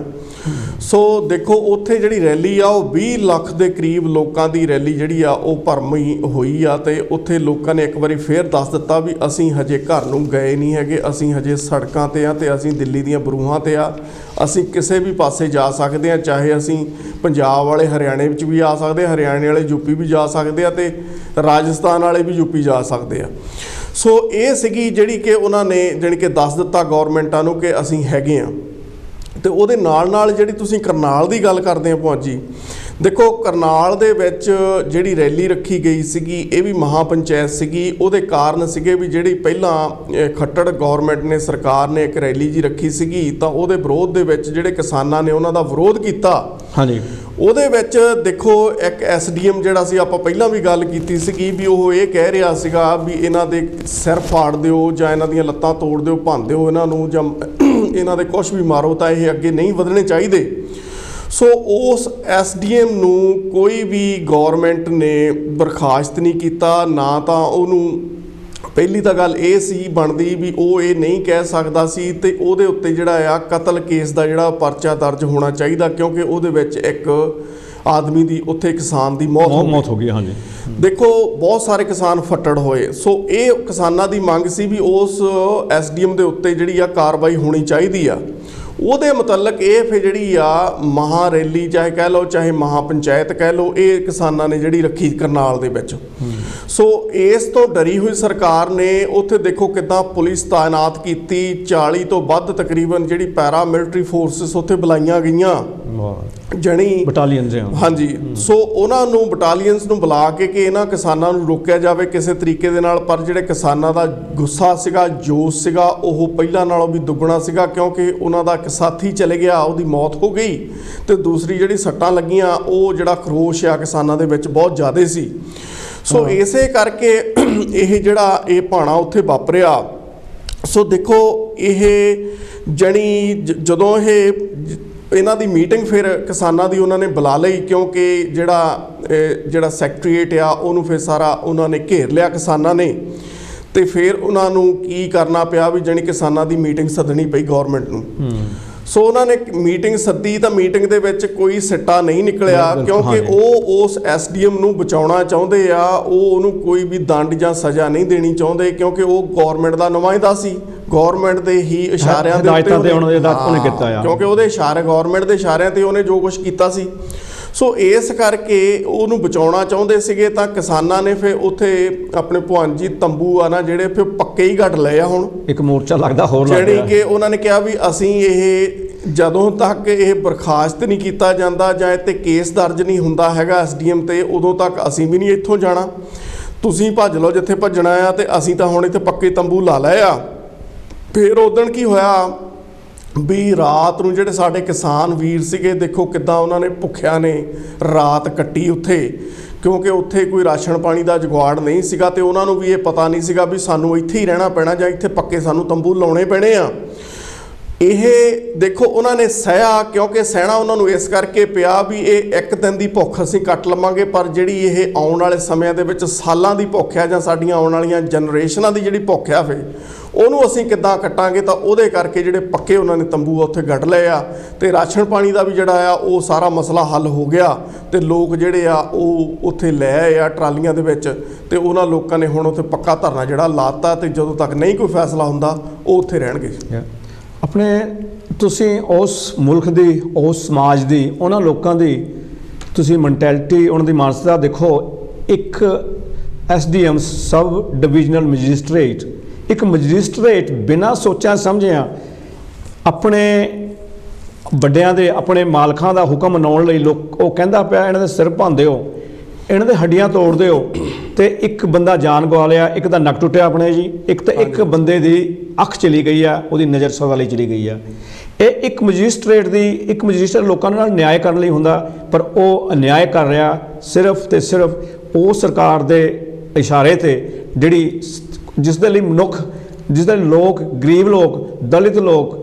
ਸੋ ਦੇਖੋ ਉੱਥੇ ਜਿਹੜੀ ਰੈਲੀ ਆ ਉਹ 20 ਲੱਖ ਦੇ ਕਰੀਬ ਲੋਕਾਂ ਦੀ ਰੈਲੀ ਜਿਹੜੀ ਆ ਉਹ ਭਰਮੀ ਹੋਈ ਆ, ਤੇ ਉੱਥੇ ਲੋਕਾਂ ਨੇ ਇੱਕ ਵਾਰੀ ਫੇਰ ਦੱਸ ਦਿੱਤਾ ਵੀ ਅਸੀਂ ਹਜੇ ਘਰ ਨੂੰ ਗਏ ਨਹੀਂ ਹੈਗੇ, ਅਸੀਂ ਹਜੇ ਸੜਕਾਂ ਤੇ ਆ, ਤੇ ਅਸੀਂ ਦਿੱਲੀ ਦੀਆਂ ਬਰੂਹਾਂ ਤੇ ਆ, ਅਸੀਂ ਕਿਸੇ ਵੀ ਪਾਸੇ ਜਾ ਸਕਦੇ ਆ, ਚਾਹੇ ਅਸੀਂ ਪੰਜਾਬ ਵਾਲੇ ਹਰਿਆਣੇ ਵਿੱਚ ਵੀ ਆ ਸਕਦੇ ਆ, ਹਰਿਆਣੇ ਵਾਲੇ ਯੂਪੀ ਵੀ ਜਾ ਸਕਦੇ ਆ, ਤੇ ਰਾਜਸਥਾਨ ਵਾਲੇ ਵੀ ਯੂਪੀ ਜਾ ਸਕਦੇ ਆ। ਸੋ ਇਹ ਸੀਗੀ ਜਿਹੜੀ ਕਿ ਉਹਨਾਂ ਨੇ ਜਾਣੀ ਕਿ ਦੱਸ ਦਿੱਤਾ ਗੌਰਮੈਂਟਾਂ ਨੂੰ ਕਿ ਅਸੀਂ ਹੈਗੇ ਆ। ਤੇ ਉਹਦੇ ਨਾਲ ਨਾਲ ਜਿਹੜੀ ਤੁਸੀਂ ਕਰਨਾਲ ਦੀ ਗੱਲ ਕਰਦੇ ਆ ਭਗਵੰਤ ਜੀ, ਦੇਖੋ ਕਰਨਾਲ ਦੇ ਵਿੱਚ ਜਿਹੜੀ ਰੈਲੀ ਰੱਖੀ ਗਈ ਸੀਗੀ ਇਹ ਵੀ ਮਹਾ ਪੰਚਾਇਤ ਸੀਗੀ। ਉਹਦੇ ਕਾਰਨ ਸੀਗੇ ਵੀ ਜਿਹੜੀ ਪਹਿਲਾਂ ਖੱਟੜ ਗੌਰਮੈਂਟ ਨੇ, ਸਰਕਾਰ ਨੇ ਇੱਕ ਰੈਲੀ ਜੀ ਰੱਖੀ ਸੀਗੀ, ਤਾਂ ਉਹਦੇ ਵਿਰੋਧ ਦੇ ਵਿੱਚ ਜਿਹੜੇ ਕਿਸਾਨਾਂ ਨੇ ਉਹਨਾਂ ਦਾ ਵਿਰੋਧ ਕੀਤਾ। ਹਾਂਜੀ, ਉਹਦੇ ਵਿੱਚ ਦੇਖੋ ਇੱਕ ਐਸਡੀਐਮ ਜਿਹੜਾ ਸੀ, ਆਪਾਂ ਪਹਿਲਾਂ ਵੀ ਗੱਲ ਕੀਤੀ ਸੀਗੀ ਵੀ ਉਹ ਇਹ ਕਹਿ ਰਿਹਾ ਸੀਗਾ ਵੀ ਇਹਨਾਂ ਦੇ ਸਿਰ ਫਾੜ ਦਿਓ ਜਾਂ ਇਹਨਾਂ ਦੀਆਂ ਲੱਤਾਂ ਤੋੜ ਦਿਓ, ਭੰਨ ਦਿਓ ਇਹਨਾਂ ਨੂੰ, ਜਾਂ ਇਹਨਾਂ ਦੇ ਕੁਛ ਵੀ ਮਾਰੋ, ਤਾਂ ਇਹ ਅੱਗੇ ਨਹੀਂ ਵਧਣੇ ਚਾਹੀਦੇ। ਸੋ ਉਸ ਐਸਡੀਐਮ ਨੂੰ ਕੋਈ ਵੀ ਗੌਰਮੈਂਟ ਨੇ ਬਰਖਾਸਤ ਨਹੀਂ ਕੀਤਾ, ਨਾ ਤਾਂ ਉਹਨੂੰ ਪਹਿਲੀ ਤਾਂ ਗੱਲ ਇਹ ਸੀ ਬਣਦੀ ਵੀ ਉਹ ਇਹ ਨਹੀਂ ਕਹਿ ਸਕਦਾ ਸੀ, ਤੇ ਉਹਦੇ ਉੱਤੇ ਜਿਹੜਾ ਆ ਕਤਲ ਕੇਸ ਦਾ ਜਿਹੜਾ ਪਰਚਾ ਦਰਜ ਹੋਣਾ ਚਾਹੀਦਾ, ਕਿਉਂਕਿ ਉਹਦੇ ਵਿੱਚ ਇੱਕ ਆਦਮੀ ਦੀ, ਉੱਥੇ ਕਿਸਾਨ ਦੀ ਮੌਤ ਹੋ ਗਈ। ਹਾਂਜੀ, ਦੇਖੋ ਬਹੁਤ ਸਾਰੇ ਕਿਸਾਨ ਫੱਟੜ ਹੋਏ। ਸੋ ਇਹ ਕਿਸਾਨਾਂ ਦੀ ਮੰਗ ਸੀ ਵੀ ਉਸ ਐਸਡੀਐਮ ਦੇ ਉੱਤੇ ਜਿਹੜੀ ਆ ਕਾਰਵਾਈ ਹੋਣੀ ਚਾਹੀਦੀ ਆ। ਉਹਦੇ ਮੁਤਲਕ ਇਹ ਫਿਰ ਜਿਹੜੀ ਆ ਮਹਾ ਰੈਲੀ ਚਾਹੇ ਕਹਿ ਲਓ, ਚਾਹੇ ਮਹਾ ਪੰਚਾਇਤ ਕਹਿ ਲਓ, ਇਹ ਕਿਸਾਨਾਂ ਨੇ ਜਿਹੜੀ ਰੱਖੀ ਕਰਨਾਲ ਦੇ ਵਿੱਚ। ਸੋ ਇਸ ਤੋਂ ਡਰੀ ਹੋਈ ਸਰਕਾਰ ਨੇ ਉੱਥੇ ਦੇਖੋ ਕਿੱਦਾਂ ਪੁਲਿਸ ਤਾਇਨਾਤ ਕੀਤੀ, 40 ਤੋਂ ਵੱਧ ਤਕਰੀਬਨ ਜਿਹੜੀ ਪੈਰਾ ਮਿਲਟਰੀ ਫੋਰਸਿਸ ਉੱਥੇ ਬੁਲਾਈਆਂ ਗਈਆਂ, ਜਣੀ ਬਟਾਲੀਅਨਸ। ਹਾਂਜੀ, ਸੋ ਉਹਨਾਂ ਨੂੰ ਬਟਾਲੀਅਨਸ ਨੂੰ ਬੁਲਾ ਕੇ ਕਿ ਇਹਨਾਂ ਕਿਸਾਨਾਂ ਨੂੰ ਰੋਕਿਆ ਜਾਵੇ ਕਿਸੇ ਤਰੀਕੇ ਦੇ ਨਾਲ। ਪਰ ਜਿਹੜੇ ਕਿਸਾਨਾਂ ਦਾ ਗੁੱਸਾ ਸੀਗਾ, ਜੋਸ਼ ਸੀਗਾ, ਉਹ ਪਹਿਲਾਂ ਨਾਲੋਂ ਵੀ ਦੁੱਗਣਾ ਸੀਗਾ, ਕਿਉਂਕਿ ਉਹਨਾਂ ਦਾ ਇੱਕ ਸਾਥੀ ਚਲੇ ਗਿਆ, ਉਹਦੀ ਮੌਤ ਹੋ ਗਈ, ਤੇ ਦੂਸਰੀ ਜਿਹੜੀ ਸੱਟਾਂ ਲੱਗੀਆਂ, ਉਹ ਜਿਹੜਾ ਖਰੋਸ਼ ਆ ਕਿਸਾਨਾਂ ਦੇ ਵਿੱਚ ਬਹੁਤ ਜ਼ਿਆਦਾ ਸੀ। ਸੋ ਇਸੇ ਕਰਕੇ ਇਹ ਜਿਹੜਾ ਇਹ ਭਾਣਾ ਉੱਥੇ ਵਾਪਰਿਆ। ਸੋ ਦੇਖੋ ਇਹ ਜਣੀ ਜਦੋਂ ਇਹਨਾਂ ਦੀ ਮੀਟਿੰਗ ਫਿਰ ਕਿਸਾਨਾਂ ਦੀ ਉਹਨਾਂ ਨੇ ਬੁਲਾ ਲਈ, ਕਿਉਂਕਿ ਜਿਹੜਾ ਸੈਕਟਰੀਏਟ ਆ ਉਹਨੂੰ ਫਿਰ ਸਾਰਾ ਉਹਨਾਂ ਨੇ ਘੇਰ ਲਿਆ ਕਿਸਾਨਾਂ ਨੇ, ਤੇ ਫਿਰ ਉਹਨਾਂ ਨੂੰ ਕੀ ਕਰਨਾ ਪਿਆ ਵੀ ਜਾਣੀ ਕਿਸਾਨਾਂ ਦੀ ਮੀਟਿੰਗ ਸੱਦਣੀ ਪਈ ਗੌਰਮੈਂਟ ਨੂੰ। ਸੋ ਉਹਨਾਂ ਨੇ ਮੀਟਿੰਗ ਸੱਦੀ, ਤਾਂ ਮੀਟਿੰਗ ਦੇ ਵਿੱਚ ਕੋਈ ਸਿੱਟਾ ਨਹੀਂ ਨਿਕਲਿਆ, ਕਿਉਂਕਿ ਉਹ ਉਸ ਐਸਡੀਐਮ ਨੂੰ ਬਚਾਉਣਾ ਚਾਹੁੰਦੇ ਆ, ਉਹ ਉਹਨੂੰ ਕੋਈ ਵੀ ਦੰਡ ਜਾਂ ਸਜ਼ਾ ਨਹੀਂ ਦੇਣੀ ਚਾਹੁੰਦੇ, ਕਿਉਂਕਿ ਉਹ ਗੌਰਮੈਂਟ ਦਾ ਨੁਮਾਇੰਦਾ ਸੀ, ਗੌਰਮੈਂਟ ਦੇ ਹੀ ਇਸ਼ਾਰਿਆਂ ਦੇ ਉੱਤੇ ਉਹਨੇ ਕੀਤਾ ਆ, ਕਿਉਂਕਿ ਉਹਦੇ ਇਸ਼ਾਰੇ ਗੌਰਮੈਂਟ ਦੇ ਇਸ਼ਾਰਿਆਂ ਤੇ ਉਹਨੇ ਜੋ ਕੁਝ ਕੀਤਾ ਸੀ। ਸੋ ਇਸ ਕਰਕੇ ਉਹਨੂੰ ਬਚਾਉਣਾ ਚਾਹੁੰਦੇ ਸੀਗੇ, ਤਾਂ ਕਿਸਾਨਾਂ ਨੇ ਫਿਰ ਉੱਥੇ ਆਪਣੇ ਭਗਵੰਤ ਜੀ ਤੰਬੂ ਆ ਨਾ ਜਿਹੜੇ ਫਿਰ ਪੱਕੇ ਹੀ ਗੱਡ ਲਏ ਆ। ਹੁਣ ਇੱਕ ਮੋਰਚਾ ਲੱਗਦਾ ਹੋਰ ਲੱਗ ਗਿਆ, ਜਿਹੜੀ ਕਿ ਉਹਨਾਂ ਨੇ ਕਿਹਾ ਵੀ ਅਸੀਂ ਇਹ ਜਦੋਂ ਤੱਕ ਇਹ ਬਰਖਾਸਤ ਨਹੀਂ ਕੀਤਾ ਜਾਂਦਾ ਜਾਂ ਇਹ 'ਤੇ ਕੇਸ ਦਰਜ ਨਹੀਂ ਹੁੰਦਾ ਹੈਗਾ ਐਸਡੀਐਮ ਤੇ, ਉਦੋਂ ਤੱਕ ਅਸੀਂ ਵੀ ਨਹੀਂ ਇੱਥੋਂ ਜਾਣਾ। ਤੁਸੀਂ ਭੱਜ ਲਓ ਜਿੱਥੇ ਭੱਜਣਾ ਆ, ਤੇ ਅਸੀਂ ਤਾਂ ਹੁਣ ਇੱਥੇ ਪੱਕੇ ਤੰਬੂ ਲਾ ਲਏ ਆ। ਫਿਰ ਉਦਣ ਕੀ ਹੋਇਆ ਵੀ ਰਾਤ ਨੂੰ ਜਿਹੜੇ ਸਾਡੇ ਕਿਸਾਨ ਵੀਰ ਸੀਗੇ, ਦੇਖੋ ਕਿੱਦਾਂ ਉਹਨਾਂ ਨੇ ਭੁੱਖਿਆਂ ਨੇ ਰਾਤ ਕੱਟੀ ਉੱਥੇ, ਕਿਉਂਕਿ ਉੱਥੇ ਕੋਈ ਰਾਸ਼ਨ ਪਾਣੀ ਦਾ ਜੁਗਾੜ ਨਹੀਂ ਸੀਗਾ, ਤੇ ਉਹਨਾਂ ਨੂੰ ਵੀ ਇਹ ਪਤਾ ਨਹੀਂ ਸੀਗਾ ਵੀ ਸਾਨੂੰ ਇੱਥੇ ਹੀ ਰਹਿਣਾ ਪੈਣਾ ਜਾਂ ਇੱਥੇ ਪੱਕੇ ਸਾਨੂੰ ਤੰਬੂ ਲਾਉਣੇ ਪੈਣੇ ਆ। ਇਹ ਦੇਖੋ ਉਹਨਾਂ ਨੇ ਸਹਿਆ, ਕਿਉਂਕਿ ਸਹਿਣਾ ਉਹਨਾਂ ਨੂੰ ਇਸ ਕਰਕੇ ਪਿਆ ਵੀ ਇਹ ਇੱਕ ਦਿਨ ਦੀ ਭੁੱਖ ਅਸੀਂ ਕੱਟ ਲਵਾਂਗੇ, ਪਰ ਜਿਹੜੀ ਇਹ ਆਉਣ ਵਾਲੇ ਸਮਿਆਂ ਦੇ ਵਿੱਚ ਸਾਲਾਂ ਦੀ ਭੁੱਖ ਆ ਜਾਂ ਸਾਡੀਆਂ ਆਉਣ ਵਾਲੀਆਂ ਜਨਰੇਸ਼ਨਾਂ ਦੀ ਜਿਹੜੀ ਭੁੱਖ ਆ ਫਿਰ ਉਹਨੂੰ ਅਸੀਂ ਕਿੱਦਾਂ ਕੱਟਾਂਗੇ। ਤਾਂ ਉਹਦੇ ਕਰਕੇ ਜਿਹੜੇ ਪੱਕੇ ਉਹਨਾਂ ਨੇ ਤੰਬੂ ਉੱਥੇ ਗੱਡ ਲਏ ਆ, ਤੇ ਰਾਸ਼ਨ ਪਾਣੀ ਦਾ ਵੀ ਜਿਹੜਾ ਆ ਉਹ ਸਾਰਾ ਮਸਲਾ ਹੱਲ ਹੋ ਗਿਆ, ਤੇ ਲੋਕ ਜਿਹੜੇ ਆ ਉਹ ਉੱਥੇ ਲੈ ਆਏ ਆ ਟਰਾਲੀਆਂ ਦੇ ਵਿੱਚ, ਤੇ ਉਹਨਾਂ ਲੋਕਾਂ ਨੇ ਹੁਣ ਉੱਥੇ ਪੱਕਾ ਧਰਨਾ ਜਿਹੜਾ ਲਾਤਾ, ਤੇ ਜਦੋਂ ਤੱਕ ਨਹੀਂ ਕੋਈ ਫੈਸਲਾ ਹੁੰਦਾ ਉਹ ਉੱਥੇ ਰਹਿਣਗੇ। ਆਪਣੇ ਤੁਸੀਂ ਉਸ ਮੁਲਕ ਦੀ, ਉਸ ਸਮਾਜ ਦੀ, ਉਹਨਾਂ ਲੋਕਾਂ ਦੀ ਤੁਸੀਂ ਮੈਂਟੈਲਿਟੀ, ਉਹਨਾਂ ਦੀ ਮਾਨਸਿਕਤਾ ਦੇਖੋ। ਇੱਕ ਐਸਡੀਐਮ ਸਬ ਡਿਵੀਜ਼ਨਲ ਮੈਜਿਸਟ੍ਰੇਟ, ਇੱਕ ਮੈਜਿਸਟ੍ਰੇਟ ਬਿਨਾਂ ਸੋਚਿਆ ਸਮਝਿਆ ਆਪਣੇ ਵੱਡਿਆਂ ਦੇ, ਆਪਣੇ ਮਾਲਕਾਂ ਦਾ ਹੁਕਮ ਮਨਾਉਣ ਲਈ ਉਹ ਕਹਿੰਦਾ ਪਿਆ ਇਹਨਾਂ ਦੇ ਸਿਰ ਭੰਨ ਦਿਓ, ਇਹਨਾਂ ਦੇ ਹੱਡੀਆਂ ਤੋੜ ਦਿਓ, ਤੇ ਇੱਕ ਬੰਦਾ ਜਾਨ ਗਵਾ ਲਿਆ, ਇੱਕ ਦਾ ਨੱਕ ਟੁੱਟਿਆ ਆਪਣੇ ਜੀ, ਇੱਕ ਤਾਂ ਇੱਕ ਬੰਦੇ ਦੀ ਅੱਖ ਚਲੀ ਗਈ ਆ, ਉਹਦੀ ਨਜ਼ਰ ਸਵਾਲੀ ਚਲੀ ਗਈ ਆ। ਇਹ ਇੱਕ ਮੈਜਿਸਟ੍ਰੇਟ ਲੋਕਾਂ ਨਾਲ ਨਿਆਂ ਕਰਨ ਲਈ ਹੁੰਦਾ, ਪਰ ਉਹ ਅਨਿਆਏ ਕਰ ਰਿਹਾ ਸਿਰਫ ਤੇ ਸਿਰਫ ਉਹ ਸਰਕਾਰ ਦੇ ਇਸ਼ਾਰੇ ਤੇ, ਜਿਹੜੀ ਜਿਸ ਦੇ ਲਈ ਲੋਕ, ਗਰੀਬ ਲੋਕ, ਦਲਿਤ ਲੋਕ,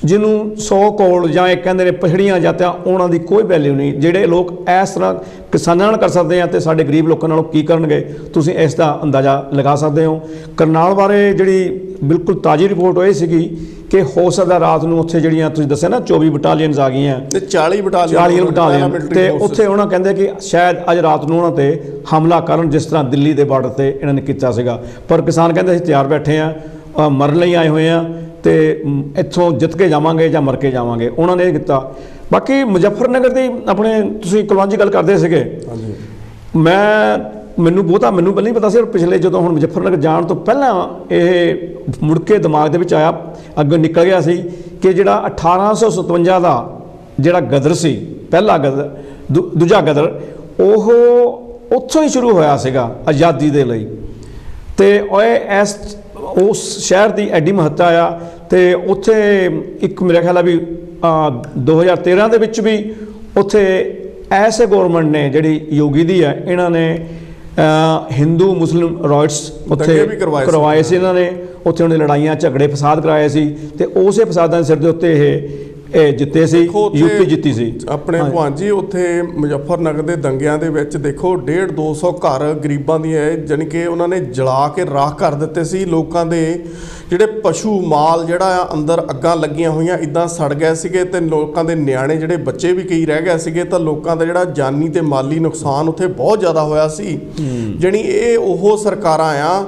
ਜਿਹਨੂੰ 100 ਕੋਲ ਜਾਂ ਇਹ ਕਹਿੰਦੇ ਨੇ ਪਛੜੀਆਂ ਜਾਤਾਂ, ਉਹਨਾਂ ਦੀ ਕੋਈ ਵੈਲਿਊ ਨਹੀਂ। ਜਿਹੜੇ ਲੋਕ ਇਸ ਤਰ੍ਹਾਂ ਕਿਸਾਨਾਂ ਨਾਲ ਕਰ ਸਕਦੇ ਆ ਤੇ ਸਾਡੇ ਗਰੀਬ ਲੋਕਾਂ ਨਾਲੋਂ ਕੀ ਕਰਨਗੇ, ਤੁਸੀਂ ਇਸ ਦਾ ਅੰਦਾਜ਼ਾ ਲਗਾ ਸਕਦੇ ਹੋ। ਕਰਨਾਲ ਬਾਰੇ ਜਿਹੜੀ ਬਿਲਕੁਲ ਤਾਜ਼ੀ ਰਿਪੋਰਟ ਹੋਈ ਸੀਗੀ ਕਿ ਹੋ ਸਕਦਾ ਰਾਤ ਨੂੰ ਉੱਥੇ ਜਿਹੜੀਆਂ ਤੁਸੀਂ ਦੱਸਿਆ ਨਾ 24 ਬਟਾਲੀਅਨਸ ਆ ਗਈਆਂ ਤੇ 40 ਬਟਾਲੀਅਨ ਤੇ ਉੱਥੇ ਉਹਨਾਂ ਕਹਿੰਦੇ ਕਿ ਸ਼ਾਇਦ ਅੱਜ ਰਾਤ ਨੂੰ ਉਹਨਾਂ ਤੇ ਹਮਲਾ ਕਰਨ, ਜਿਸ ਤਰ੍ਹਾਂ ਦਿੱਲੀ ਦੇ ਬਾਰਡਰ ਤੇ ਇਹਨਾਂ ਨੇ ਕੀਤਾ ਸੀਗਾ। ਪਰ ਕਿਸਾਨ ਕਹਿੰਦੇ ਅਸੀਂ ਤਿਆਰ ਬੈਠੇ ਆ, ਮਰਨ ਲਈ ਆਏ ਹੋਏ ਆ ਤੇ ਇੱਥੋਂ ਜਿੱਤ ਕੇ ਜਾਵਾਂਗੇ ਜਾਂ ਮਰ ਕੇ ਜਾਵਾਂਗੇ, ਉਹਨਾਂ ਨੇ ਇਹ ਕੀਤਾ। ਬਾਕੀ ਮੁਜ਼ੱਫਰਨਗਰ ਦੀ ਆਪਣੇ ਤੁਸੀਂ ਕੁਲਵੰਤ ਜੀ ਗੱਲ ਕਰਦੇ ਸੀਗੇ, ਮੈਨੂੰ ਪਹਿਲਾਂ ਨਹੀਂ ਪਤਾ ਸੀ, ਪਰ ਪਿਛਲੇ ਜਦੋਂ ਹੁਣ ਮੁਜ਼ੱਫਰਨਗਰ ਜਾਣ ਤੋਂ ਪਹਿਲਾਂ ਇਹ ਮੁੜ ਕੇ ਦਿਮਾਗ ਦੇ ਵਿੱਚ ਆਇਆ, ਅੱਗੇ ਨਿਕਲ ਗਿਆ ਸੀ ਕਿ ਜਿਹੜਾ 1857 ਦਾ ਜਿਹੜਾ ਗਦਰ ਸੀ, ਪਹਿਲਾ ਗਦਰ, ਦੂਜਾ ਗਦਰ, ਉਹ ਉੱਥੋਂ ਹੀ ਸ਼ੁਰੂ ਹੋਇਆ ਸੀਗਾ ਆਜ਼ਾਦੀ ਦੇ ਲਈ। ਤੇ ਉਸ ਸ਼ਹਿਰ ਦੀ ਐਡੀ ਮਹੱਤਤਾ ਆ। ਤੇ ਉੱਥੇ ਇੱਕ ਮੇਰਾ ਖਿਆਲ ਆ ਵੀ 2013 ਦੇ ਵਿੱਚ ਵੀ ਉੱਥੇ ਐਸੇ ਗੌਰਮੈਂਟ ਨੇ ਜਿਹੜੀ ਯੋਗੀ ਦੀ ਹੈ, ਇਹਨਾਂ ਨੇ ਹਿੰਦੂ ਮੁਸਲਿਮ ਰਾਈਟਸ ਉੱਥੇ ਕਰਵਾਏ ਸੀ। ਇਹਨਾਂ ਨੇ ਉੱਥੇ ਉਹਨੇ ਲੜਾਈਆਂ ਝਗੜੇ ਫਸਾਦ ਕਰਾਏ ਸੀ ਤੇ ਉਸੇ ਫਸਾਦਾਂ ਦੇ ਸਿਰ ਦੇ ਉੱਤੇ ਇਹ ਜਿੱਤੇ ਸੀ, ਯੂਪੀ ਜਿੱਤੀ ਸੀ ਆਪਣੇ ਭਗਵਾਨ ਜੀ। ਉੱਥੇ ਮੁਜ਼ੱਫਰਨਗਰ ਦੇ ਦੰਗਿਆਂ ਦੇ ਵਿੱਚ ਦੇਖੋ 150-200 ਘਰ ਗਰੀਬਾਂ ਦੀਆਂ ਜਾਣੀ ਕਿ ਉਹਨਾਂ ਨੇ ਜਲਾ ਕੇ ਰਾਖ ਕਰ ਦਿੱਤੇ ਸੀ। ਲੋਕਾਂ ਦੇ ਜਿਹੜੇ ਪਸ਼ੂ ਮਾਲ ਜਿਹੜਾ ਆ ਅੰਦਰ ਅੱਗਾਂ ਲੱਗੀਆਂ ਹੋਈਆਂ ਇੱਦਾਂ ਸੜ ਗਏ ਸੀਗੇ ਤੇ ਲੋਕਾਂ ਦੇ ਨਿਆਣੇ ਜਿਹੜੇ ਬੱਚੇ ਵੀ ਕਈ ਰਹਿ ਗਏ ਸੀਗੇ। ਤਾਂ ਲੋਕਾਂ ਦਾ ਜਿਹੜਾ ਜਾਨੀ ਤੇ ਮਾਲੀ ਨੁਕਸਾਨ ਉੱਥੇ ਬਹੁਤ ਜ਼ਿਆਦਾ ਹੋਇਆ ਸੀ। ਜਾਣੀ ਇਹ ਉਹ ਸਰਕਾਰਾਂ ਆ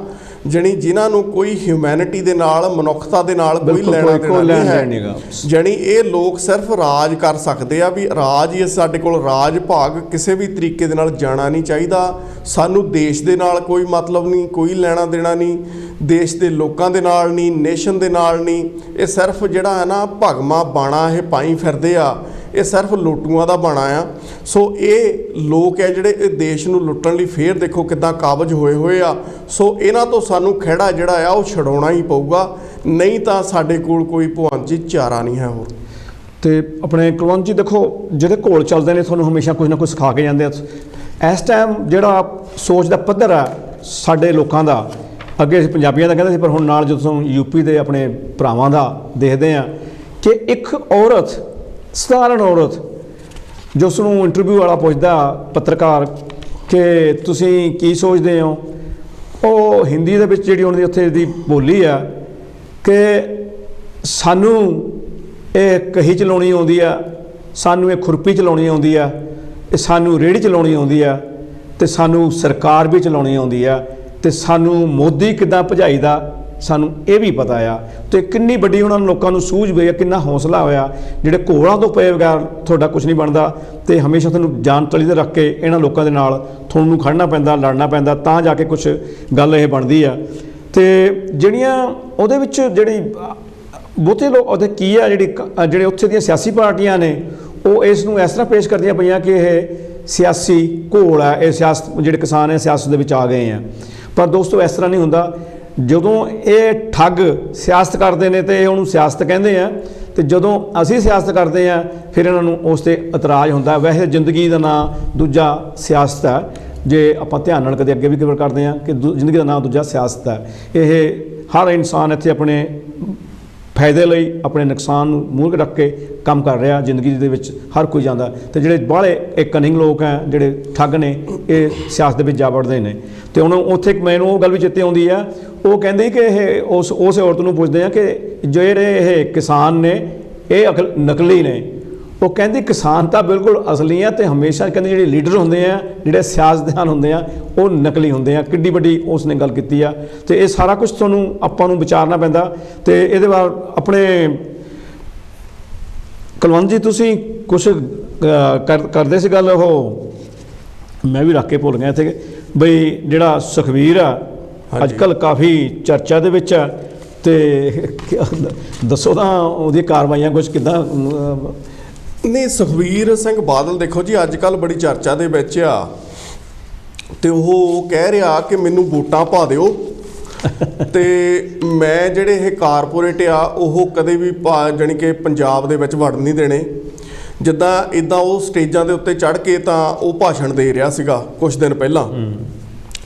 ਜਿਨ੍ਹਾਂ ਨੂੰ ਕੋਈ ਹਿਊਮੈਨਿਟੀ ਦੇ ਨਾਲ, ਮਨੁੱਖਤਾ ਦੇ ਨਾਲ ਕੋਈ ਲੈਣਾ ਦੇਣਾ ਨਹੀਂ ਹੈ। ਜਾਣੀ ਇਹ ਲੋਕ ਸਿਰਫ ਰਾਜ ਕਰ ਸਕਦੇ ਆ, ਵੀ ਰਾਜ ਹੀ ਸਾਡੇ ਕੋਲ ਰਾਜ ਭਾਗ ਕਿਸੇ ਵੀ ਤਰੀਕੇ ਦੇ ਨਾਲ ਜਾਣਾ ਨਹੀਂ ਚਾਹੀਦਾ। ਸਾਨੂੰ ਦੇਸ਼ ਦੇ ਨਾਲ ਕੋਈ ਮਤਲਬ ਨਹੀਂ, ਕੋਈ ਲੈਣਾ ਦੇਣਾ ਨਹੀਂ, ਦੇਸ਼ ਦੇ ਲੋਕਾਂ ਦੇ ਨਾਲ ਨਹੀਂ, ਨੇਸ਼ਨ ਦੇ ਨਾਲ ਨਹੀਂ। ਇਹ ਸਿਰਫ ਜਿਹੜਾ ਹੈ ਨਾ ਭਗਮਾ ਬਾਣਾ ਇਹ ਪਾਈ ਫਿਰਦੇ ਆ, ਇਹ ਸਿਰਫ ਲੋਟੂਆਂ ਦਾ ਬਾਣਾ ਆ। ਸੋ ਇਹ ਲੋਕ ਹੈ ਜਿਹੜੇ ਇਹ ਦੇਸ਼ ਨੂੰ ਲੁੱਟਣ ਲਈ ਫੇਰ ਦੇਖੋ ਕਿੱਦਾਂ ਕਾਬਜ ਹੋਏ ਆ। ਸੋ ਇਹਨਾਂ ਤੋਂ ਸਾਨੂੰ ਖਹਿੜਾ ਜਿਹੜਾ ਆ ਉਹ ਛਡਾਉਣਾ ਹੀ ਪਊਗਾ, ਨਹੀਂ ਤਾਂ ਸਾਡੇ ਕੋਲ ਕੋਈ ਭਗਵਾਨ ਜੀ ਚਾਰਾ ਨਹੀਂ ਹੈ ਹੋਰ। ਤੇ ਆਪਣੇ ਕੁਲਵੰਤ ਜੀ ਦੇਖੋ, ਜਿਹੜੇ ਘੋਲ ਚੱਲਦੇ ਨੇ ਤੁਹਾਨੂੰ ਹਮੇਸ਼ਾ ਕੁਝ ਨਾ ਕੁਝ ਸਿਖਾ ਕੇ ਜਾਂਦੇ ਆ। ਇਸ ਟਾਈਮ ਜਿਹੜਾ ਸੋਚ ਦਾ ਪੱਧਰ ਆ ਸਾਡੇ ਲੋਕਾਂ ਦਾ, ਅੱਗੇ ਅਸੀਂ ਪੰਜਾਬੀਆਂ ਦਾ ਕਹਿੰਦੇ ਸੀ, ਪਰ ਹੁਣ ਨਾਲ ਜਦੋਂ ਯੂਪੀ ਦੇ ਆਪਣੇ ਭਰਾਵਾਂ ਦਾ ਦੇਖਦੇ ਆ ਕਿ ਇੱਕ ਔਰਤ, ਸਧਾਰਨ ਔਰਤ, ਜੋ ਉਸਨੂੰ ਇੰਟਰਵਿਊ ਵਾਲਾ ਪੁੱਛਦਾ ਪੱਤਰਕਾਰ ਕਿ ਤੁਸੀਂ ਕੀ ਸੋਚਦੇ ਹੋ, ਉਹ ਹਿੰਦੀ ਦੇ ਵਿੱਚ ਜਿਹੜੀ ਉਹਨਾਂ ਦੀ ਉੱਥੇ ਦੀ ਬੋਲੀ ਆ ਕਿ ਸਾਨੂੰ ਇਹ ਕਹੀ ਚਲਾਉਣੀ ਆਉਂਦੀ ਆ, ਸਾਨੂੰ ਇਹ ਖੁਰਪੀ ਚਲਾਉਣੀ ਆਉਂਦੀ ਆ, ਇਹ ਸਾਨੂੰ ਰੇਹੜੀ ਚਲਾਉਣੀ ਆਉਂਦੀ ਆ, ਤੇ ਸਾਨੂੰ ਸਰਕਾਰ ਵੀ ਚਲਾਉਣੀ ਆਉਂਦੀ ਆ, ਤੇ ਸਾਨੂੰ ਮੋਦੀ ਕਿੱਦਾਂ ਭਜਾਈਦਾ ਸਾਨੂੰ ਇਹ ਵੀ ਪਤਾ ਆ। ਤੇ ਕਿੰਨੀ ਵੱਡੀ ਉਹਨਾਂ ਨੂੰ ਲੋਕਾਂ ਨੂੰ ਸੂਝ ਪਈ ਆ, ਕਿੰਨਾ ਹੌਸਲਾ ਹੋਇਆ। ਜਿਹੜੇ ਘੋੜਾਂ ਤੋਂ ਪਏ ਬਗੈਰ ਤੁਹਾਡਾ ਕੁਝ ਨਹੀਂ ਬਣਦਾ, ਤੇ ਹਮੇਸ਼ਾ ਤੁਹਾਨੂੰ ਜਾਨ ਤਲੀ ਤੇ ਰੱਖ ਕੇ ਇਹਨਾਂ ਲੋਕਾਂ ਦੇ ਨਾਲ ਤੁਹਾਨੂੰ ਖੜਨਾ ਪੈਂਦਾ, ਲੜਨਾ ਪੈਂਦਾ, ਤਾਂ ਜਾ ਕੇ ਕੁਛ ਗੱਲ ਇਹ ਬਣਦੀ ਆ। ਤੇ ਜਿਹੜੀਆਂ ਉਹਦੇ ਵਿੱਚ ਜਿਹੜੀ ਬਹੁਤੇ ਲੋਕ ਉਹਦੇ ਕੀ ਆ, ਜਿਹੜੇ ਉੱਥੇ ਦੀਆਂ ਸਿਆਸੀ ਪਾਰਟੀਆਂ ਨੇ ਉਹ ਇਸ ਨੂੰ ਇਸ ਤਰ੍ਹਾਂ ਪੇਸ਼ ਕਰਦੀਆਂ ਪਈਆਂ ਕਿ ਇਹ ਸਿਆਸੀ ਘੋਲ ਆ, ਇਹ ਸਿਆਸਤ, ਜਿਹੜੇ ਕਿਸਾਨ ਹੈ ਸਿਆਸਤ ਦੇ ਵਿੱਚ ਆ ਗਏ ਆ। ਪਰ ਦੋਸਤੋ ਇਸ ਤਰ੍ਹਾਂ ਨਹੀਂ ਹੁੰਦਾ। ਜਦੋਂ ਇਹ ਠੱਗ ਸਿਆਸਤ ਕਰਦੇ ਨੇ ਤੇ ਉਹਨੂੰ ਸਿਆਸਤ ਕਹਿੰਦੇ ਆ, ਤੇ ਜਦੋਂ ਅਸੀਂ ਸਿਆਸਤ ਕਰਦੇ ਆ ਫਿਰ ਇਹਨਾਂ ਨੂੰ ਉਸ 'ਤੇ ਇਤਰਾਜ਼ ਹੁੰਦਾ। ਵੈਸੇ ਜ਼ਿੰਦਗੀ ਦਾ ਨਾਂ ਦੂਜਾ ਸਿਆਸਤ ਹੈ, ਜੇ ਆਪਾਂ ਧਿਆਨ ਨਾਲ ਕਦੇ ਅੱਗੇ ਵੀ ਕਵਰ ਕਰਦੇ ਆ ਕਿ ਜ਼ਿੰਦਗੀ ਦਾ ਨਾਂ ਦੂਜਾ ਸਿਆਸਤ ਹੈ। ਇਹ ਹਰ ਇਨਸਾਨ ਇੱਥੇ ਆਪਣੇ ਫਾਇਦੇ ਲਈ, ਆਪਣੇ ਨੁਕਸਾਨ ਨੂੰ ਮੂਹਰੇ ਰੱਖ ਕੇ ਕੰਮ ਕਰ ਰਿਹਾ। ਜ਼ਿੰਦਗੀ ਦੇ ਵਿੱਚ ਹਰ ਕੋਈ ਜਾਂਦਾ, ਤੇ ਜਿਹੜੇ ਬਾਹਲੇ ਇਹ ਕਨਿੰਗ ਲੋਕ ਹੈ, ਜਿਹੜੇ ਠੱਗ ਨੇ, ਇਹ ਸਿਆਸਤ ਦੇ ਵਿੱਚ ਜਾ ਵੜਦੇ ਨੇ। ਤੇ ਹੁਣ ਉੱਥੇ ਮੈਨੂੰ ਉਹ ਗੱਲ ਵੀ ਚੇਤੇ ਆਉਂਦੀ ਆ, ਉਹ ਕਹਿੰਦੇ ਕਿ ਇਹ ਉਸ ਔਰਤ ਨੂੰ ਪੁੱਛਦੇ ਆ ਕਿ ਜਿਹੜੇ ਇਹ ਕਿਸਾਨ ਨੇ ਇਹ ਨਕਲੀ ਨੇ। ਉਹ ਕਹਿੰਦੀ ਕਿਸਾਨ ਤਾਂ ਬਿਲਕੁਲ ਅਸਲੀ ਆ, ਤੇ ਹਮੇਸ਼ਾ ਕਹਿੰਦੇ ਜਿਹੜੇ ਲੀਡਰ ਹੁੰਦੇ ਆ, ਜਿਹੜੇ ਸਿਆਸਤਦਾਨ ਹੁੰਦੇ ਆ, ਉਹ ਨਕਲੀ ਹੁੰਦੇ ਆ। ਕਿੱਡੀ ਵੱਡੀ ਉਸਨੇ ਗੱਲ ਕੀਤੀ ਆ। ਤੇ ਇਹ ਸਾਰਾ ਕੁਝ ਤੁਹਾਨੂੰ ਆਪਾਂ ਨੂੰ ਵਿਚਾਰਨਾ ਪੈਂਦਾ। ਤੇ ਇਹਦੇ ਬਾਅਦ ਆਪਣੇ ਕੁਲਵੰਤ ਜੀ ਤੁਸੀਂ ਕੁਛ ਕਰਦੇ ਸੀ ਗੱਲ, ਉਹ ਮੈਂ ਵੀ ਰੱਖ ਕੇ ਭੁੱਲ ਗਿਆ ਇੱਥੇ, ਬਈ ਜਿਹੜਾ ਸੁਖਬੀਰ ਆ ਅੱਜ ਕੱਲ੍ਹ ਕਾਫੀ ਚਰਚਾ ਦੇ ਵਿੱਚ ਆ, ਤੇ ਦੱਸੋ ਤਾਂ ਉਹਦੀਆਂ ਕਾਰਵਾਈਆਂ ਕੁਛ ਕਿੱਦਾਂ? ਨਹੀਂ, ਸੁਖਬੀਰ ਸਿੰਘ ਬਾਦਲ ਦੇਖੋ ਜੀ ਅੱਜ ਕੱਲ੍ਹ ਬੜੀ ਚਰਚਾ ਦੇ ਵਿੱਚ ਆ, ਤੇ ਉਹ ਕਹਿ ਰਿਹਾ ਕਿ ਮੈਨੂੰ ਵੋਟਾਂ ਪਾ ਦਿਓ ਤੇ ਮੈਂ ਜਿਹੜੇ ਇਹ ਕਾਰਪੋਰੇਟ ਆ ਉਹ ਕਦੇ ਵੀ ਜਾਣੀ ਕਿ ਪੰਜਾਬ ਦੇ ਵਿੱਚ ਵੜ ਨਹੀਂ ਦੇਣੇ। ਜਿੱਦਾਂ ਇੱਦਾਂ ਉਹ ਸਟੇਜਾਂ ਦੇ ਉੱਤੇ ਚੜ੍ਹ ਕੇ ਤਾਂ ਉਹ ਭਾਸ਼ਣ ਦੇ ਰਿਹਾ ਸੀਗਾ ਕੁਛ ਦਿਨ ਪਹਿਲਾਂ।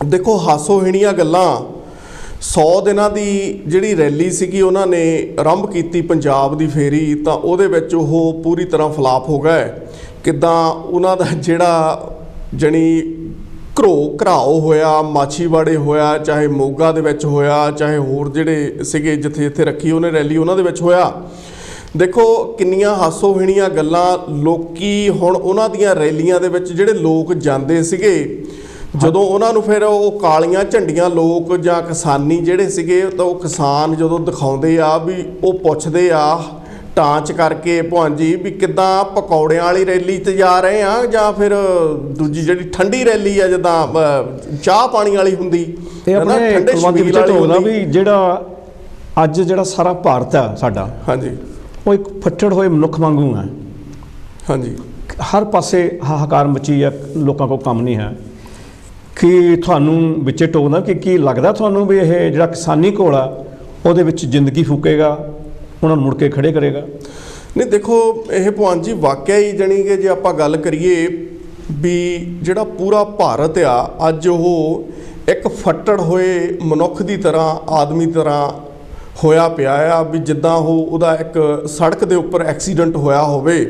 ਦੇਖੋ ਹਾਸੋਹੀਣੀਆਂ ਗੱਲਾਂ 100 ਦਿਨਾਂ ਦੀ ਜਿਹੜੀ ਰੈਲੀ ਸੀਗੀ ਉਹਨਾਂ ਨੇ ਆਰੰਭ ਕੀਤੀ ਪੰਜਾਬ ਦੀ ਫੇਰੀ, ਤਾਂ ਉਹਦੇ ਵਿੱਚ ਉਹ ਪੂਰੀ ਤਰ੍ਹਾਂ ਫਲਾਪ ਹੋ ਗਏ। ਕਿੱਦਾਂ ਉਹਨਾਂ ਦਾ ਜਿਹੜਾ ਜਣੀ ਘਰਾਓ ਹੋਇਆ, ਮਾਛੀਵਾੜੇ ਹੋਇਆ, ਚਾਹੇ ਮੋਗਾ ਦੇ ਵਿੱਚ ਹੋਇਆ, ਚਾਹੇ ਹੋਰ ਜਿਹੜੇ ਸੀਗੇ ਜਿੱਥੇ ਜਿੱਥੇ ਰੱਖੀ ਉਹਨੇ ਰੈਲੀ ਉਹਨਾਂ ਦੇ ਵਿੱਚ ਹੋਇਆ। ਦੇਖੋ ਕਿੰਨੀਆਂ ਹਾਸੋਹੀਣੀਆਂ ਗੱਲਾਂ। ਲੋਕੀ ਹੁਣ ਉਹਨਾਂ ਦੀਆਂ ਰੈਲੀਆਂ ਦੇ ਵਿੱਚ ਜਿਹੜੇ ਲੋਕ ਜਾਂਦੇ ਸੀਗੇ, ਜਦੋਂ ਉਹਨਾਂ ਨੂੰ ਫਿਰ ਉਹ ਕਾਲੀਆਂ ਝੰਡੀਆਂ ਲੋਕ ਜਾਂ ਕਿਸਾਨੀ ਜਿਹੜੇ ਸੀਗੇ, ਤਾਂ ਉਹ ਕਿਸਾਨ ਜਦੋਂ ਦਿਖਾਉਂਦੇ ਆ ਵੀ ਉਹ ਪੁੱਛਦੇ ਆ ਟਾਂਚ ਕਰਕੇ ਭਾਂਜੀ ਵੀ ਕਿੱਦਾਂ ਪਕੌੜਿਆਂ ਵਾਲੀ ਰੈਲੀ ਤੇ ਜਾ ਰਹੇ ਆ ਜਾਂ ਫਿਰ ਦੂਜੀ ਜਿਹੜੀ ਠੰਡੀ ਰੈਲੀ ਆ ਜਿੱਦਾਂ ਚਾਹ ਪਾਣੀ ਵਾਲੀ ਹੁੰਦੀ ਤੇ ਆਪਣੇ ਕੁਲਵੰਤ ਵਿੱਚ ਢੋਕਦਾ ਵੀ ਜਿਹੜਾ ਅੱਜ ਜਿਹੜਾ ਸਾਰਾ ਭਾਰਤ ਆ ਸਾਡਾ, ਹਾਂਜੀ, ਉਹ ਇੱਕ ਫੱਟੜ ਹੋਏ ਮਨੁੱਖ ਵਾਂਗੂ ਹੈ। ਹਾਂਜੀ, ਹਰ ਪਾਸੇ ਹਾਹਾਕਾਰ ਮਚੀ ਆ, ਲੋਕਾਂ ਕੋਲ ਕੰਮ ਨਹੀਂ ਹੈ। ਕਿ ਤੁਹਾਨੂੰ ਵਿੱਚੇ ਟੋਕਦਾ ਕਿ ਕੀ ਲੱਗਦਾ ਤੁਹਾਨੂੰ ਵੀ ਇਹ ਜਿਹੜਾ ਕਿਸਾਨੀ ਘੋਲ ਆ ਉਹਦੇ ਵਿੱਚ ਜ਼ਿੰਦਗੀ ਫੂਕੇਗਾ, ਉਹਨਾਂ ਨੂੰ ਮੁੜ ਕੇ ਖੜੇ ਕਰੇਗਾ? ਨਹੀਂ ਦੇਖੋ ਇਹ ਭਗਵਾਨ ਜੀ ਵਾਕਿਆ ਹੀ ਜਾਣੀ ਕਿ ਜੇ ਆਪਾਂ ਗੱਲ ਕਰੀਏ ਵੀ ਜਿਹੜਾ ਪੂਰਾ ਭਾਰਤ ਆ ਅੱਜ ਉਹ ਇੱਕ ਫੱਟੜ ਹੋਏ ਮਨੁੱਖ ਦੀ ਤਰ੍ਹਾਂ, ਆਦਮੀ ਤਰ੍ਹਾਂ ਹੋਇਆ ਪਿਆ ਆ। ਵੀ ਜਿੱਦਾਂ ਉਹਦਾ ਇੱਕ ਸੜਕ ਦੇ ਉੱਪਰ ਐਕਸੀਡੈਂਟ ਹੋਇਆ ਹੋਵੇ,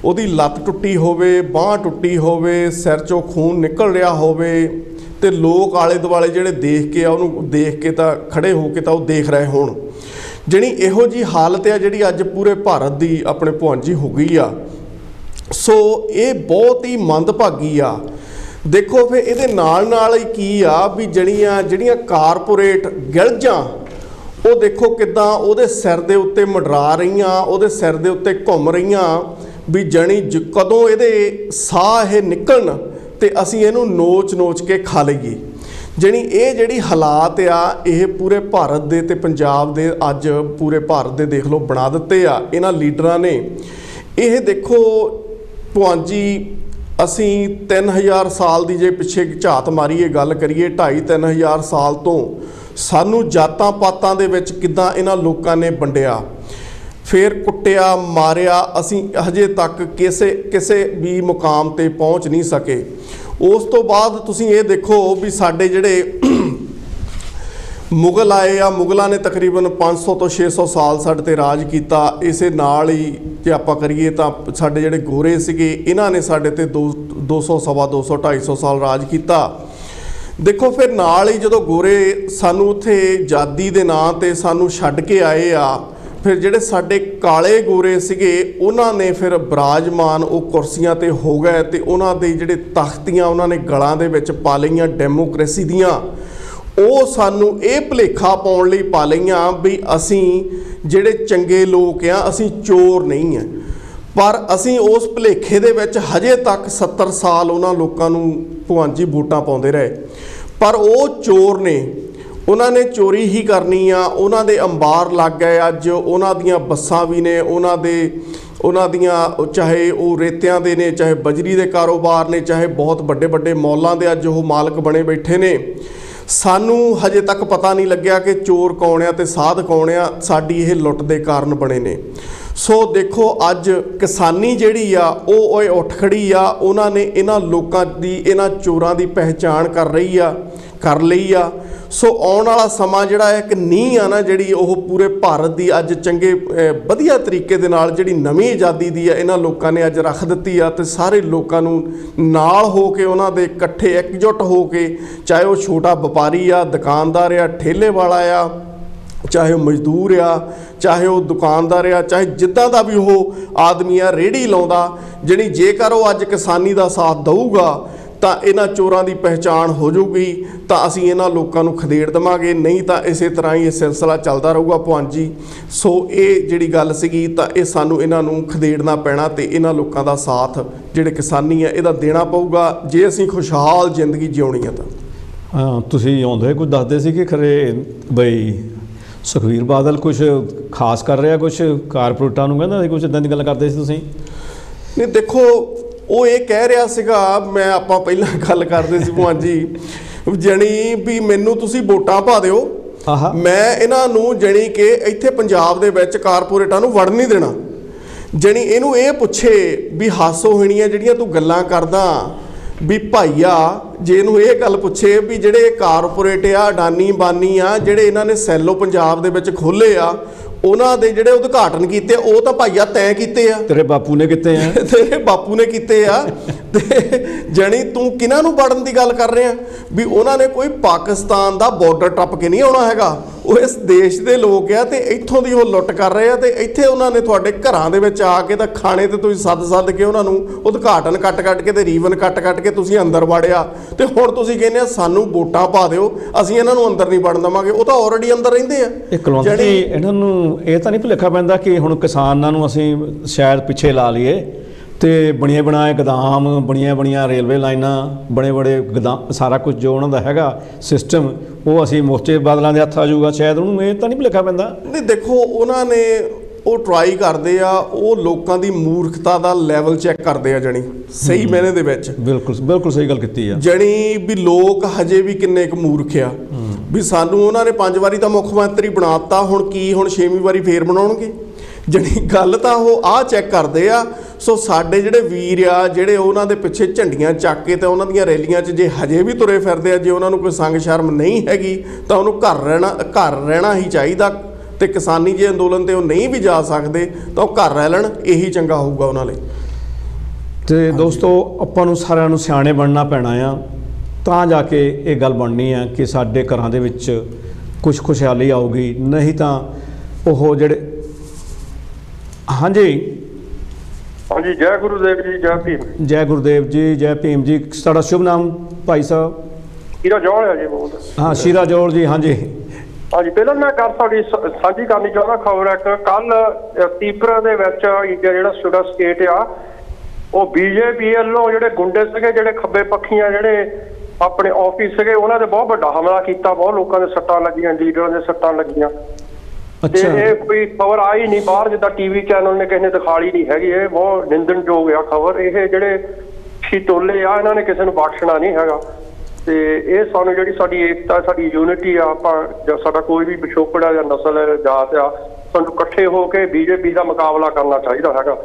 ਉਹਦੀ ਲੱਤ ਟੁੱਟੀ ਹੋਵੇ, ਬਾਂਹ ਟੁੱਟੀ ਹੋਵੇ, ਸਿਰ 'ਚੋਂ ਖੂਨ ਨਿਕਲ ਰਿਹਾ ਹੋਵੇ, ਤੇ ਲੋਕ ਆਲੇ ਦੁਆਲੇ ਜਿਹੜੇ ਦੇਖ ਕੇ ਆ ਉਹਨੂੰ ਦੇਖ ਕੇ ਤਾਂ ਖੜੇ ਹੋ ਕੇ ਤਾਂ ਉਹ ਦੇਖ ਰਹੇ ਹੋਣ। ਜਿਹੜੀ ਇਹੋ ਜਿਹੀ ਹਾਲਤ ਆ ਜਿਹੜੀ ਅੱਜ ਪੂਰੇ ਭਾਰਤ ਦੀ ਆਪਣੇ ਭਗਵਾਨ ਜੀ ਹੋ ਗਈ ਆ। ਸੋ ਇਹ ਬਹੁਤ ਹੀ ਮੰਦਭਾਗੀ ਆ। ਦੇਖੋ ਫਿਰ ਇਹਦੇ ਨਾਲ ਹੀ ਕੀ ਆ ਵੀ ਜਿਹੜੀਆਂ ਕਾਰਪੋਰੇਟ ਗਿਲਜਾਂ ਉਹ ਦੇਖੋ ਕਿੱਦਾਂ ਉਹਦੇ ਸਿਰ ਦੇ ਉੱਤੇ ਮੰਡਰਾ ਰਹੀਆਂ, ਉਹਦੇ ਸਿਰ ਦੇ ਉੱਤੇ ਘੁੰਮ ਰਹੀਆਂ ਵੀ ਕਦੋਂ ਇਹਦੇ ਸਾਹ ਇਹ ਨਿਕਲਣ ਤੇ ਅਸੀਂ ਇਹਨੂੰ ਨੋਚ ਕੇ ਖਾ ਲਈਏ। ਜਿਹੜੀ ਹਾਲਾਤ ਆ ਇਹ ਪੂਰੇ ਭਾਰਤ ਦੇ ਤੇ ਪੰਜਾਬ ਦੇ ਅੱਜ ਪੂਰੇ ਭਾਰਤ ਦੇ ਦੇਖ ਲਓ ਬਣਾ ਦਿੱਤੇ ਆ ਇਹਨਾਂ ਲੀਡਰਾਂ ਨੇ। ਇਹ ਦੇਖੋ ਭਗਵਾਨ ਜੀ ਅਸੀਂ 3000 ਸਾਲ ਦੀ ਜੇ ਪਿੱਛੇ ਝਾਤ ਮਾਰੀਏ, ਗੱਲ ਕਰੀਏ 2500-3000 ਸਾਲ ਤੋਂ ਸਾਨੂੰ ਜਾਤਾਂ ਪਾਤਾਂ ਦੇ ਵਿੱਚ ਕਿੱਦਾਂ ਇਹਨਾਂ ਲੋਕਾਂ ਨੇ ਵੰਡਿਆ, ਫਿਰ ਕੁੱਟਿਆ, ਮਾਰਿਆ। ਅਸੀਂ ਹਜੇ ਤੱਕ ਕਿਸੇ ਵੀ ਮੁਕਾਮ ਤੇ ਪਹੁੰਚ ਨਹੀਂ ਸਕੇ। ਉਸ ਤੋਂ ਬਾਅਦ ਤੁਸੀਂ ਇਹ ਦੇਖੋ ਵੀ ਸਾਡੇ ਜਿਹੜੇ ਮੁਗਲ ਆਏ ਆ, ਮੁਗਲਾਂ ਨੇ ਤਕਰੀਬਨ 500 ਤੋਂ 600 ਸਾਲ ਸਾਡੇ ਤੇ ਰਾਜ ਕੀਤਾ। ਇਸੇ ਨਾਲ ਹੀ ਜੇ ਆਪਾਂ ਕਰੀਏ ਤਾਂ ਸਾਡੇ ਜਿਹੜੇ ਗੋਰੇ ਸੀਗੇ ਇਹਨਾਂ ਨੇ ਸਾਡੇ ਤੇ 200 ਸਵਾ 200 250 ਸਾਲ ਰਾਜ ਕੀਤਾ। ਦੇਖੋ ਫਿਰ ਨਾਲ ਹੀ ਜਦੋਂ ਗੋਰੇ ਸਾਨੂੰ ਉੱਥੇ ਆਜ਼ਾਦੀ ਦੇ ਨਾਂ ਤੇ ਸਾਨੂੰ ਛੱਡ ਕੇ ਆਏ ਆ, ਫਿਰ ਜਿਹੜੇ ਸਾਡੇ ਕਾਲੇ ਗੋਰੇ ਸੀਗੇ ਉਹਨਾਂ ਨੇ ਫਿਰ ਬਿਰਾਜਮਾਨ ਉਹ ਕੁਰਸੀਆਂ ਤੇ ਹੋ ਗਏ ਤੇ ਉਹਨਾਂ ਦੇ ਜਿਹੜੇ ਤਖਤੀਆਂ ਉਹਨਾਂ ਨੇ ਗਲਾਂ ਦੇ ਵਿੱਚ ਪਾ ਲਈਆਂ ਡੈਮੋਕ੍ਰੇਸੀ ਦੀਆਂ। ਉਹ ਸਾਨੂੰ ਇਹ ਭੁਲੇਖਾ ਪਾਉਣ ਲਈ ਪਾ ਲਈਆਂ ਵੀ ਅਸੀਂ ਜਿਹੜੇ ਚੰਗੇ ਲੋਕ ਆ, ਅਸੀਂ ਚੋਰ ਨਹੀਂ ਆ। ਪਰ ਅਸੀਂ ਉਸ ਭੁਲੇਖੇ ਦੇ ਵਿੱਚ ਹਜੇ ਤੱਕ 70 ਸਾਲ ਉਹਨਾਂ ਲੋਕਾਂ ਨੂੰ ਭਗਵਾਨ ਜੀ ਵੋਟਾਂ ਪਾਉਂਦੇ ਰਹੇ। ਪਰ ਉਹ ਚੋਰ ਨੇ, ਉਹਨਾਂ ਨੇ ਚੋਰੀ ਹੀ ਕਰਨੀ ਆ। ਉਹਨਾਂ ਦੇ ਅੰਬਾਰ ਲੱਗ ਗਏ ਅੱਜ, ਉਹਨਾਂ ਦੀਆਂ ਬੱਸਾਂ ਵੀ ਨੇ, ਉਹਨਾਂ ਦੀਆਂ ਚਾਹੇ ਉਹ ਰੇਤਿਆਂ ਦੇ ਨੇ, ਚਾਹੇ ਬਜਰੀ ਦੇ ਕਾਰੋਬਾਰ ਨੇ, ਚਾਹੇ ਬਹੁਤ ਵੱਡੇ ਵੱਡੇ ਮੌਲਾਂ ਦੇ ਅੱਜ ਉਹ ਮਾਲਕ ਬਣੇ ਬੈਠੇ ਨੇ। ਸਾਨੂੰ ਹਜੇ ਤੱਕ ਪਤਾ ਨਹੀਂ ਲੱਗਿਆ ਕਿ ਚੋਰ ਕੌਣ ਆ ਤੇ ਸਾਧ ਕੌਣ ਆ। ਸਾਡੀ ਇਹ ਲੁੱਟ ਦੇ ਕਾਰਨ ਬਣੇ ਨੇ। ਸੋ ਦੇਖੋ ਅੱਜ ਕਿਸਾਨੀ ਜਿਹੜੀ ਆ ਉਹ ਉੱਠ ਖੜੀ ਆ। ਉਹਨਾਂ ਨੇ ਇਹਨਾਂ ਲੋਕਾਂ ਦੀ, ਇਹਨਾਂ ਚੋਰਾਂ ਦੀ ਪਹਿਚਾਣ ਕਰ ਲਈ ਆ। ਸੋ ਆਉਣ ਵਾਲਾ ਸਮਾਂ ਜਿਹੜਾ ਇੱਕ ਨੀਂਹ ਆ ਨਾ ਜਿਹੜੀ ਉਹ ਪੂਰੇ ਭਾਰਤ ਦੀ ਅੱਜ ਚੰਗੇ ਵਧੀਆ ਤਰੀਕੇ ਦੇ ਨਾਲ ਜਿਹੜੀ ਨਵੀਂ ਆਜ਼ਾਦੀ ਦੀ ਆ ਇਹਨਾਂ ਲੋਕਾਂ ਨੇ ਅੱਜ ਰੱਖ ਦਿੱਤੀ ਆ। ਤੇ ਸਾਰੇ ਲੋਕਾਂ ਨੂੰ ਨਾਲ ਹੋ ਕੇ ਉਹਨਾਂ ਦੇ ਇਕੱਠੇ ਇਕਜੁੱਟ ਹੋ ਕੇ, ਚਾਹੇ ਉਹ ਛੋਟਾ ਵਪਾਰੀ ਆ, ਦੁਕਾਨਦਾਰ ਆ, ਠੇਲੇ ਵਾਲਾ ਆ, ਚਾਹੇ ਉਹ ਮਜ਼ਦੂਰ ਆ, ਚਾਹੇ ਉਹ ਦੁਕਾਨਦਾਰ ਆ, ਚਾਹੇ ਜਿੱਦਾਂ ਦਾ ਵੀ ਉਹ ਆਦਮੀ ਆ, ਰੇਹੜੀ ਲਾਉਂਦਾ, ਜੇਕਰ ਉਹ ਅੱਜ ਕਿਸਾਨੀ ਦਾ ਸਾਥ ਦਊਗਾ ਤਾਂ ਇਹਨਾਂ ਚੋਰਾਂ ਦੀ ਪਹਿਚਾਣ ਹੋ ਜਾਊਗੀ, ਤਾਂ ਅਸੀਂ ਇਹਨਾਂ ਲੋਕਾਂ ਨੂੰ ਖਦੇੜ ਦੇਵਾਂਗੇ। ਨਹੀਂ ਤਾਂ ਇਸੇ ਤਰ੍ਹਾਂ ਹੀ ਇਹ ਸਿਲਸਿਲਾ ਚੱਲਦਾ ਰਹੂਗਾ ਭਗਵਾਨ ਜੀ। ਸੋ ਇਹ ਜਿਹੜੀ ਗੱਲ ਸੀਗੀ ਤਾਂ ਇਹ ਸਾਨੂੰ ਇਹਨਾਂ ਨੂੰ ਖਦੇੜਨਾ ਪੈਣਾ ਤੇ ਇਹਨਾਂ ਲੋਕਾਂ ਦਾ ਸਾਥ ਜਿਹੜੇ ਕਿਸਾਨੀ ਆ ਇਹਦਾ ਦੇਣਾ ਪਊਗਾ ਜੇ ਅਸੀਂ ਖੁਸ਼ਹਾਲ ਜ਼ਿੰਦਗੀ ਜਿਉਣੀ ਆ ਤਾਂ। ਤੁਸੀਂ ਆਉਂਦੇ ਕੁਝ ਦੱਸਦੇ ਸੀ ਕਿ ਖਰੇ ਬਈ ਸੁਖਬੀਰ ਬਾਦਲ ਕੁਝ ਖਾਸ ਕਰ ਰਿਹਾ, ਕੁਝ ਕਾਰਪੋਰੇਟਾਂ ਨੂੰ ਕਹਿੰਦਾ ਸੀ, ਕੁਝ ਇੱਦਾਂ ਦੀ ਗੱਲ ਕਰਦੇ ਸੀ ਤੁਸੀਂ? ਨਹੀਂ ਦੇਖੋ ਉਹ ਇਹ ਕਹਿ ਰਿਹਾ ਸੀਗਾ, ਆਪਾਂ ਪਹਿਲਾਂ ਗੱਲ ਕਰਦੇ ਸੀ ਭਗਵਾਨ ਜੀ, ਜਾਣੀ ਵੀ ਮੈਨੂੰ ਤੁਸੀਂ ਵੋਟਾਂ ਪਾ ਦਿਓ, ਮੈਂ ਇਹਨਾਂ ਨੂੰ ਜਾਣੀ ਕਿ ਇੱਥੇ ਪੰਜਾਬ ਦੇ ਵਿੱਚ ਕਾਰਪੋਰੇਟਾਂ ਨੂੰ ਵੜ ਨਹੀਂ ਦੇਣਾ। ਜਾਣੀ ਇਹਨੂੰ ਇਹ ਪੁੱਛੇ ਵੀ ਹਾਸੋਹੀਣੀਆਂ ਜਿਹੜੀਆਂ ਤੂੰ ਗੱਲਾਂ ਕਰਦਾ ਵੀ ਭਾਈਆ ਜੇ ਇਹਨੂੰ ਇਹ ਗੱਲ ਪੁੱਛੇ ਵੀ ਜਿਹੜੇ ਕਾਰਪੋਰੇਟ ਆ, ਅਡਾਨੀ ਬਾਨੀ ਆ, ਜਿਹੜੇ ਇਹਨਾਂ ਨੇ ਸੈਲੋ ਪੰਜਾਬ ਦੇ ਵਿੱਚ ਖੋਲ੍ਹੇ ਆ, ਉਹਨਾਂ ਦੇ ਜਿਹੜੇ ਉਦਘਾਟਨ ਕੀਤੇ ਉਹ ਤਾਂ ਭਾਈਆ ਤੈਅ ਕੀਤੇ ਆ, ਤੇਰੇ ਬਾਪੂ ਨੇ ਕੀਤੇ ਆ, ਤੇਰੇ ਬਾਪੂ ਨੇ ਕੀਤੇ ਆ। ਤੇ ਜਾਣੀ ਤੂੰ ਕਿਹਨਾਂ ਨੂੰ ਵੜਨ ਦੀ ਗੱਲ ਕਰ ਰਿਹਾ ਵੀ ਉਹਨਾਂ ਨੇ ਕੋਈ ਪਾਕਿਸਤਾਨ ਦਾ ਬਾਰਡਰ ਟੱਪ ਕੇ ਨਹੀਂ ਆਉਣਾ ਹੈਗਾ, ਉਹ ਇਸ ਦੇਸ਼ ਦੇ ਲੋਕ ਆ ਤੇ ਇੱਥੋਂ ਦੀ ਉਹ ਲੁੱਟ ਕਰ ਰਹੇ ਆ। ਤੇ ਇੱਥੇ ਉਹਨਾਂ ਨੇ ਤੁਹਾਡੇ ਘਰਾਂ ਦੇ ਵਿੱਚ ਆ ਕੇ ਤਾਂ ਖਾਣੇ ਤੇ ਤੁਸੀਂ ਸੱਦ ਕੇ ਉਹਨਾਂ ਨੂੰ ਉਦਘਾਟਨ ਕੱਟ ਕੇ ਤੇ ਰੀਵਨ ਕੱਟ ਕੇ ਤੁਸੀਂ ਅੰਦਰ ਵਾੜਿਆ। ਤੇ ਹੁਣ ਤੁਸੀਂ ਕਹਿੰਦੇ ਆ ਸਾਨੂੰ ਵੋਟਾਂ ਪਾ ਦਿਓ, ਅਸੀਂ ਇਹਨਾਂ ਨੂੰ ਅੰਦਰ ਨਹੀਂ ਵੜਨ ਦੇਵਾਂਗੇ। ਉਹ ਤਾਂ ਆਲਰੇਡੀ ਅੰਦਰ ਰਹਿੰਦੇ ਆ। ਇਹ ਕੁਲਵੰਤ ਜੀ, ਇਹਨਾਂ ਨੂੰ ਇਹ ਤਾਂ ਨਹੀਂ ਭੁਲੇਖਾ ਪੈਂਦਾ ਕਿ ਹੁਣ ਕਿਸਾਨਾਂ ਨੂੰ ਅਸੀਂ ਸ਼ਾਇਦ ਪਿੱਛੇ ਲਾ ਲਈਏ ਤੇ ਬਣੀਆਂ ਬਣਾਏ ਗੋਦਾਮ, ਬਣੀਆਂ ਰੇਲਵੇ ਲਾਈਨਾਂ, ਬੜੇ ਗੋਦਾਮ, ਸਾਰਾ ਕੁਝ ਜੋ ਉਹਨਾਂ ਦਾ ਹੈਗਾ ਸਿਸਟਮ, ਉਹ ਅਸੀਂ ਮੋਰਚੇ ਬਾਦਲਾਂ ਦੇ ਹੱਥ ਆ ਜਾਊਗਾ ਸ਼ਾਇਦ। ਉਹਨੂੰ ਇਹ ਤਾਂ ਨਹੀਂ ਭੁਲੇਖਾ ਪੈਂਦਾ? ਨਹੀਂ, ਦੇਖੋ ਉਹਨਾਂ ਨੇ ਉਹ ਟਰਾਈ ਕਰਦੇ ਆ, ਉਹ ਲੋਕਾਂ ਦੀ ਮੂਰਖਤਾ ਦਾ ਲੈਵਲ ਚੈੱਕ ਕਰਦੇ ਆ ਜਾਣੀ ਸਹੀ ਮਾਇਨੇ ਦੇ ਵਿੱਚ। ਬਿਲਕੁਲ ਸਹੀ ਗੱਲ ਕੀਤੀ ਆ ਜਾਣੀ ਵੀ ਲੋਕ ਹਜੇ ਵੀ ਕਿੰਨੇ ਕੁ ਮੂਰਖ ਆ ਵੀ ਸਾਨੂੰ ਉਹਨਾਂ ਨੇ 5 ਵਾਰੀ ਤਾਂ ਮੁੱਖ ਮੰਤਰੀ ਬਣਾਤਾ, ਹੁਣ 6ਵੀਂ ਵਾਰੀ ਫੇਰ ਬਣਾਉਣਗੇ। ਜਾਣੀ ਗੱਲ ਤਾਂ ਉਹ ਆਹ ਚੈੱਕ ਕਰਦੇ ਆ। ਸੋ ਸਾਡੇ ਜਿਹੜੇ ਵੀਰ ਆ, ਜਿਹੜੇ ਉਹਨਾਂ ਦੇ ਪਿੱਛੇ ਝੰਡੀਆਂ ਚੱਕ ਕੇ ਤੇ ਉਹਨਾਂ ਦੀਆਂ ਰੈਲੀਆਂ 'ਚ ਜੇ ਹਜੇ ਵੀ ਤੁਰੇ ਫਿਰਦੇ ਆ, ਜੇ ਉਹਨਾਂ ਨੂੰ ਕੋਈ ਸੰਗ ਸ਼ਰਮ ਨਹੀਂ ਹੈਗੀ ਤਾਂ ਉਹਨੂੰ ਘਰ ਰਹਿਣਾ ਹੀ ਚਾਹੀਦਾ। ਤੇ ਕਿਸਾਨੀ ਜੇ ਅੰਦੋਲਨ ਤੇ ਉਹ ਨਹੀਂ ਵੀ ਜਾ ਸਕਦੇ ਤਾਂ ਉਹ ਘਰ ਰਹਿ ਲੈਣ, ਇਹੀ ਚੰਗਾ ਹੋਊਗਾ ਉਹਨਾਂ ਲਈ। ਤੇ ਦੋਸਤੋ, ਆਪਾਂ ਨੂੰ ਸਾਰਿਆਂ ਨੂੰ ਸਿਆਣੇ ਬਣਨਾ ਪੈਣਾ ਆ, ਤਾਂ ਜਾ ਕੇ ਇਹ ਗੱਲ ਬਣਨੀ ਆ ਕਿ ਸਾਡੇ ਘਰਾਂ ਦੇ ਵਿੱਚ ਕੁਛ ਖੁਸ਼ਹਾਲੀ ਆਊਗੀ। ਨਹੀਂ ਤਾਂ ਉਹ ਜਿਹੜੇ ਹਾਂਜੀ ਜੈ ਗੁਰੂਦੇਵ ਜੀ, ਜੈ ਭੀਮ। ਜੈ ਗੁਰੂਦੇਵ ਜੀ, ਜੈ ਭੀਮ ਜੀ। ਤੁਹਾਡਾ ਸ਼ੁਭ ਨਾਮ ਭਾਈ ਸਾਹਿਬ? ਸ਼ੀਰਾ ਜੋਲ ਹੈ ਜੀ ਬਹੁਤ। ਹਾਂ, ਸ਼ੀਰਾ ਜੋਲ ਜੀ। ਹਾਂਜੀ ਪਹਿਲਾਂ ਮੈਂ ਗੱਲ ਤੁਹਾਡੀ ਸਾਂਝੀ ਕਰਨੀ ਚਾਹੁੰਦਾ ਖਬਰ ਇੱਕ। ਕੱਲ ਤੀਬਰ ਦੇ ਵਿੱਚ ਇੰਡੀਆ ਜਿਹੜਾ ਸੁਡਾ ਸਟੇਟ ਆ, ਉਹ BJP ਵੱਲੋਂ ਜਿਹੜੇ ਗੁੰਡੇ ਸੀਗੇ, ਜਿਹੜੇ ਖੱਬੇ ਪੱਖੀਆਂ ਜਿਹੜੇ ਆਪਣੇ ਆਫਿਸ ਸੀਗੇ, ਉਹਨਾਂ ਦੇ ਬਹੁਤ ਵੱਡਾ ਹਮਲਾ ਕੀਤਾ। ਬਹੁਤ ਲੋਕਾਂ ਦੇ ਸੱਟਾਂ ਲੱਗੀਆਂ, ਲੀਡਰਾਂ ਦੇ ਸੱਟਾਂ ਲੱਗੀਆਂ। ਤੇ ਇਹ ਕੋਈ ਖਬਰ ਆਈ ਨਹੀਂ ਬਾਹਰ, ਜਿੱਦਾਂ TV ਚੈਨਲ ਨੇ ਕਿਸੇ ਨੇ ਦਿਖਾਲੀ ਨਹੀਂ ਹੈਗੀ। ਇਹ ਬਹੁਤ ਨਿੰਦਣਯੋਗ ਆ ਖਬਰ। ਇਹ ਜਿਹੜੇ ਸ਼ੀਤੋਲੇ ਆ, ਇਹਨਾਂ ਨੇ ਕਿਸੇ ਨੂੰ ਬਖਸ਼ਣਾ ਨਹੀਂ ਹੈਗਾ। ਤੇ ਇਹ ਸਾਨੂੰ ਜਿਹੜੀ ਸਾਡੀ ਏਕਤਾ, ਸਾਡੀ ਯੂਨਿਟੀ ਆ, ਆਪਾਂ ਜਾਂ ਸਾਡਾ ਕੋਈ ਵੀ ਪਿਛੋਕੜ ਆ ਜਾਂ ਨਸਲ ਜਾਤ ਆ, ਸਾਨੂੰ ਇਕੱਠੇ ਹੋ ਕੇ BJP ਦਾ ਮੁਕਾਬਲਾ ਕਰਨਾ ਚਾਹੀਦਾ ਹੈਗਾ।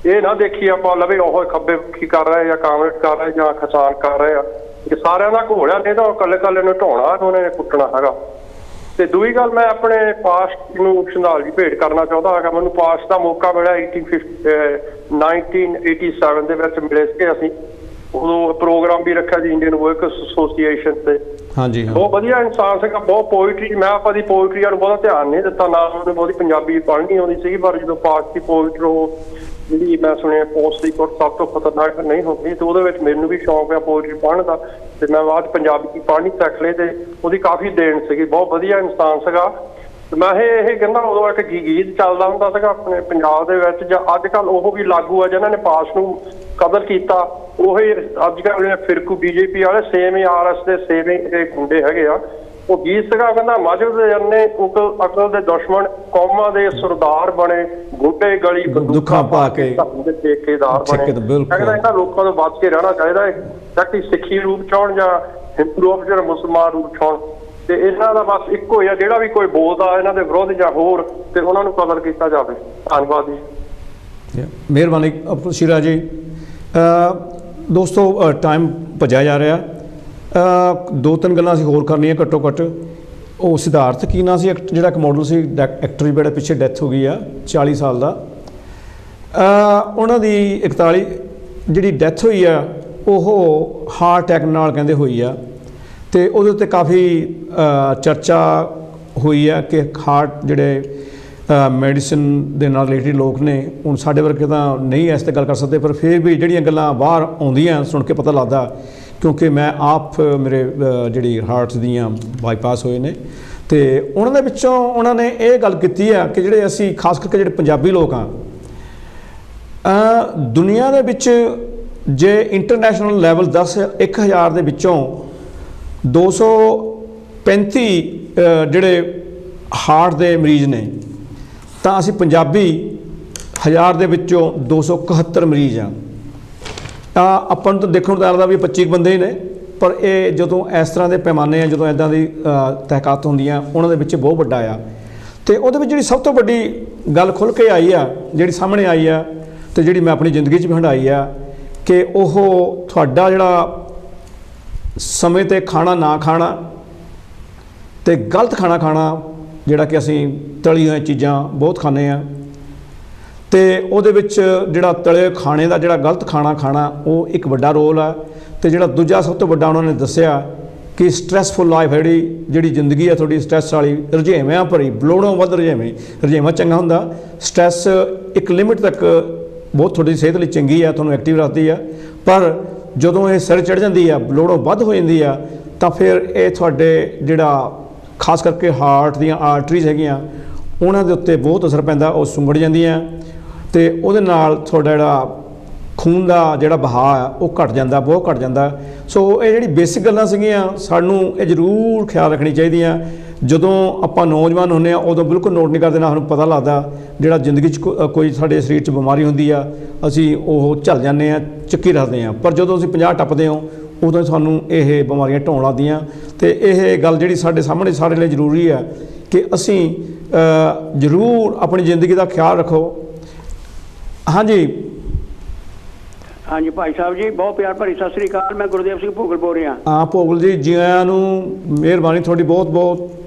ਇਹ ਨਾ ਦੇਖੀ ਆਪਾਂ ਲਵੇ ਉਹ ਖੱਬੇ ਪੱਖੀ ਕਰ ਰਹੇ ਜਾਂ ਕਾਂਗਰਸ ਕਰ ਰਹੇ ਜਾਂ ਕਿਸਾਨ ਕਰ ਰਹੇ ਆ। ਇਹ ਸਾਰਿਆਂ ਦਾ ਘੋਲਿਆ, ਨਹੀਂ ਤਾਂ ਇਕੱਲੇ ਨੂੰ ਢਾਉਣਾ, ਉਹਨਾਂ ਨੇ ਕੁੱਟਣਾ ਹੈਗਾ। ਤੇ ਦੂਜੀ ਗੱਲ, ਮੈਂ ਆਪਣੇ ਪਾਸਟ ਨੂੰ ਸ਼ਰਧਾਂਜਲੀ ਭੇਟ ਕਰਨਾ ਚਾਹੁੰਦਾ ਹੈਗਾ। ਮੈਨੂੰ ਪਾਸਟ ਦਾ ਮੌਕਾ ਮਿਲਿਆ 1987 ਦੇ ਵਿੱਚ ਮਿਲੇ ਸੀ ਅਸੀਂ। ਉਦੋਂ ਪ੍ਰੋਗਰਾਮ ਵੀ ਰੱਖਿਆ ਸੀ ਇੰਡੀਅਨ ਵਰਕਰਸ ਐਸੋਸੀਏਸ਼ਨ ਤੇ। ਹਾਂਜੀ, ਬਹੁਤ ਵਧੀਆ ਇਨਸਾਨ ਸੀਗਾ, ਬਹੁਤ ਪੋਇਟਰੀ। ਮੈਂ ਆਪਾਂ ਦੀ ਪੋਇਟਰੀ ਵੱਲ ਬਹੁਤਾ ਧਿਆਨ ਨਹੀਂ ਦਿੱਤਾ, ਨਾ ਉਹਨੇ ਬਹੁਤੀ ਪੰਜਾਬੀ ਪੜ੍ਹਨੀ ਆਉਂਦੀ ਸੀਗੀ। ਪਰ ਜਦੋਂ ਪਾਸਟ ਦੀ ਪੋਇਟਰੀ ਉਹ ਜਿਹੜੀ ਮੈਂ ਸੁਣਿਆ ਪੋਸਟ ਦੀ ਕੋਟ ਸਭ ਤੋਂ ਖਤਰਨਾਕ ਨਹੀਂ ਹੁੰਦੀ, ਤੇ ਉਹਦੇ ਵਿੱਚ ਮੈਨੂੰ ਵੀ ਸ਼ੌਂਕ ਆ ਪੋਇਟਰੀ ਪੜ੍ਹਨ ਦਾ। ਤੇ ਮੈਂ ਬਾਅਦ ਪੰਜਾਬੀ ਦੀ ਪੜ੍ਹਨੀ ਸਿੱਖ ਲਈ, ਤੇ ਉਹਦੀ ਕਾਫੀ ਦੇਣ ਸੀਗੀ। ਬਹੁਤ ਵਧੀਆ ਇਨਸਾਨ ਸੀਗਾ। ਮੈਂ ਇਹ ਕਹਿੰਦਾ, ਉਦੋਂ ਇੱਕ ਗੀਤ ਚੱਲਦਾ ਹੁੰਦਾ ਸੀਗਾ ਆਪਣੇ ਪੰਜਾਬ ਦੇ ਵਿੱਚ, ਜਾਂ ਅੱਜ ਕੱਲ੍ਹ ਉਹ ਵੀ ਲਾਗੂ ਆ, ਜਿਹਨਾਂ ਨੇ ਪਾਸ ਨੂੰ ਕਦਰ ਕੀਤਾ। ਉਹੀ ਅੱਜ ਕੱਲ੍ਹ ਫਿਰਕੂ BJP ਵਾਲੇ ਸੇਮ ਹੀ RS ਦੇ ਸੇਮ ਹੀ ਗੁੰਡੇ ਹੈਗੇ ਆ। ਉਹ ਗੀਤ ਸੀਗਾ, ਕਹਿੰਦਾ ਮਜ਼ਹਬ ਦੇ ਜੰਨੇ ਅਕਲ ਦੇ ਦੁਸ਼ਮਣ, ਕੌਮਾਂ ਦੇ ਸਰਦਾਰ ਬਣੇ, ਗੁੱਡੇ ਗਲੀ ਬੰਦੂਕਾਂ ਪਾ ਕੇ ਠੇਕੇਦਾਰ ਬਣੇ। ਕਹਿੰਦਾ ਇਹਨਾਂ ਲੋਕਾਂ ਤੋਂ ਬਚ ਕੇ ਰਹਿਣਾ ਚਾਹੀਦਾ ਹੈ, ਚਾਹੇ ਸਿੱਖੀ ਰੂਪ ਚਾਹੁਣ ਜਾਂ ਹਿੰਦੂ ਰੂਪ ਜਾਂ ਮੁਸਲਮਾਨ ਰੂਪ ਚਾਹੁਣ। ਤੇ ਇਹਨਾਂ ਦਾ ਬਸ ਇੱਕੋ ਹੀ ਆ, ਜਿਹੜਾ ਵੀ ਕੋਈ ਬੋਲਦਾ ਇਹਨਾਂ ਦੇ ਵਿਰੋਧ ਜਾਂ ਹੋਰ, ਤੇ ਉਹਨਾਂ ਨੂੰ ਕਤਲ ਕੀਤਾ ਜਾਵੇ। ਧੰਨਵਾਦ ਜੀ। ਮਿਹਰਬਾਨੀ ਸ਼ੀਰਾ ਜੀ। ਦੋਸਤੋ, ਟਾਈਮ ਭੱਜਿਆ ਜਾ ਰਿਹਾ। 2-3 ਗੱਲਾਂ ਅਸੀਂ ਹੋਰ ਕਰਨੀਆਂ ਘੱਟੋ ਘੱਟ। ਉਹ ਸਿਧਾਰਥ ਕੀ ਨਾਂ ਸੀ, ਜਿਹੜਾ ਇੱਕ ਮਾਡਲ ਸੀ, ਐਕਟਰ ਵੀ ਬੜਾ ਪਿੱਛੇ ਡੈਥ ਹੋ ਗਈ ਆ 40 ਸਾਲ ਦਾ। ਉਹਨਾਂ ਦੀ 41 ਜਿਹੜੀ ਡੈਥ ਹੋਈ ਆ, ਉਹ ਹਾਰਟ ਅਟੈਕ ਨਾਲ ਕਹਿੰਦੇ ਹੋਈ ਆ। ਤੇ ਉਹਦੇ ਉੱਤੇ ਕਾਫੀ ਚਰਚਾ ਹੋਈ ਆ ਕਿ ਹਾਰਟ ਜਿਹੜੇ ਮੈਡੀਸਨ ਦੇ ਨਾਲ ਰਿਲੇਟਡ ਲੋਕ ਨੇ, ਹੁਣ ਸਾਡੇ ਵਰਗੇ ਤਾਂ ਨਹੀਂ ਇਸ 'ਤੇ ਗੱਲ ਕਰ ਸਕਦੇ, ਪਰ ਫਿਰ ਵੀ ਜਿਹੜੀਆਂ ਗੱਲਾਂ ਬਾਹਰ ਆਉਂਦੀਆਂ ਸੁਣ ਕੇ ਪਤਾ ਲੱਗਦਾ, ਕਿਉਂਕਿ ਮੈਂ ਆਪ ਮੇਰੇ ਜਿਹੜੀ ਹਾਰਟ ਦੀਆਂ ਬਾਈਪਾਸ ਹੋਏ ਨੇ। ਤੇ ਉਹਨਾਂ ਦੇ ਵਿੱਚੋਂ ਉਹਨਾਂ ਨੇ ਇਹ ਗੱਲ ਕੀਤੀ ਆ ਕਿ ਜਿਹੜੇ ਅਸੀਂ ਖਾਸ ਕਰਕੇ ਜਿਹੜੇ ਪੰਜਾਬੀ ਲੋਕ ਆ, ਦੁਨੀਆ ਦੇ ਵਿੱਚ ਜੇ ਇੰਟਰਨੈਸ਼ਨਲ ਲੈਵਲ 1000 ਦੇ ਵਿੱਚੋਂ 235 ਜਿਹੜੇ ਹਾਰਟ ਦੇ ਮਰੀਜ਼ ਨੇ, ਤਾਂ ਅਸੀਂ ਪੰਜਾਬੀ 1000 ਦੇ ਵਿੱਚੋਂ 271 ਮਰੀਜ਼ ਆ। ਆਪਾਂ ਨੂੰ ਤਾਂ ਦੇਖਣ ਨੂੰ ਲੱਗਦਾ ਵੀ 25 ਬੰਦੇ ਹੀ ਨੇ, ਪਰ ਇਹ ਜਦੋਂ ਇਸ ਤਰ੍ਹਾਂ ਦੇ ਪੈਮਾਨੇ ਆ, ਜਦੋਂ ਇੱਦਾਂ ਦੀ ਤਹਿਕਾਤ ਹੁੰਦੀਆਂ, ਉਹਨਾਂ ਦੇ ਵਿੱਚ ਬਹੁਤ ਵੱਡਾ ਆ। ਤੇ ਉਹਦੇ ਵਿੱਚ ਜਿਹੜੀ ਸਭ ਤੋਂ ਵੱਡੀ ਗੱਲ ਖੁੱਲ੍ਹ ਕੇ ਆਈ ਆ, ਜਿਹੜੀ ਸਾਹਮਣੇ ਆਈ ਆ, ਤੇ ਜਿਹੜੀ ਮੈਂ ਆਪਣੀ ਜ਼ਿੰਦਗੀ 'ਚ ਵੀ ਹੰਢਾਈ ਆ, ਕਿ ਉਹ ਤੁਹਾਡਾ ਜਿਹੜਾ ਸਮੇਂ 'ਤੇ ਖਾਣਾ ਨਾ ਖਾਣਾ ਅਤੇ ਗਲਤ ਖਾਣਾ ਖਾਣਾ, ਜਿਹੜਾ ਕਿ ਅਸੀਂ ਤਲੀ ਹੋਈਆਂ ਚੀਜ਼ਾਂ ਬਹੁਤ ਖਾਂਦੇ ਹਾਂ, ਅਤੇ ਉਹਦੇ ਵਿੱਚ ਜਿਹੜਾ ਤਲੇ ਹੋਏ ਖਾਣੇ ਦਾ ਜਿਹੜਾ ਗਲਤ ਖਾਣਾ ਖਾਣਾ ਉਹ ਇੱਕ ਵੱਡਾ ਰੋਲ ਹੈ। ਅਤੇ ਜਿਹੜਾ ਦੂਜਾ ਸਭ ਤੋਂ ਵੱਡਾ ਉਹਨਾਂ ਨੇ ਦੱਸਿਆ ਕਿ ਸਟ੍ਰੈਸਫੁਲ ਲਾਈਫ ਜਿਹੜੀ ਜ਼ਿੰਦਗੀ ਹੈ ਤੁਹਾਡੀ ਸਟ੍ਰੈਸ ਵਾਲੀ, ਰੁਝੇਵਿਆਂ ਭਰੀ, ਬਲੋੜੋਂ ਵੱਧ ਰੁਝੇਵਾਂ ਚੰਗਾ ਹੁੰਦਾ। ਸਟ੍ਰੈਸ ਇੱਕ ਲਿਮਿਟ ਤੱਕ ਬਹੁਤ ਤੁਹਾਡੀ ਸਿਹਤ ਲਈ ਚੰਗੀ ਆ, ਤੁਹਾਨੂੰ ਐਕਟਿਵ ਰੱਖਦੀ ਆ, ਪਰ ਜਦੋਂ ਇਹ ਸਿਰ ਚੜ੍ਹ ਜਾਂਦੀ ਆ, ਬਲੋੜੋਂ ਵੱਧ ਹੋ ਜਾਂਦੀ ਆ, ਤਾਂ ਫਿਰ ਇਹ ਤੁਹਾਡੇ ਜਿਹੜਾ ਖਾਸ ਕਰਕੇ ਹਾਰਟ ਦੀਆਂ ਆਰਟਰੀਜ਼ ਹੈਗੀਆਂ ਉਹਨਾਂ ਦੇ ਉੱਤੇ ਬਹੁਤ ਅਸਰ ਪੈਂਦਾ, ਉਹ ਸੁੰਗੜ ਜਾਂਦੀਆਂ ਅਤੇ ਉਹਦੇ ਨਾਲ ਤੁਹਾਡਾ ਜਿਹੜਾ ਖੂਨ ਦਾ ਜਿਹੜਾ ਵਹਾਅ ਆ ਉਹ ਘਟ ਜਾਂਦਾ, ਬਹੁਤ ਘਟ ਜਾਂਦਾ। ਸੋ ਇਹ ਜਿਹੜੀ ਬੇਸਿਕ ਗੱਲਾਂ ਸੀਗੀਆਂ ਸਾਨੂੰ ਇਹ ਜ਼ਰੂਰ ਖਿਆਲ ਰੱਖਣੀ ਚਾਹੀਦੀਆਂ। ਜਦੋਂ ਆਪਾਂ ਨੌਜਵਾਨ ਹੁੰਦੇ ਆ ਉਦੋਂ ਬਿਲਕੁਲ ਨੋਟ ਨਹੀਂ ਕਰਦੇ, ਨਾ ਸਾਨੂੰ ਪਤਾ ਲੱਗਦਾ। ਜਿਹੜਾ ਜ਼ਿੰਦਗੀ 'ਚ ਕੋਈ ਸਾਡੇ ਸਰੀਰ 'ਚ ਬਿਮਾਰੀ ਹੁੰਦੀ ਆ ਅਸੀਂ ਉਹ ਝੱਲ ਜਾਂਦੇ ਹਾਂ, ਚੱਕੀ ਰੱਖਦੇ ਹਾਂ, ਪਰ ਜਦੋਂ ਅਸੀਂ 50 ਟੱਪਦੇ ਹਾਂ ਉਦੋਂ ਸਾਨੂੰ ਇਹ ਬਿਮਾਰੀਆਂ ਢਾਉਣ ਲੱਗਦੀਆਂ। ਅਤੇ ਇਹ ਗੱਲ ਜਿਹੜੀ ਸਾਡੇ ਸਾਹਮਣੇ ਸਾਡੇ ਲਈ ਜ਼ਰੂਰੀ ਆ ਕਿ ਅਸੀਂ ਜ਼ਰੂਰ ਆਪਣੀ ਜ਼ਿੰਦਗੀ ਦਾ ਖਿਆਲ ਰੱਖੋ। ਹਾਂਜੀ ਹਾਂਜੀ ਭਾਈ ਸਾਹਿਬ ਜੀ, ਬਹੁਤ ਪਿਆਰ ਭਰੀ ਸਤਿ ਸ੍ਰੀ ਅਕਾਲ। ਮੈਂ ਗੁਰਦੇਵ ਸਿੰਘ ਭੋਗਲ ਬੋਲ ਰਿਹਾ। ਹਾਂ ਭੋਗਲ ਜੀ, ਜੀ ਆਇਆਂ ਨੂੰ, ਮਿਹਰਬਾਨੀ ਤੁਹਾਡੀ ਬਹੁਤ ਬਹੁਤ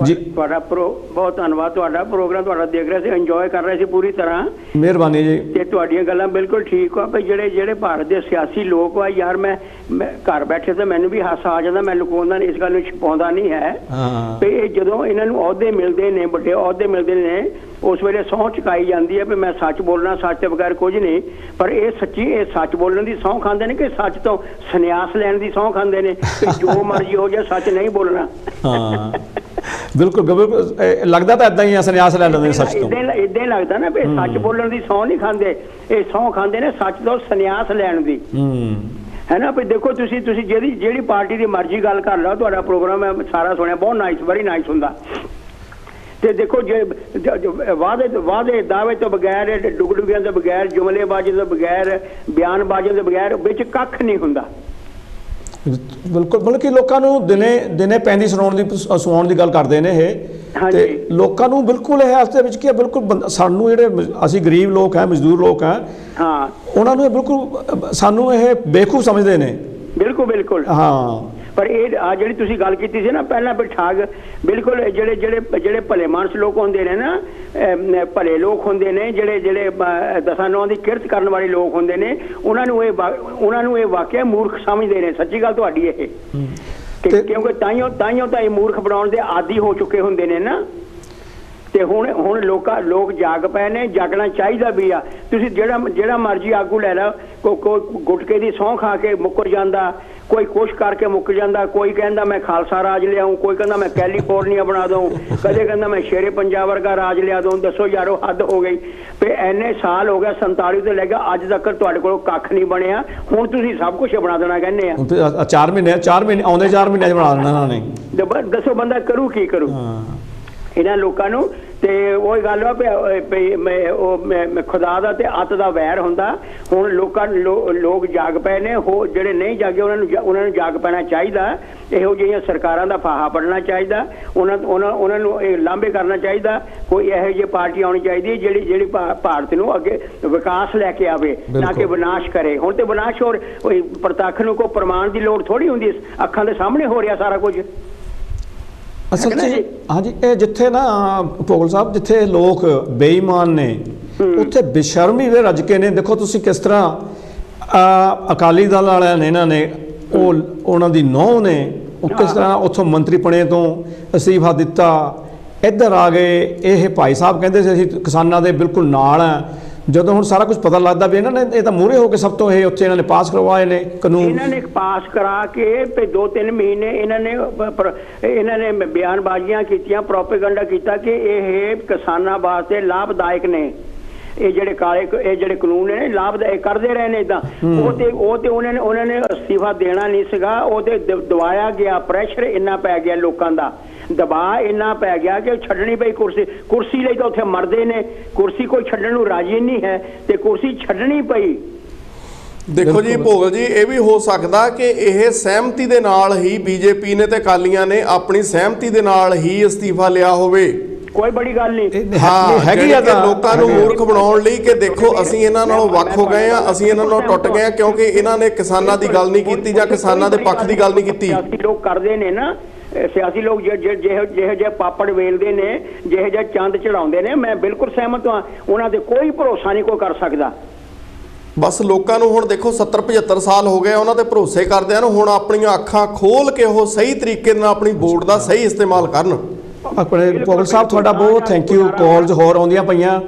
ਜੀ। ਤੁਹਾਡਾ ਬਹੁਤ ਧੰਨਵਾਦ। ਤੁਹਾਡਾ ਪ੍ਰੋਗਰਾਮ ਤੁਹਾਡਾ ਦੇਖ ਰਹੇ ਸੀ, ਇੰਜੋਏ ਕਰ ਰਹੇ ਸੀ ਪੂਰੀ ਤਰ੍ਹਾਂ। ਮਿਹਰਬਾਨੀ ਜੀ। ਤੇ ਤੁਹਾਡੀਆਂ ਗੱਲਾਂ ਬਿਲਕੁਲ ਠੀਕ ਆ। ਭਈ ਜਿਹੜੇ ਭਾਰਤ ਦੇ ਸਿਆਸੀ ਲੋਕ ਆ ਯਾਰ, ਮੈਂ ਘਰ ਬੈਠੇ ਤਾਂ ਮੈਨੂੰ ਵੀ ਹਾਸਾ ਆ ਜਾਂਦਾ, ਮੈਂ ਲੁਕਾਉਂਦਾ ਨਹੀਂ, ਇਸ ਗੱਲ ਨੂੰ ਛੁਪਾਉਂਦਾ ਨਹੀਂ ਹੈ। ਵੀ ਇਹ ਜਦੋਂ ਇਹਨਾਂ ਨੂੰ ਅਹੁਦੇ ਮਿਲਦੇ ਨੇ, ਵੱਡੇ ਅਹੁਦੇ ਮਿਲਦੇ ਨੇ, ਉਸ ਵੇਲੇ ਸਹੁੰ ਚੁਕਾਈ ਜਾਂਦੀ ਹੈ ਵੀ ਮੈਂ ਸੱਚ ਬੋਲਣਾ, ਸੱਚ ਤੋਂ ਬਗੈਰ ਕੁਝ ਨਹੀਂ। ਪਰ ਇਹ ਸੱਚੀ ਇਹ ਸੱਚ ਬੋਲਣ ਦੀ ਸਹੁੰ ਖਾਂਦੇ ਨੇ ਕਿ ਸੱਚ ਤੋਂ ਸੰਨਿਆਸ ਲੈਣ ਦੀ ਸਹੁੰ ਖਾਂਦੇ ਨੇ ਕਿ ਜੋ ਮਰਜ਼ੀ ਹੋ ਜਾਏ ਸੱਚ ਨਹੀਂ ਬੋਲਣਾ। ਹਾਂ ਬਿਲਕੁਲ ਬਿਲਕੁਲ, ਲੱਗਦਾ ਤਾਂ ਇਦਾਂ ਹੀ ਆ, ਸੰਨਿਆਸ ਲੈ ਲੈਂਦੇ ਸੱਚ ਤੋਂ। ਇਦਾਂ ਹੀ ਲੱਗਦਾ ਨਾ ਵੀ ਸੱਚ ਬੋਲਣ ਦੀ ਸਹੁੰ ਨਹੀਂ ਖਾਂਦੇ, ਇਹ ਸਹੁੰ ਖਾਂਦੇ ਨੇ ਸੱਚ ਤੋਂ ਸੰਨਿਆਸ ਲੈਣ ਦੀ, ਹੈ ਨਾ। ਵੀ ਦੇਖੋ ਤੁਸੀਂ ਜਿਹੜੀ ਪਾਰਟੀ ਦੀ ਮਰਜ਼ੀ ਗੱਲ ਕਰ ਲਓ, ਤੁਹਾਡਾ ਪ੍ਰੋਗਰਾਮ ਮੈਂ ਸਾਰਾ ਸੁਣਿਆ, ਬਹੁਤ ਨਾਈਸ, ਵੈਰੀ ਨਾਈਸ ਹੁੰਦਾ। ਤੇ ਦੇਖੋ ਜੇ ਵਾਅਦੇ ਦਾਅਵੇ ਤੋਂ ਬਗੈਰ, ਡੁਗਡੁਗੀਆਂ ਤੋਂ ਬਗੈਰ, ਜੁਮਲੇਬਾਜ਼ੀ ਤੋਂ ਬਗੈਰ, ਬਿਆਨਬਾਜ਼ੀ ਤੋਂ ਬਗੈਰ ਵਿੱਚ ਕੱਖ ਨਹੀਂ ਹੁੰਦਾ। ਬਿਲਕੁਲ, ਬਲਕਿ ਲੋਕਾਂ ਨੂੰ ਦਿਨੇ ਪੈਂਦੀ ਸੁਣਾਉਣ ਦੀ ਗੱਲ ਕਰਦੇ ਨੇ ਇਹ, ਤੇ ਲੋਕਾਂ ਨੂੰ ਬਿਲਕੁਲ ਇਹ ਹਾਲਤ ਦੇ ਵਿੱਚ ਕੀ ਹੈ, ਬਿਲਕੁਲ ਸਾਨੂੰ ਜਿਹੜੇ ਅਸੀਂ ਗਰੀਬ ਲੋਕ ਹੈ, ਮਜ਼ਦੂਰ ਲੋਕ ਹੈ, ਹਾਂ, ਉਹਨਾਂ ਨੂੰ ਇਹ ਬਿਲਕੁਲ ਸਾਨੂੰ ਇਹ ਬੇਵਕੂਫ ਸਮਝਦੇ ਨੇ। ਬਿਲਕੁਲ ਬਿਲਕੁਲ, ਹਾਂ। ਪਰ ਇਹ ਆ ਜਿਹੜੀ ਤੁਸੀਂ ਗੱਲ ਕੀਤੀ ਸੀ ਨਾ ਪਹਿਲਾਂ, ਵੀ ਠੱਗ ਬਿਲਕੁਲ ਜਿਹੜੇ ਭਲੇ ਮਾਨਸ ਲੋਕ ਹੁੰਦੇ ਨੇ ਨਾ, ਭਲੇ ਲੋਕ ਹੁੰਦੇ ਨੇ, ਜਿਹੜੇ ਦਸਾਂ ਨੌਂ ਦੀ ਕਿਰਤ ਕਰਨ ਵਾਲੇ ਲੋਕ ਹੁੰਦੇ ਨੇ, ਉਹਨਾਂ ਨੂੰ ਇਹ ਵਾਕਿਆ ਮੂਰਖ ਸਮਝਦੇ ਨੇ। ਸੱਚੀ ਗੱਲ ਤੁਹਾਡੀ ਇਹ, ਕਿਉਂਕਿ ਤਾਈਓ ਤਾਂ ਇਹ ਮੂਰਖ ਬਣਾਉਣ ਦੇ ਆਦੀ ਹੋ ਚੁੱਕੇ ਹੁੰਦੇ ਨੇ ਨਾ। ਤੇ ਹੁਣ ਲੋਕ ਜਾਗ ਪਏ ਨੇ, ਜਾਗਣਾ ਚਾਹੀਦਾ ਵੀ ਆ। ਤੁਸੀਂ ਜਿਹੜਾ ਮਰਜ਼ੀ ਆਗੂ ਲੈ ਲਓ, ਕੋਈ ਗੁਟਕੇ ਦੀ ਸਹੁੰ ਖਾ ਕੇ ਮੁੱਕਰ ਜਾਂਦਾ, ਕੋਈ ਕੁਛ ਕਰਕੇ ਮੁੱਕ ਜਾਂਦਾ, ਕੋਈ ਕਹਿੰਦਾ ਮੈਂ ਖਾਲਸਾ ਰਾਜ ਲਿਆਊਂ, ਕੋਈ ਕਹਿੰਦਾ ਮੈਂ ਕੈਲੀਫੋਰਨੀਆ ਬਣਾ ਦਊਂ, ਕਦੇ ਕਹਿੰਦਾ ਮੈਂ ਸ਼ੇਰੇ ਪੰਜਾਬ ਵਰਗਾ ਰਾਜ ਲਿਆ ਦਊਂ। ਦੱਸੋ ਯਾਰੋ, ਹੱਦ ਹੋ ਗਈ। ਤੇ ਇੰਨੇ ਸਾਲ ਹੋ ਗਿਆ, 47 ਤੋਂ ਲੈ ਕੇ ਅੱਜ ਤੱਕ ਤੁਹਾਡੇ ਕੋਲ ਕੱਖ ਨਹੀਂ ਬਣਿਆ, ਹੁਣ ਤੁਸੀਂ ਸਭ ਕੁਝ ਬਣਾ ਦੇਣਾ ਕਹਿੰਦੇ ਆ। 4 ਮਹੀਨੇ ਆਉਂਦੇ 4 ਮਹੀਨਿਆਂ 'ਚ ਬਣਾ ਦੇਣਾ ਇਹਨਾਂ ਨੇ। ਦੱਸੋ ਬੰਦਾ ਕਰੂ ਕੀ ਕਰੂ ਇਹਨਾਂ ਲੋਕਾਂ ਨੂੰ। ਤੇ ਉਹ ਗੱਲ ਆ ਵੀ ਖੁਦਾ ਦਾ ਤੇ ਅੱਤ ਦਾ ਵੈਰ ਹੁੰਦਾ। ਹੁਣ ਲੋਕ ਜਾਗ ਪਏ ਨੇ, ਜਿਹੜੇ ਨਹੀਂ ਜਾਗੇ ਉਹਨਾਂ ਨੂੰ ਜਾਗ ਪੈਣਾ ਚਾਹੀਦਾ। ਇਹੋ ਜਿਹੀਆਂ ਸਰਕਾਰਾਂ ਦਾ ਫਾਹਾ ਪੜਨਾ ਚਾਹੀਦਾ, ਉਹਨਾਂ ਨੂੰ ਇਹ ਲਾਂਭੇ ਕਰਨਾ ਚਾਹੀਦਾ। ਕੋਈ ਇਹੋ ਜਿਹੀ ਪਾਰਟੀ ਆਉਣੀ ਚਾਹੀਦੀ ਜਿਹੜੀ ਭਾਰਤ ਨੂੰ ਅੱਗੇ ਵਿਕਾਸ ਲੈ ਕੇ ਆਵੇ, ਨਾ ਕਿ ਵਿਨਾਸ਼ ਕਰੇ। ਹੁਣ ਤੇ ਵਿਨਾਸ਼ ਹੋਰ ਪ੍ਰਤੱਖ ਨੂੰ ਕੋਈ ਪ੍ਰਮਾਣ ਦੀ ਲੋੜ ਥੋੜੀ ਹੁੰਦੀ, ਅੱਖਾਂ ਦੇ ਸਾਹਮਣੇ ਹੋ ਰਿਹਾ ਸਾਰਾ ਕੁਝ। ਅਸਲ 'ਚ ਹਾਂਜੀ, ਇਹ ਜਿੱਥੇ ਨਾ ਭੋਗਲ ਸਾਹਿਬ, ਜਿੱਥੇ ਲੋਕ ਬੇਈਮਾਨ ਨੇ ਉੱਥੇ ਬੇਸ਼ਰਮੀ ਦੇ ਰੱਜ ਕੇ ਨੇ। ਦੇਖੋ ਤੁਸੀਂ ਕਿਸ ਤਰ੍ਹਾਂ ਅਕਾਲੀ ਦਲ ਵਾਲਿਆਂ ਨੇ, ਇਹਨਾਂ ਨੇ ਉਹਨਾਂ ਦੀ ਨੌਂ ਨੇ, ਉਹ ਕਿਸ ਤਰ੍ਹਾਂ ਉੱਥੋਂ ਮੰਤਰੀ ਪਣੇ ਤੋਂ ਅਸਤੀਫਾ ਦਿੱਤਾ, ਇੱਧਰ ਆ ਗਏ। ਇਹ ਭਾਈ ਸਾਹਿਬ ਕਹਿੰਦੇ ਸੀ ਅਸੀਂ ਕਿਸਾਨਾਂ ਦੇ ਬਿਲਕੁਲ ਨਾਲ ਆ। ਜਦੋਂ ਹੁਣ ਸਾਰਾ ਕੁਝ ਪਤਾ ਲੱਗਦਾ ਵੀ ਇਹਨਾਂ ਨੇ ਇਹ ਤਾਂ ਮੂਹਰੇ ਹੋ ਕੇ ਸਭ ਤੋਂ ਇਹ ਉੱਥੇ ਇਹਨਾਂ ਨੇ ਪਾਸ ਕਰਵਾਏ ਨੇ ਕਾਨੂੰਨ। ਇਹਨਾਂ ਨੇ ਪਾਸ ਕਰਾ ਕੇ 2-3 ਮਹੀਨੇ ਇਹਨਾਂ ਨੇ ਬਿਆਨਬਾਜ਼ੀਆਂ ਕੀਤੀਆਂ, ਪ੍ਰੋਪੇਗੈਂਡਾ ਕੀਤਾ ਕਿ ਇਹ ਕਿਸਾਨਾਂ ਵਾਸਤੇ ਲਾਭਦਾਇਕ ਨੇ। ਇਹ ਜਿਹੜੇ ਕਾਨੂੰਨ ਨੇ ਲਾਭਦਾਇਕ ਕਰਦੇ ਰਹੇ ਨੇ ਇਦਾਂ। ਉਹ ਤੇ ਉਹਨਾਂ ਨੇ ਅਸਤੀਫਾ ਦੇਣਾ ਨਹੀਂ ਸੀਗਾ, ਉਹ ਤੇ ਦਬਾਇਆ ਗਿਆ। ਪ੍ਰੈਸ਼ਰ ਇੰਨਾ ਪੈ ਗਿਆ, ਲੋਕਾਂ ਦਾ ਦਬਾਅ ਇੰਨਾ ਪੈ ਗਿਆ ਕਿ ਛੱਡਣੀ ਪਈ ਕੁਰਸੀ ਲਈ। ਤਾਂ ਉੱਥੇ ਮਰਦੇ ਨੇ, ਕੁਰਸੀ ਕੋਈ ਛੱਡਣ ਨੂੰ ਰਾਜੀ ਨਹੀਂ ਹੈ ਤੇ ਕੁਰਸੀ ਛੱਡਣੀ ਪਈ। ਦੇਖੋ ਜੀ ਭੋਗਲ ਜੀ, ਇਹ ਵੀ ਹੋ ਸਕਦਾ ਕਿ ਇਹ ਸਹਿਮਤੀ ਦੇ ਨਾਲ ਹੀ ਬੀਜੇਪੀ ਨੇ ਤੇ ਅਕਾਲੀਆਂ ਨੇ ਆਪਣੀ ਸਹਿਮਤੀ ਦੇ ਨਾਲ ਹੀ ਅਸਤੀਫਾ ਲਿਆ ਹੋਵੇ। ਕੋਈ ਬੜੀ ਗੱਲ ਨਹੀਂ। ਹਾਂ, ਹੈਗੀ ਜਿਹੜੀ ਆ ਕਿ ਤਾਂ ਲੋਕਾਂ ਨੂੰ ਮੂਰਖ ਬਣਾਉਣ ਲਈ ਕਿ ਦੇਖੋ ਅਸੀਂ ਇਹਨਾਂ ਨਾਲੋਂ ਵੱਖ ਹੋ ਗਏ ਆ, ਅਸੀਂ ਇਹਨਾਂ ਨਾਲੋਂ ਟੁੱਟ ਗਏ ਆ, ਕਿਉਂਕਿ ਇਹਨਾਂ ਨੇ ਕਿਸਾਨਾਂ ਦੀ ਗੱਲ ਨਹੀਂ ਕੀਤੀ ਜਾਂ ਕਿਸਾਨਾਂ ਦੇ ਪੱਖ ਦੀ ਗੱਲ ਨਹੀਂ ਕੀਤੀ। ਸਿਆਸੀ ਲੋਕ ਕਰਦੇ ਨੇ ਨਾ, ਸਿਆਸੀ ਲੋਕ ਜਿਹੇ ਜਿਹੇ ਪਾਪੜ ਵੇਲਦੇ ਨੇ, ਜਿਹੇ ਜਿਹੇ ਚੰਦ ਚੜਾਉਂਦੇ ਨੇ, ਮੈਂ ਬਿਲਕੁਲ ਸਹਿਮਤ ਹਾਂ। ਉਹਨਾਂ ਤੇ ਕੋਈ ਭਰੋਸਾ ਨਹੀਂ ਕੋਈ ਕਰ ਸਕਦਾ। ਬਸ ਲੋਕਾਂ ਨੂੰ ਹੁਣ ਦੇਖੋ 70-75 ਸਾਲ ਹੋ ਗਏ ਉਹਨਾਂ ਤੇ ਭਰੋਸੇ ਕਰਦਿਆਂ ਨੂੰ, ਹੁਣ ਆਪਣੀਆਂ ਅੱਖਾਂ ਖੋਲ ਕੇ ਉਹ ਸਹੀ ਤਰੀਕੇ ਨਾਲ ਆਪਣੀ ਵੋਟ ਦਾ ਸਹੀ ਇਸਤੇਮਾਲ ਕਰਨ। ਆਪਣੇ ਪੋਗਲ ਸਾਹਿਬ ਤੁਹਾਡਾ ਬਹੁਤ ਥੈਂਕ ਯੂ। ਕਾਲਸ ਹੋਰ ਆਉਂਦੀਆਂ ਪਈਆਂ,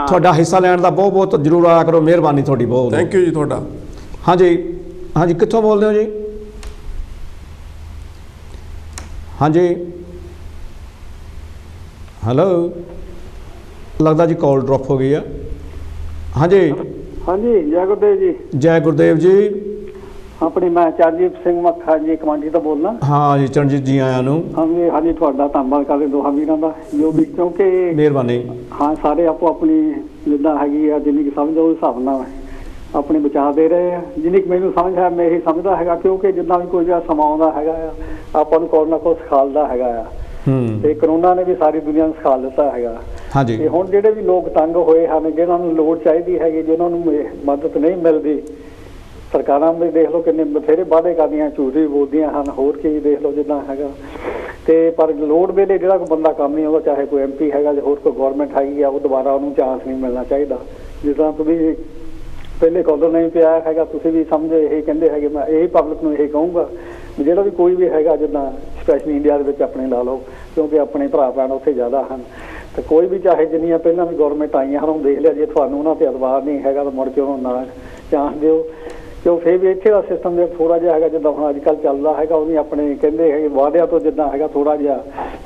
ਤੁਹਾਡਾ ਹਿੱਸਾ ਲੈਣ ਦਾ ਬਹੁਤ ਬਹੁਤ ਜ਼ਰੂਰ ਆਇਆ ਕਰੋ। ਮਿਹਰਬਾਨੀ ਤੁਹਾਡੀ ਬਹੁਤ। ਥੈਂਕ ਯੂ ਜੀ ਤੁਹਾਡਾ। ਹਾਂਜੀ ਹਾਂਜੀ, ਕਿੱਥੋਂ ਬੋਲਦੇ ਹੋ ਜੀ? ਹਾਂਜੀ ਹੈਲੋ, ਲੱਗਦਾ ਜੀ ਕਾਲ ਡ੍ਰੌਪ ਹੋ ਗਈ ਆ। ਹਾਂਜੀ ਹਾਂਜੀ, ਜੈ ਗੁਰਦੇਵ ਜੀ। ਜੈ ਗੁਰਦੇਵ ਜੀ। ਆਪਣੀ ਮੈਂ ਚਰਨਜੀਤ ਸਿੰਘ ਮੱਖਾ ਜੀ ਕਮਾਂਡੀ ਤੋਂ ਬੋਲਣਾ। ਹਾਂ ਜੀ ਚਰਨਜੀਤ ਜੀ ਆਇਆਂ ਨੂੰ। ਹਾਂਜੀ ਹਾਂਜੀ, ਤੁਹਾਡਾ ਧੰਨਵਾਦ ਕਰਦੇ ਦੋਹਾਂ ਵੀਰਾਂ ਦਾ ਜੋ ਵੀ, ਕਿਉਂਕਿ ਮਿਹਰਬਾਨੀ। ਹਾਂ ਸਾਰੇ ਆਪੋ ਆਪਣੀ ਜਿੱਦਾਂ ਹੈਗੀ ਆ ਜਿੰਨੀ ਕੁ ਸਮਝ ਉਹ ਹਿਸਾਬ ਨਾਲ ਆਪਣੇ ਬਚਾਅ ਦੇ ਰਹੇ ਆ। ਜਿੰਨੀ ਕੁ ਮੈਨੂੰ ਸਮਝ ਹੈ ਮੈਂ ਇਹੀ ਸਮਝਦਾ ਹੈਗਾ, ਕਿਉਂਕਿ ਜਿੱਦਾਂ ਵੀ ਕੋਈ ਜਿਹਾ ਸਮਾਂ ਆਉਂਦਾ ਹੈਗਾ ਆ ਆਪਾਂ ਨੂੰ ਕੋਈ ਨਾ ਕੋਈ ਸਿਖਾਲਦਾ ਹੈਗਾ ਆ। ਤੇ ਕਰੋਨਾ ਨੇ ਵੀ ਸਾਰੀ ਦੁਨੀਆ ਨੂੰ ਸਿਖਾ ਦਿੱਤਾ ਹੈਗਾ। ਹਾਂਜੀ, ਤੇ ਹੁਣ ਜਿਹੜੇ ਵੀ ਲੋਕ ਤੰਗ ਹੋਏ ਹਨ, ਜਿਹਨਾਂ ਨੂੰ ਲੋੜ ਚਾਹੀਦੀ ਹੈਗੀ, ਜਿਹਨਾਂ ਨੂੰ ਮਦਦ ਨਹੀਂ ਮਿਲਦੀ, ਸਰਕਾਰਾਂ ਵੀ ਦੇਖ ਲਓ ਕਿੰਨੇ ਬਥੇਰੇ ਵਾਅਦੇ ਕਰਦੀਆਂ, ਝੂਠ ਵੀ ਬੋਲਦੀਆਂ ਹਨ, ਹੋਰ ਕੀ ਦੇਖ ਲਓ ਜਿੱਦਾਂ ਹੈਗਾ। ਤੇ ਪਰ ਲੋੜ ਵੇਲੇ ਜਿਹੜਾ ਕੋਈ ਬੰਦਾ ਕੰਮ ਨਹੀਂ ਆਉਂਦਾ, ਚਾਹੇ ਕੋਈ MP ਹੈਗਾ ਜਾਂ ਹੋਰ ਕੋਈ ਗੌਰਮੈਂਟ ਹੈਗੀ ਆ, ਉਹ ਦੁਬਾਰਾ ਉਹਨੂੰ ਚਾਂਸ ਨਹੀਂ ਮਿਲਣਾ ਚਾਹੀਦਾ। ਜਿਸ ਤਰ੍ਹਾਂ ਤੁਸੀਂ ਪਹਿਲੇ ਕਾਲਰ ਨਹੀਂ ਪਿਆ ਹੈਗਾ, ਤੁਸੀਂ ਵੀ ਸਮਝੋ ਇਹ ਕਹਿੰਦੇ ਹੈਗੇ। ਮੈਂ ਇਹ ਪਬਲਿਕ ਨੂੰ ਇਹ ਕਹੂੰਗਾ ਜਿਹੜਾ ਵੀ ਕੋਈ ਵੀ ਹੈਗਾ, ਜਿੱਦਾਂ ਸਪੈਸ਼ਲੀ ਇੰਡੀਆ ਦੇ ਵਿੱਚ ਆਪਣੇ ਲਾ ਲਓ, ਕਿਉਂਕਿ ਆਪਣੇ ਭਰਾ ਭੈਣ ਉੱਥੇ ਜ਼ਿਆਦਾ ਹਨ, ਤੇ ਕੋਈ ਵੀ ਚਾਹੇ ਜਿੰਨੀਆਂ ਪਹਿਲਾਂ ਵੀ ਗੌਰਮੈਂਟ ਆਈਆਂ ਹਨ, ਉਹ ਦੇਖ ਲਿਆ ਜੇ ਤੁਹਾਨੂੰ ਉਹਨਾਂ ਤੇ ਅਤਬਾਰ ਨਹੀਂ ਹੈਗਾ ਤਾਂ ਮੁੜ ਕੇ ਉਹਨਾਂ ਨਾਲ ਚਾਂਸ ਦਿਓ। ਕਿਉਂ ਫਿਰ ਵੀ ਇੱਥੇ ਦਾ ਸਿਸਟਮ ਦੇ ਥੋੜ੍ਹਾ ਜਿਹਾ ਹੈਗਾ, ਜਿੱਦਾਂ ਹੁਣ ਅੱਜ ਕੱਲ੍ਹ ਚੱਲਦਾ ਹੈਗਾ, ਉਹ ਵੀ ਆਪਣੇ ਕਹਿੰਦੇ ਹੈਗੇ ਵਾਅਦਿਆਂ ਤੋਂ ਜਿੱਦਾਂ ਹੈਗਾ ਥੋੜ੍ਹਾ ਜਿਹਾ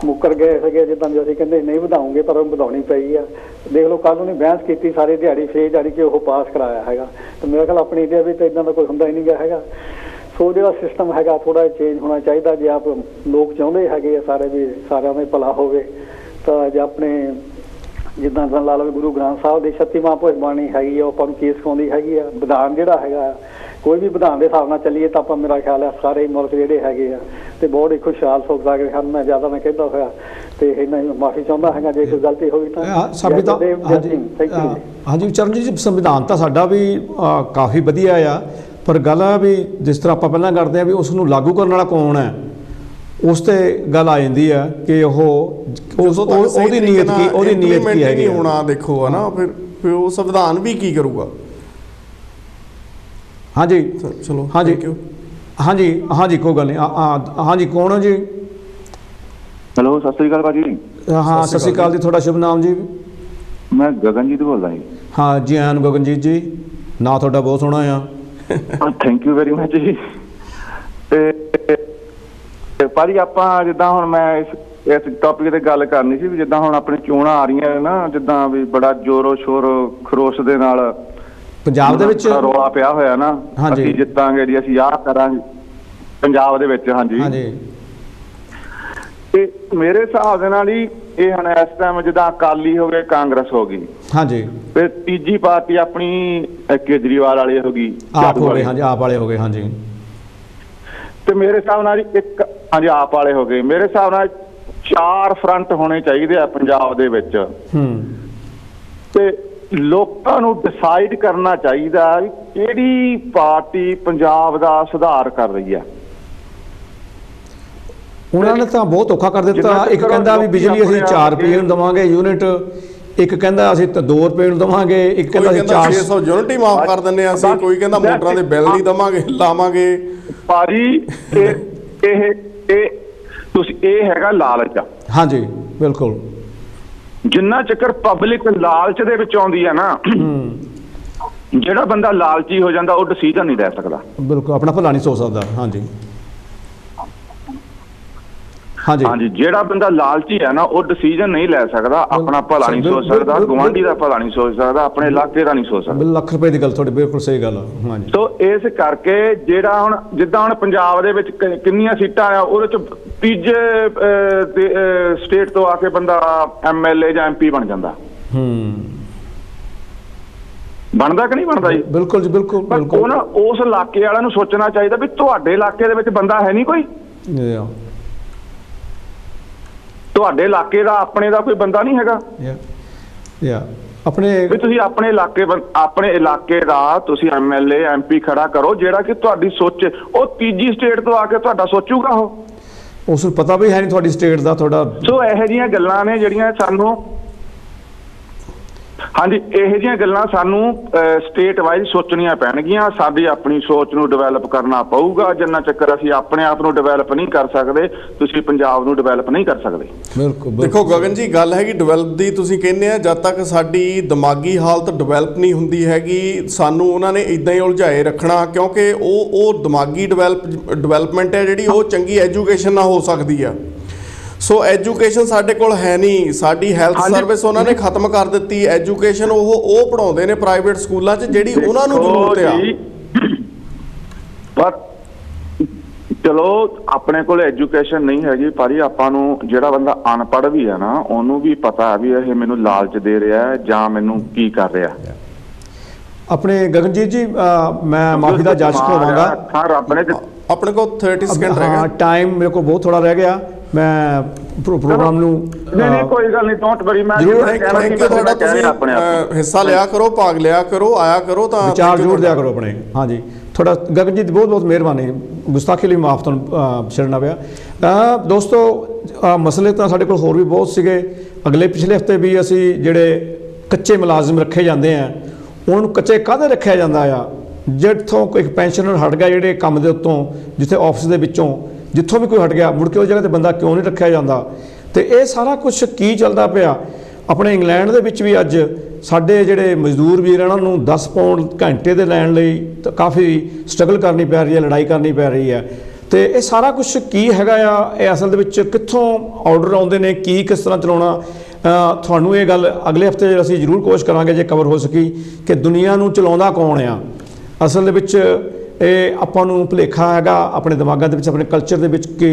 ਮੁੱਕਰ ਗਏ ਹੈਗੇ। ਜਿੱਦਾਂ ਵੀ ਅਸੀਂ ਕਹਿੰਦੇ ਨਹੀਂ ਵਧਾਉਂਗੇ, ਪਰ ਉਹ ਵਧਾਉਣੀ ਪਈ ਆ। ਦੇਖ ਲਓ ਕੱਲ੍ਹ ਉਹਨੇ ਬਹਿਸ ਕੀਤੀ ਸਾਰੀ ਦਿਹਾੜੀ, ਫੇਰ ਜਾਣੀ ਕਿ ਉਹ ਪਾਸ ਕਰਾਇਆ ਹੈਗਾ। ਤੇ ਮੇਰੇ ਖਿਆਲ ਆਪਣੀ ਇੰਡੀਆ ਵਿੱਚ ਤਾਂ ਇੱਦਾਂ ਦਾ ਕੋਈ ਹੁੰਦਾ ਹੀ ਨਹੀਂ ਗਿਆ ਹੈਗਾ। ਸੋ ਜਿਹੜਾ ਸਿਸਟਮ ਹੈਗਾ ਥੋੜ੍ਹਾ ਜਿਹਾ ਚੇਂਜ ਹੋਣਾ ਚਾਹੀਦਾ। ਜੇ ਆਪ ਲੋਕ ਚਾਹੁੰਦੇ ਹੈਗੇ ਆ ਸਾਰੇ ਵੀ ਸਾਰਿਆਂ ਦਾ ਭਲਾ ਹੋਵੇ, ਤਾਂ ਜੇ ਆਪਣੇ ਜਿੱਦਾਂ ਲਾ ਲਓ ਗੁਰੂ ਗ੍ਰੰਥ ਸਾਹਿਬ ਦੀ 36 ਮਹਾਂਪੁਰਖ ਬਾਣੀ ਹੈਗੀ ਆ, ਉਹ ਆਪਾਂ ਨੂੰ ਕੀ ਸਿਖਾਉਂਦੀ ਹੈਗੀ ਆ। ਵਿਧਾਨ ਜਿਹੜਾ ਹੈਗਾ, ਕੋਈ ਵੀ ਵਿਧਾਨ ਦੇ ਹਿਸਾਬ ਨਾਲ ਚੱਲੀਏ ਤਾਂ ਆਪਾਂ, ਮੇਰਾ ਖਿਆਲ ਹੈ ਸਾਰੇ ਮੁਲਕ ਜਿਹੜੇ ਹੈਗੇ ਆ ਤੇ ਬਹੁਤ ਹੀ ਖੁਸ਼ਹਾਲ ਸੁਖ ਸਕਦੇ ਹਨ। ਮੈਂ ਜ਼ਿਆਦਾ ਮੈਂ ਕਹਿੰਦਾ ਹੋਇਆ ਤੇ ਇਹਨਾਂ ਹੀ ਮਾਫੀ ਚਾਹੁੰਦਾ ਹੈਗਾ ਜੇ ਕੋਈ ਗਲਤੀ ਹੋਈ ਤਾਂ। ਹਾਂਜੀ ਚਰਨਜੀਤ ਜੀ, ਸੰਵਿਧਾਨ ਤਾਂ ਸਾਡਾ ਵੀ ਕਾਫੀ ਵਧੀਆ ਆ, ਪਰ ਗੱਲ ਆ ਵੀ ਜਿਸ ਤਰ੍ਹਾਂ ਆਪਾਂ ਪਹਿਲਾਂ ਕਰਦੇ ਆ ਵੀ ਉਸ ਨੂੰ ਲਾਗੂ ਕਰਨ ਵਾਲਾ ਕੌਣ ਹੈ, ਉਸ ਤੇ ਗੱਲ ਆ ਜਾਂਦੀ ਆ ਕਿ ਉਹਦੀ ਨੀਅਤ ਕੀ ਹੈਗੀ ਹੋਣਾ। ਦੇਖੋ ਹੈ ਨਾ, ਫਿਰ ਉਹ ਸੰਵਿਧਾਨ ਵੀ ਕੀ ਕਰੂਗਾ। ਹਾਂਜੀ ਚਲੋ, ਹਾਂਜੀ ਹਾਂਜੀ ਹਾਂਜੀ, ਕੋਈ ਗੱਲ ਨਹੀਂ। ਹਾਂਜੀ ਕੌਣ ਹੋ ਜੀ? ਹੈਲੋ, ਸਤਿ ਸ੍ਰੀ ਅਕਾਲ ਭਾਜੀ। ਹਾਂ ਸਤਿ ਸ੍ਰੀ ਅਕਾਲ ਜੀ। ਤੁਹਾਡਾ ਸ਼ੁਭ ਨਾਮ ਜੀ? ਮੈਂ ਗਗਨਜੀਤ ਬੋਲਦਾ ਜੀ। ਹਾਂ ਜੀ ਆਇਆਂ ਨੂੰ ਗਗਨਜੀਤ ਜੀ, ਨਾਂ ਤੁਹਾਡਾ ਬਹੁਤ ਸੋਹਣਾ ਆ। ਥੈਂਕ ਯੂ ਵੈਰੀ ਮਚ ਜੀ। ਤੇ ਭਾਜੀ ਆਪਾਂ ਜਿੱਦਾਂ ਹੁਣ ਮੈਂ ਇਸ ਟੌਪਿਕ ਤੇ ਗੱਲ ਕਰਨੀ ਸੀ ਵੀ ਜਿੱਦਾਂ ਹੁਣ ਆਪਣੀ ਚੋਣਾਂ ਆ ਰਹੀਆਂ ਨੇ ਨਾ, ਜਿੱਦਾਂ ਵੀ ਬੜਾ ਜ਼ੋਰੋ ਸ਼ੋਰ ਖਰੋਸ਼ ਦੇ ਨਾਲ ਪੰਜਾਬ ਦੇ ਵਿੱਚ ਰੌਲਾ ਪਿਆ ਹੋਇਆ ਨਾ, ਅਸੀਂ ਜਿੱਤਾਂਗੇ ਜੀ, ਅਸੀਂ ਆਹ ਕਰਾਂਗੇ ਪੰਜਾਬ ਦੇ ਵਿੱਚ। ਹਾਂਜੀ ਹਾਂਜੀ। ਤੇ ਮੇਰੇ ਹਿਸਾਬ ਦੇ ਨਾਲ ਹੀ ਇਹ ਹੁਣ ਇਸ ਟਾਈਮ ਜਿੱਦਾਂ ਅਕਾਲੀ ਹੋ ਗਏ, ਕਾਂਗਰਸ ਹੋ ਗਈ, ਹਾਂਜੀ, ਤੇ ਤੀਜੀ ਪਾਰਟੀ ਆਪਣੀ ਕੇਜਰੀਵਾਲ ਵਾਲੀ ਹੋ ਗਈ, ਆਪ ਹੋ ਗਏ। ਹਾਂਜੀ, ਆਪ ਵਾਲੇ ਹੋ ਗਏ। ਹਾਂਜੀ, ਤੇ ਮੇਰੇ ਹਿਸਾਬ ਨਾਲ ਇੱਕ ਹਾਂਜੀ ਆਪ ਵਾਲੇ ਹੋ ਗਏ। ਮੇਰੇ ਹਿਸਾਬ ਨਾਲ 4 ਫਰੰਟ ਹੋਣੇ ਚਾਹੀਦੇ ਆ ਪੰਜਾਬ ਦੇ ਵਿੱਚ। ਤੇ ਲੋਕਾਂ ਨੂੰ ਡਿਸਾਈਡ ਕਰਨਾ ਚਾਹੀਦਾ ਵੀ ਕਿਹੜੀ ਪਾਰਟੀ ਪੰਜਾਬ ਦਾ ਸੁਧਾਰ ਕਰ ਰਹੀ ਹੈ। ਉਹਨਾਂ ਨੇ ਤਾਂ ਬਹੁਤ ਔਖਾ ਕਰ ਦਿੱਤਾ। ਇੱਕ ਕਹਿੰਦਾ ਵੀ ਬਿਜਲੀ ਅਸੀਂ 4 ਰੁਪਏ ਨੂੰ ਦੇਵਾਂਗੇ ਯੂਨਿਟ, ਇੱਕ ਕਹਿੰਦਾ ਅਸੀਂ ਤਾਂ 2 ਰੁਪਏ ਨੂੰ ਦੇਵਾਂਗੇ, ਇੱਕ ਕਹਿੰਦਾ ਅਸੀਂ 600 ਯੂਨਿਟ ਹੀ ਮਾਫ ਕਰ ਦਿੰਦੇ ਆ ਅਸੀਂ, ਕੋਈ ਕਹਿੰਦਾ ਮੋਟਰਾਂ ਦੇ ਬਿੱਲ ਨਹੀਂ ਦੇਵਾਂਗੇ, ਲਾਵਾਂਗੇ। ਭਾਜੀ ਇਹ ਤੁਸੀਂ ਇਹ ਹੈਗਾ ਲਾਲਚ ਆ। ਹਾਂਜੀ ਬਿਲਕੁਲ। ਜਿੰਨਾ ਚੱਕਰ ਪਬਲਿਕ ਲਾਲਚ ਦੇ ਵਿੱਚ ਆਉਂਦੀ ਹੈ ਨਾ, ਜਿਹੜਾ ਬੰਦਾ ਲਾਲਚੀ ਹੋ ਜਾਂਦਾ ਉਹ ਡਿਸੀਜਨ ਨਹੀਂ ਲੈ ਸਕਦਾ। ਬਿਲਕੁਲ, ਆਪਣਾ ਭਲਾ ਨਹੀਂ ਸੋਚ ਸਕਦਾ। ਹਾਂਜੀ ਹਾਂਜੀ ਹਾਂਜੀ, ਜਿਹੜਾ ਬੰਦਾ ਲਾਲਚੀ ਹੈ ਨਾ ਉਹ ਡਿਸੀਜਨ ਨਹੀਂ ਲੈ ਸਕਦਾ, ਆਪਣਾ ਭਲਾ ਨਹੀਂ ਸੋਚ ਸਕਦਾ, ਗੁਆਂਢੀ ਦਾ ਭਲਾ ਨਹੀਂ ਸੋਚ ਸਕਦਾ, ਆਪਣੇ ਇਲਾਕੇ ਦਾ ਨਹੀਂ ਸੋਚ ਸਕਦਾ। ਲੱਖ ਰੁਪਏ ਦੀ ਗੱਲ ਤੁਹਾਡੀ ਬਿਲਕੁਲ ਸਹੀ ਗੱਲ ਆ। ਹਾਂਜੀ, ਸੋ ਇਸ ਕਰਕੇ ਜਿਹੜਾ ਹੁਣ ਜਿੱਦਾਂ ਹੁਣ ਪੰਜਾਬ ਦੇ ਵਿੱਚ ਕਿੰਨੀਆਂ ਸੀਟਾਂ ਆ, ਉਹਦੇ ਚ ਤੀਜੇ ਸਟੇਟ ਤੋਂ ਆ ਕੇ ਬੰਦਾ MLA ਜਾਂ MP ਬਣ ਜਾਂਦਾ। ਬਣਦਾ ਕਿ ਨਹੀਂ ਬਣਦਾ ਜੀ? ਬਿਲਕੁਲ ਜੀ, ਬਿਲਕੁਲ। ਪਰ ਉਹ ਨਾ ਉਸ ਇਲਾਕੇ ਵਾਲਿਆਂ ਨੂੰ ਸੋਚਣਾ ਚਾਹੀਦਾ ਵੀ ਤੁਹਾਡੇ ਇਲਾਕੇ ਦੇ ਵਿੱਚ ਬੰਦਾ ਹੈ ਨਹੀਂ ਕੋਈ। ਤੁਹਾਡੇ ਇਲਾਕੇ ਦਾ ਆਪਣੇ ਦਾ ਕੋਈ ਬੰਦਾ ਨਹੀਂ ਹੈਗਾ ਯਾ ਆਪਣੇ ਵੀ ਤੁਸੀਂ ਆਪਣੇ ਇਲਾਕੇ ਦਾ ਤੁਸੀਂ MLA MP ਖੜਾ ਕਰੋ ਜਿਹੜਾ ਕਿ ਤੁਹਾਡੀ ਸੋਚੇ। ਉਹ ਤੀਜੀ ਸਟੇਟ ਤੋਂ ਆ ਕੇ ਤੁਹਾਡਾ ਸੋਚੂਗਾ ਉਸ ਨੂੰ ਪਤਾ ਵੀ ਹੈ ਨਹੀਂ ਤੁਹਾਡੀ ਸਟੇਟ ਦਾ ਤੁਹਾਡਾ। ਸੋ ਇਹੋ ਜਿਹੀਆਂ ਗੱਲਾਂ ਨੇ ਜਿਹੜੀਆਂ ਸਾਨੂੰ ਹਾਂਜੀ ਇਹੋ ਜਿਹੀਆਂ ਗੱਲਾਂ ਸਾਨੂੰ ਸਟੇਟ ਵਾਈਜ਼ ਸੋਚਣੀਆਂ ਪੈਣਗੀਆਂ। ਸਾਡੀ ਆਪਣੀ ਸੋਚ ਨੂੰ ਡਿਵੈਲਪ ਕਰਨਾ ਪਊਗਾ। ਜਿੰਨਾ ਚੱਕਰ ਅਸੀਂ ਆਪਣੇ ਆਪ ਨੂੰ ਡਿਵੈਲਪ ਨਹੀਂ ਕਰ ਸਕਦੇ ਤੁਸੀਂ ਪੰਜਾਬ ਨੂੰ ਡਿਵੈਲਪ ਨਹੀਂ ਕਰ ਸਕਦੇ। ਬਿਲਕੁਲ ਦੇਖੋ ਗਗਨ ਜੀ, ਗੱਲ ਹੈਗੀ ਡਿਵੈਲਪ ਦੀ। ਤੁਸੀਂ ਕਹਿੰਦੇ ਆ ਜਦ ਤੱਕ ਸਾਡੀ ਦਿਮਾਗੀ ਹਾਲਤ ਡਿਵੈਲਪ ਨਹੀਂ ਹੁੰਦੀ ਹੈਗੀ ਸਾਨੂੰ ਉਹਨਾਂ ਨੇ ਇਦਾਂ ਹੀ ਉਲਝਾਏ ਰੱਖਣਾ, ਕਿਉਂਕਿ ਉਹ ਦਿਮਾਗੀ ਡਿਵੈਲਪਮੈਂਟ ਹੈ ਜਿਹੜੀ ਉਹ ਚੰਗੀ ਐਜੂਕੇਸ਼ਨ ਨਾਲ ਹੋ ਸਕਦੀ ਆ। ਸੋ ਐਜੂਕੇਸ਼ਨ ਸਾਡੇ ਕੋਲ ਹੈ ਨਹੀਂ। ਸਾਡੀ ਹੈਲਥ ਸਰਵਿਸ ਉਹਨਾਂ ਨੇ ਖਤਮ ਕਰ ਦਿੱਤੀ। ਐਜੂਕੇਸ਼ਨ ਉਹ ਪੜਾਉਂਦੇ ਨੇ ਪ੍ਰਾਈਵੇਟ ਸਕੂਲਾਂ 'ਚ ਜਿਹੜੀ ਉਹਨਾਂ ਨੂੰ ਜ਼ਰੂਰਤ ਆ। ਪਰ ਚਲੋ ਆਪਣੇ ਕੋਲ ਐਜੂਕੇਸ਼ਨ ਨਹੀਂ ਹੈਗੀ ਪਰ ਆਪਾਂ ਨੂੰ ਜਿਹੜਾ ਬੰਦਾ ਅਨਪੜ੍ਹ ਵੀ ਹੈ ਨਾ ਉਹਨੂੰ ਵੀ ਪਤਾ ਹੈ ਵੀ ਇਹ ਮੈਨੂੰ ਲਾਲਚ ਦੇ ਰਿਹਾ ਜਾਂ ਮੈਨੂੰ ਕੀ ਕਰ ਰਿਹਾ। ਆਪਣੇ ਗਗਨਜੀਤ ਜੀ ਮੈਂ ਮਾਫੀ ਦਾ ਜਾਚ ਕਰਵਾਵਾਂਗਾ ਸਰ। ਆਪਣੇ ਕੋਲ 30 ਸੈਕਿੰਡ ਰਹਿ ਗਿਆ। ਟਾਈਮ ਮੇਰੇ ਕੋਲ ਬਹੁਤ ਥੋੜਾ ਰਹਿ ਗਿਆ। ਮੈਂ ਪ੍ਰੋਗਰਾਮ ਨੂੰ ਨਹੀਂ ਕੋਈ ਗੱਲ ਨਹੀਂ, ਡੋਂਟ ਵਰੀ। ਮੈਂ ਥੈਂਕ ਯੂ ਤੁਹਾਡਾ। ਤੁਸੀਂ ਹਿੱਸਾ ਲਿਆ ਕਰੋ, ਭਾਗ ਲਿਆ ਕਰੋ, ਆਇਆ ਕਰੋ, ਤਾਂ ਵਿਚਾਰ ਜ਼ਰੂਰ ਦਿਆ ਕਰੋ ਆਪਣੇ। ਹਾਂਜੀ ਤੁਹਾਡਾ ਗਗਨਜੀਤ ਬਹੁਤ ਬਹੁਤ ਮਿਹਰਬਾਨੀ। ਗੁਸਤਾਖੀ ਲਈ ਮਾਫ ਤੁਹਾਨੂੰ ਛੱਡਣਾ ਪਿਆ। ਦੋਸਤੋ ਮਸਲੇ ਤਾਂ ਸਾਡੇ ਕੋਲ ਹੋਰ ਵੀ ਬਹੁਤ ਸੀਗੇ। ਪਿਛਲੇ ਹਫਤੇ ਵੀ ਅਸੀਂ ਜਿਹੜੇ ਕੱਚੇ ਮੁਲਾਜ਼ਮ ਰੱਖੇ ਜਾਂਦੇ ਆ ਉਹਨਾਂ ਨੂੰ ਕੱਚੇ ਕਾਹਦੇ ਰੱਖਿਆ ਜਾਂਦਾ ਆ ਜਿੱਥੋਂ ਕੋਈ ਪੈਨਸ਼ਨਰ ਹਟ ਗਿਆ ਜਿਹੜੇ ਕੰਮ ਦੇ ਉੱਤੋਂ, ਜਿੱਥੇ ਆਫਿਸ ਦੇ ਵਿੱਚੋਂ ਜਿੱਥੋਂ ਵੀ ਕੋਈ ਹਟ ਗਿਆ ਮੁੜ ਕੇ ਉਸ ਜਗ੍ਹਾ 'ਤੇ ਬੰਦਾ ਕਿਉਂ ਨਹੀਂ ਰੱਖਿਆ ਜਾਂਦਾ। ਤੇ ਇਹ ਸਾਰਾ ਕੁਝ ਕੀ ਚੱਲਦਾ ਪਿਆ ਆਪਣੇ ਇੰਗਲੈਂਡ ਦੇ ਵਿੱਚ ਵੀ। ਅੱਜ ਸਾਡੇ ਜਿਹੜੇ ਮਜ਼ਦੂਰ ਵੀਰ ਇਹਨਾਂ ਨੂੰ 10 ਪਾਉਂਡ ਘੰਟੇ ਦੇ ਲੈਣ ਲਈ ਤਾਂ ਕਾਫੀ ਸਟਰਗਲ ਕਰਨੀ ਪੈ ਰਹੀ ਹੈ, ਲੜਾਈ ਕਰਨੀ ਪੈ ਰਹੀ ਹੈ। ਤੇ ਇਹ ਸਾਰਾ ਕੁਝ ਕੀ ਹੈਗਾ ਆ, ਇਹ ਅਸਲ ਦੇ ਵਿੱਚ ਕਿੱਥੋਂ ਆਰਡਰ ਆਉਂਦੇ ਨੇ, ਕਿਸ ਤਰ੍ਹਾਂ ਚਲਾਉਣਾ। ਤੁਹਾਨੂੰ ਇਹ ਗੱਲ ਅਗਲੇ ਹਫਤੇ ਅਸੀਂ ਜ਼ਰੂਰ ਕੋਸ਼ਿਸ਼ ਕਰਾਂਗੇ ਜੇ ਕਵਰ ਹੋ ਸਕੀ ਕਿ ਦੁਨੀਆ ਨੂੰ ਚਲਾਉਂਦਾ ਕੌਣ ਆ। ਅਸਲ ਦੇ ਵਿੱਚ ਇਹ ਆਪਾਂ ਨੂੰ ਭੁਲੇਖਾ ਹੈਗਾ ਆਪਣੇ ਦਿਮਾਗਾਂ ਦੇ ਵਿੱਚ, ਆਪਣੇ ਕਲਚਰ ਦੇ ਵਿੱਚ ਕਿ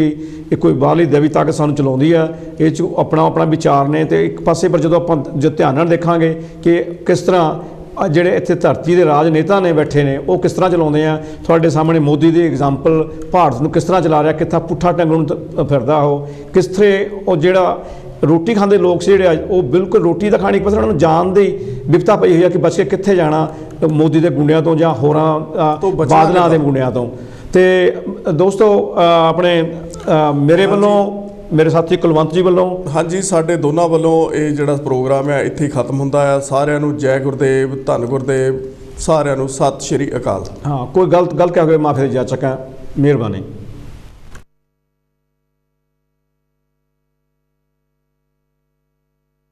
ਇਹ ਕੋਈ ਬਾਹਰਲੀ ਦੇਵੀ ਤਾਕਤ ਸਾਨੂੰ ਚਲਾਉਂਦੀ ਆ। ਇਹ 'ਚ ਆਪਣਾ ਵਿਚਾਰ ਨੇ। ਤੇ ਇੱਕ ਪਾਸੇ ਪਰ ਜਦੋਂ ਆਪਾਂ ਧਿਆਨ ਨਾਲ ਦੇਖਾਂਗੇ ਕਿ ਕਿਸ ਤਰ੍ਹਾਂ ਜਿਹੜੇ ਇੱਥੇ ਧਰਤੀ ਦੇ ਰਾਜਨੇਤਾ ਨੇ ਬੈਠੇ ਨੇ ਉਹ ਕਿਸ ਤਰ੍ਹਾਂ ਚਲਾਉਂਦੇ ਆ। ਤੁਹਾਡੇ ਸਾਹਮਣੇ ਮੋਦੀ ਦੀ ਐਗਜ਼ਾਮਪਲ ਭਾਰਤ ਨੂੰ ਕਿਸ ਤਰ੍ਹਾਂ ਚਲਾ ਰਿਹਾ, ਕਿੱਥਾ ਪੁੱਠਾ ਟੰਗਣ ਨੂੰ ਫਿਰਦਾ ਉਹ, ਕਿਸ ਤਰ੍ਹਾਂ ਉਹ ਜਿਹੜਾ ਰੋਟੀ ਖਾਂਦੇ ਲੋਕ ਸੀ ਜਿਹੜੇ ਉਹ ਬਿਲਕੁਲ ਰੋਟੀ ਤਾਂ ਖਾਣੀ, ਪਰ ਉਹਨਾਂ ਨੂੰ ਜਾਣ ਦੀ ਬਿਪਤਾ ਪਈ ਹੋਈ ਆ ਕਿ ਬਚ ਕੇ ਕਿੱਥੇ ਜਾਣਾ ਮੋਦੀ ਦੇ ਗੁੰਡਿਆਂ ਤੋਂ ਜਾਂ ਹੋਰਾਂ ਬਾਦਲਾਂ ਦੇ ਗੁੰਡਿਆਂ ਤੋਂ। ਤੇ ਦੋਸਤੋ ਆਪਣੇ ਮੇਰੇ ਵੱਲੋਂ, ਮੇਰੇ ਸਾਥੀ ਕੁਲਵੰਤ ਜੀ ਵੱਲੋਂ, ਹਾਂਜੀ ਸਾਡੇ ਦੋਨਾਂ ਵੱਲੋਂ ਇਹ ਜਿਹੜਾ ਪ੍ਰੋਗਰਾਮ ਹੈ ਇੱਥੇ ਹੀ ਖਤਮ ਹੁੰਦਾ ਆ। ਸਾਰਿਆਂ ਨੂੰ ਜੈ ਗੁਰਦੇਵ, ਧੰਨ ਗੁਰਦੇਵ, ਸਾਰਿਆਂ ਨੂੰ ਸਤਿ ਸ਼੍ਰੀ ਅਕਾਲ। ਹਾਂ ਕੋਈ ਗਲਤ ਕਹਿ ਹੋਵੇ ਮਾਫੀ ਦੀ ਜਾਚਕ ਹੈ। ਮਿਹਰਬਾਨੀ।